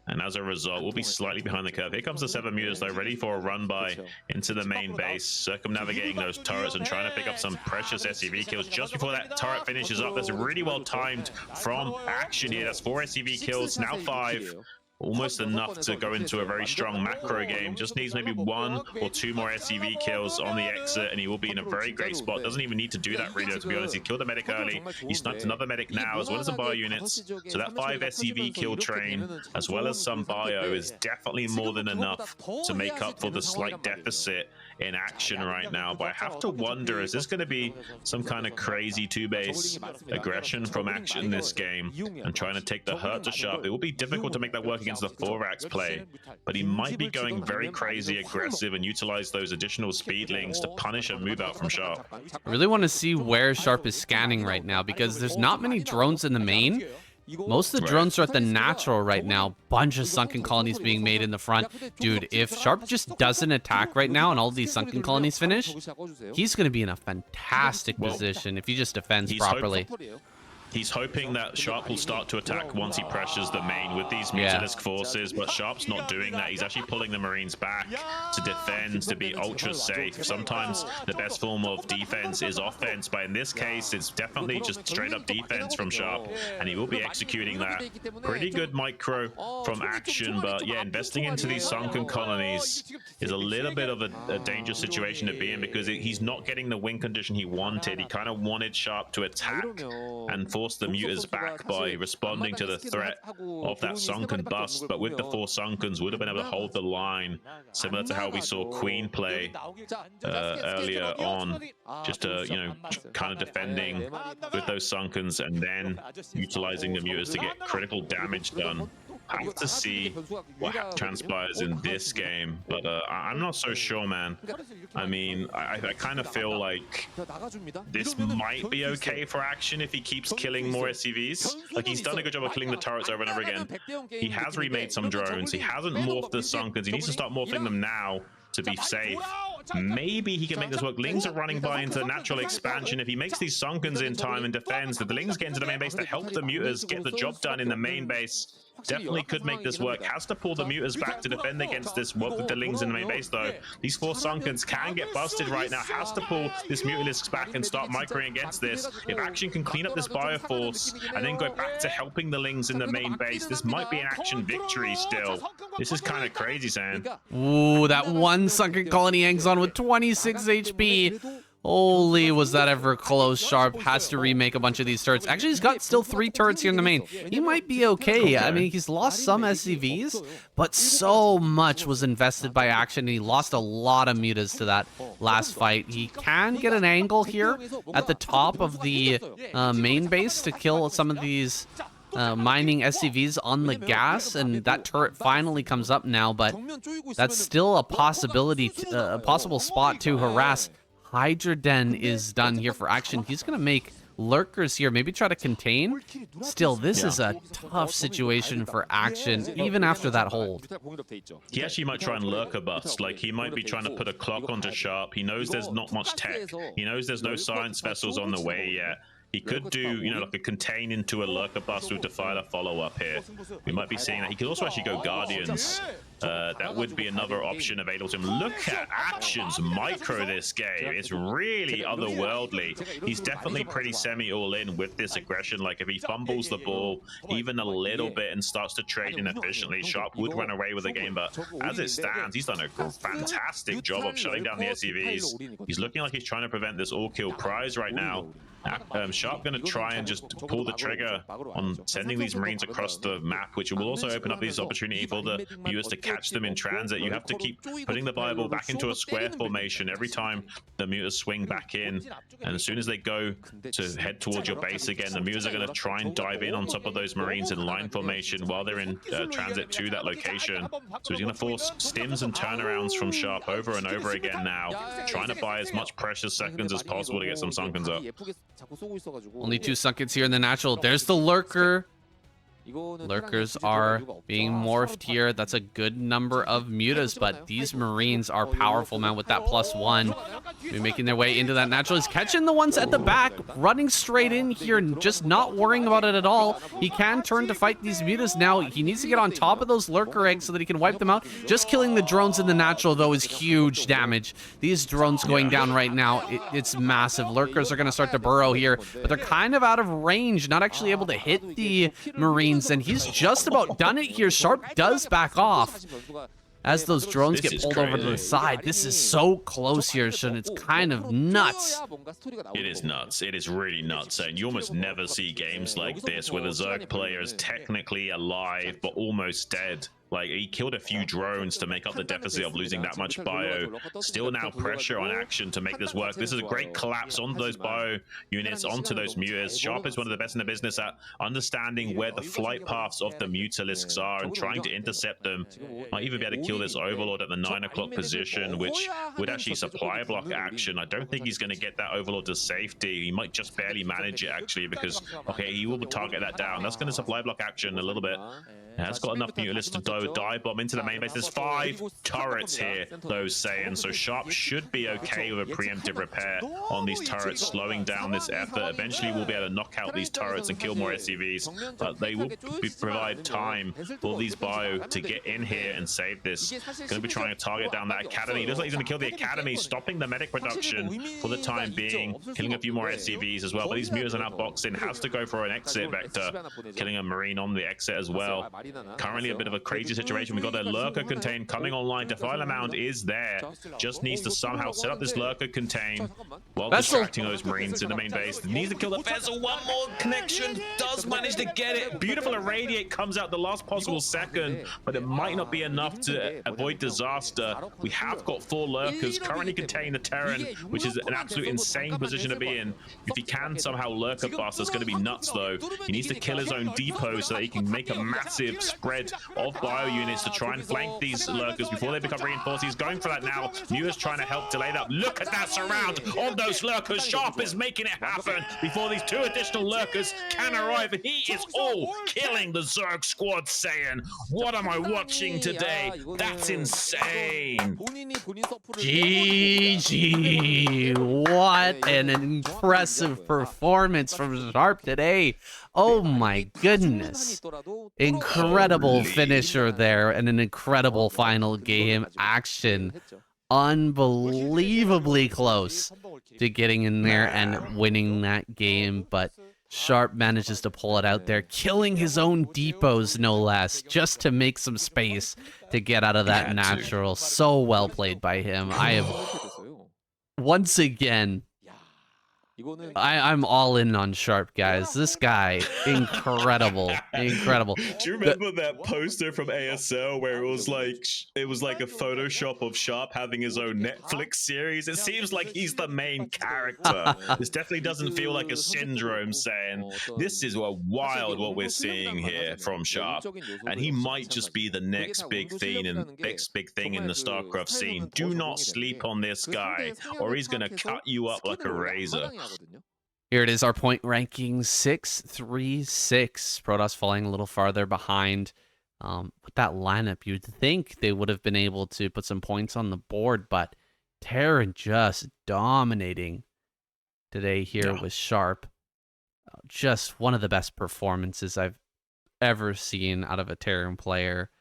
And as a result, we'll be slightly behind the curve. Here comes the 7 mutas, though, ready for a run-by into the main base, circumnavigating those turrets and trying to pick up some precious SCV kills. Just before that turret finishes up, that's really well timed from Action here. That's 4 SCV kills, now 5. Almost enough to go into a very strong macro game. Just needs maybe 1 or 2 more SCV kills on the exit, and he will be in a very great spot. Doesn't even need to do that really, to be honest. He killed a medic early. He sniped another medic now, as well as some bio units. So that 5 SCV kill train, as well as some bio, is definitely more than enough to make up for the slight deficit in Action right now. But I have to wonder, is this going to be some kind of crazy 2-base aggression from Action this game and trying to take the hurt to Sharp? It will be difficult to make that work against the 4 racks play, but he might be going very crazy aggressive and utilize those additional speedlings to punish a move out from Sharp.
I really want to see where Sharp is scanning right now because there's not many drones in the main. Most of the drones are at the natural right now. Bunch of sunken colonies being made in the front. Dude, if Sharp just doesn't attack right now and all these sunken colonies finish, he's going to be in a fantastic position if he just defends properly.
He's hoping that Sharp will start to attack once he pressures the main with these mutalisk forces, but Sharp's not doing that. He's actually pulling the Marines back to defend, to be ultra safe. Sometimes the best form of defense is offense, but in this case, it's definitely just straight up defense from Sharp, and he will be executing that. Pretty good micro from Action, but yeah, investing into these sunken colonies is a little bit of a dangerous situation to be in because he's not getting the win condition he wanted. He kind of wanted Sharp to attack and force the mutas back by responding to the threat of that sunken bust, but with the 4 sunkens would have been able to hold the line, similar to how we saw Queen play earlier on, just kind of defending with those sunkens and then utilizing the mutas to get critical damage done. I have to see what transpires in this game, but I'm not so sure, man. I mean, I kind of feel like this might be okay for Action if he keeps killing more SCVs. Like, he's done a good job of killing the turrets over and over again. He has remade some drones. He hasn't morphed the Sunkens. He needs to start morphing them now to be safe. maybe he can make this work. Lings are running by into natural expansion. If he makes these Sunkens in time and defends, the Lings get into the main base to help the Mutas get the job done in the main base. Definitely could make this work. Has to pull the Mutas back to defend against this. Work with the Lings in the main base, though. These 4 Sunkens can get busted right now. Has to pull this Mutalisks back and start microing against this. If Action can clean up this Bioforce and then go back to helping the Lings in the main base, this might be an Action victory still. This is kind of crazy, Sam.
Ooh, that one Sunken Colony hangs on with 26 HP. Holy, was that ever close. Sharp has to remake a bunch of these turrets. Actually, he's got still 3 turrets here in the main. He might be okay. I mean, he's lost some SCVs, but so much was invested by Action, and he lost a lot of mutas to that last fight. He can get an angle here at the top of the main base to kill some of these mining SCVs on the gas, and that turret finally comes up now, but that's still a possibility, a possible spot to harass. Hydra Den is done here for Action. He's going to make lurkers here, maybe try to contain. Still, this is a tough situation for Action, even after that hold.
He actually might try and lurker bust. Like, he might be trying to put a clock onto Sharp. He knows there's not much tech. He knows there's no science vessels on the way yet. He could do, you know, like a contain into a lurker bust with Defiler follow-up here. We might be seeing that. He could also actually go Guardians. That would be another option available to him. Look at Action's micro this game. It's really otherworldly. He's definitely pretty semi-all-in with this aggression. Like, if he fumbles the ball even a little bit and starts to trade inefficiently, Sharp would run away with the game. But as it stands, he's done a fantastic job of shutting down the SCVs. He's looking like he's trying to prevent this all-kill prize right now. Sharp going to try and just pull the trigger on sending these Marines across the map, which will also open up this opportunity for the viewers to catch them in transit. You have to keep putting the Bible back into a square formation every time the Mutas swing back in. And as soon as they go to head towards your base again, the Mutas are going to try and dive in on top of those Marines in line formation while they're in transit to that location. So he's going to force stims and turnarounds from Sharp over and over again now, trying to buy as much precious seconds as possible to get some Sunkens up.
Only 2 Sunkens here in the natural. There's the lurker. Lurkers are being morphed here. That's a good number of mutas, but these Marines are powerful, man, with that +1. They're making their way into that natural. He's catching the ones at the back, running straight in here, just not worrying about it at all. He can turn to fight these mutas now. He needs to get on top of those lurker eggs so that he can wipe them out. Just killing the drones in the natural, though, is huge damage. These drones going down right now, it's massive. Lurkers are going to start to burrow here, but they're kind of out of range, not actually able to hit the Marines. And he's just about done it here. Sharp does back off as those drones get pulled over to the side. This is so close here, Shun. It's kind of nuts.
It is nuts. It is really nuts. And you almost never see games like this where the Zerg player is technically alive but almost dead. Like, he killed a few drones to make up the deficit of losing that much bio. Still now pressure on Action to make this work. This is a great collapse onto those bio units, onto those mutas. Sharp is one of the best in the business at understanding where the flight paths of the mutalisks are and trying to intercept them. Might even be able to kill this Overlord at the 9 o'clock position, which would actually supply block Action. I don't think he's going to get that Overlord to safety. He might just barely manage it, actually, because, okay, he will target that down. That's going to supply block Action a little bit. Has got enough mutalisks to dive bomb into the main base. There's 5 turrets here, those saying. So Sharp should be okay with a preemptive repair on these turrets, slowing down this effort. Eventually, we'll be able to knock out these turrets and kill more SCVs, but they will provide time for these bio to get in here and save this. Going to be trying to target down that academy. Looks like he's going to kill the academy, stopping the medic production for the time being, killing a few more SCVs as well. But these mutas are now boxed in. Has to go for an exit vector, killing a Marine on the exit as well. Currently a bit of a crazy situation. We got a lurker contain coming online. Defiler Mound is there. Just needs to somehow set up this lurker contain while distracting those Marines in the main base. Needs to kill the vessel. One more connection. Does manage to get it. Beautiful irradiate comes out the last possible second, but it might not be enough to avoid disaster. We have got 4 lurkers currently containing the Terran, which is an absolute insane position to be in. If he can somehow lurker bust, that's going to be nuts though. He needs to kill his own depot so that he can make a massive spread of bio units to try and flank these lurkers before they become reinforced. He's going for that now. Mua's trying to help delay that. Look at that surround on those lurkers. Sharp is making it happen before these 2 additional lurkers can arrive, and he is all killing the Zerg squad, saying, what am I watching today? That's insane.
GG. What an impressive performance from Sharp today. Oh my goodness. Incredible finisher there and an incredible final game action. Unbelievably close to getting in there and winning that game, but Sharp manages to pull it out there, killing his own depots, no less, just to make some space to get out of that natural. So well played by him. I have, once again, I'm all in on Sharp, guys. This guy, incredible, incredible.
Do you remember that poster from ASL where it was like a Photoshop of Sharp having his own Netflix series? It seems like he's the main character. This definitely doesn't feel like a syndrome, saying this is wild what we're seeing here from Sharp, and he might just be the next big thing in the StarCraft scene. Do not sleep on this guy, or he's gonna cut you up like a razor.
Here it is, our point ranking 6-3-6. Protoss falling a little farther behind. With that lineup, you'd think they would have been able to put some points on the board, but Terran just dominating today here with Sharp. Just one of the best performances I've ever seen out of a Terran player,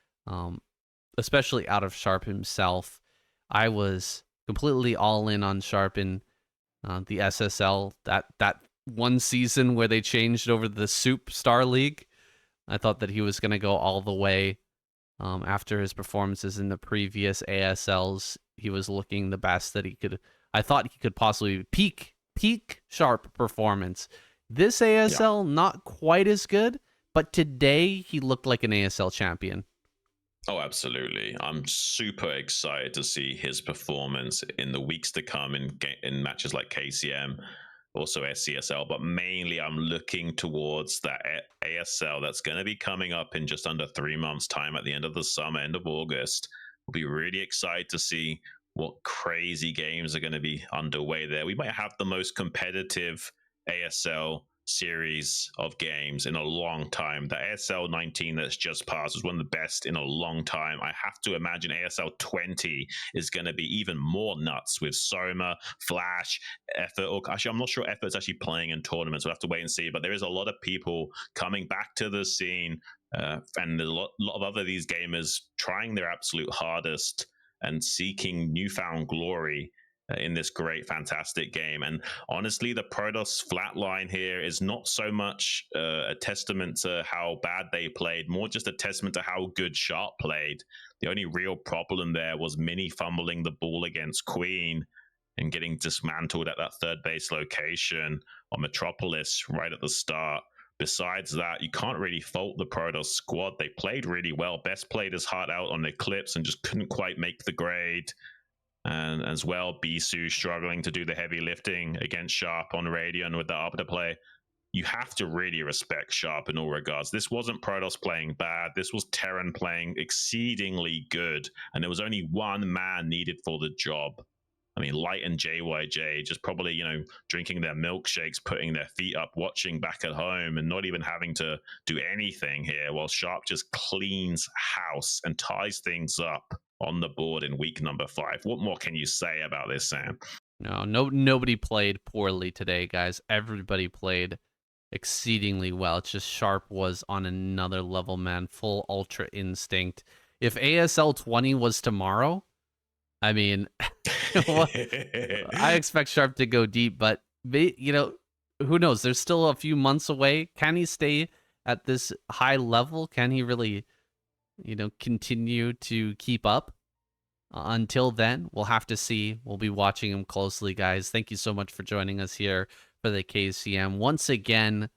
especially out of Sharp himself. I was completely all in on Sharp in the SSL, that one season where they changed over the Soup Star League. I thought that he was going to go all the way. After his performances in the previous ASLs, he was looking the best that he could. I thought he could possibly peak Sharp performance. This ASL, not quite as good, but today he looked like an ASL champion.
Oh, absolutely. I'm super excited to see his performance in the weeks to come in matches like KCM, also SCSL, but mainly I'm looking towards that ASL that's going to be coming up in just under 3 months' time at the end of the summer, end of August. We'll be really excited to see what crazy games are going to be underway there. We might have the most competitive ASL series of games in a long time. The ASL 19 that's just passed was one of the best in a long time. I have to imagine ASL 20 is going to be even more nuts with Soma, Flash, Effort, or actually I'm not sure Effort's actually playing in tournaments. We'll have to wait and see, but there is a lot of people coming back to the scene, and there's a lot of other these gamers trying their absolute hardest and seeking newfound glory in this great, fantastic game. And honestly, the Protoss flatline here is not so much a testament to how bad they played, more just a testament to how good Sharp played. The only real problem there was Mini fumbling the ball against Queen and getting dismantled at that third base location on Metropolis right at the start. Besides that, you can't really fault the Protoss squad. They played really well. Best played his heart out on Eclipse and just couldn't quite make the grade. And as well, Bisu struggling to do the heavy lifting against Sharp on Radiant with the Arbiter play. You have to really respect Sharp in all regards. This wasn't Protoss playing bad. This was Terran playing exceedingly good. And there was only one man needed for the job. I mean, Light and JYJ just probably, drinking their milkshakes, putting their feet up, watching back at home, and not even having to do anything here, while Sharp just cleans house and ties things up on the board in week number 5. What more can you say about this, Sam?
Nobody played poorly today, guys. Everybody played exceedingly well. It's just Sharp was on another level, man. Full Ultra Instinct. If ASL 20 was tomorrow, I mean, I expect Sharp to go deep, but, who knows? There's still a few months away. Can he stay at this high level? Can he really, continue to keep up? Until then, we'll have to see. We'll be watching him closely, guys. Thank you so much for joining us here for the KCM. Once again,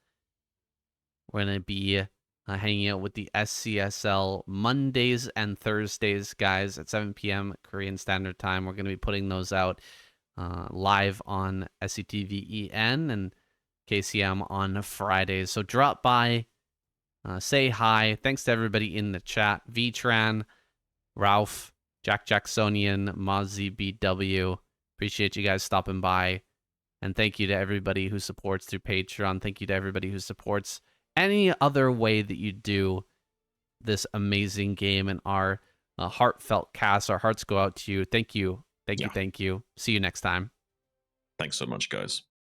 we're going to be hanging out with the SCSL Mondays and Thursdays, guys, at 7 p.m. Korean Standard Time. We're going to be putting those out live on SCTV-EN and KCM on Fridays. So drop by, say hi. Thanks to everybody in the chat. Vtran, Ralph, Jack Jacksonian, Mozzie BW. Appreciate you guys stopping by. And thank you to everybody who supports through Patreon. Thank you to everybody who supports any other way that you do this amazing game. And our heartfelt cast, our hearts go out to you. Thank you. Thank you. Thank you. See you next time.
Thanks so much, guys.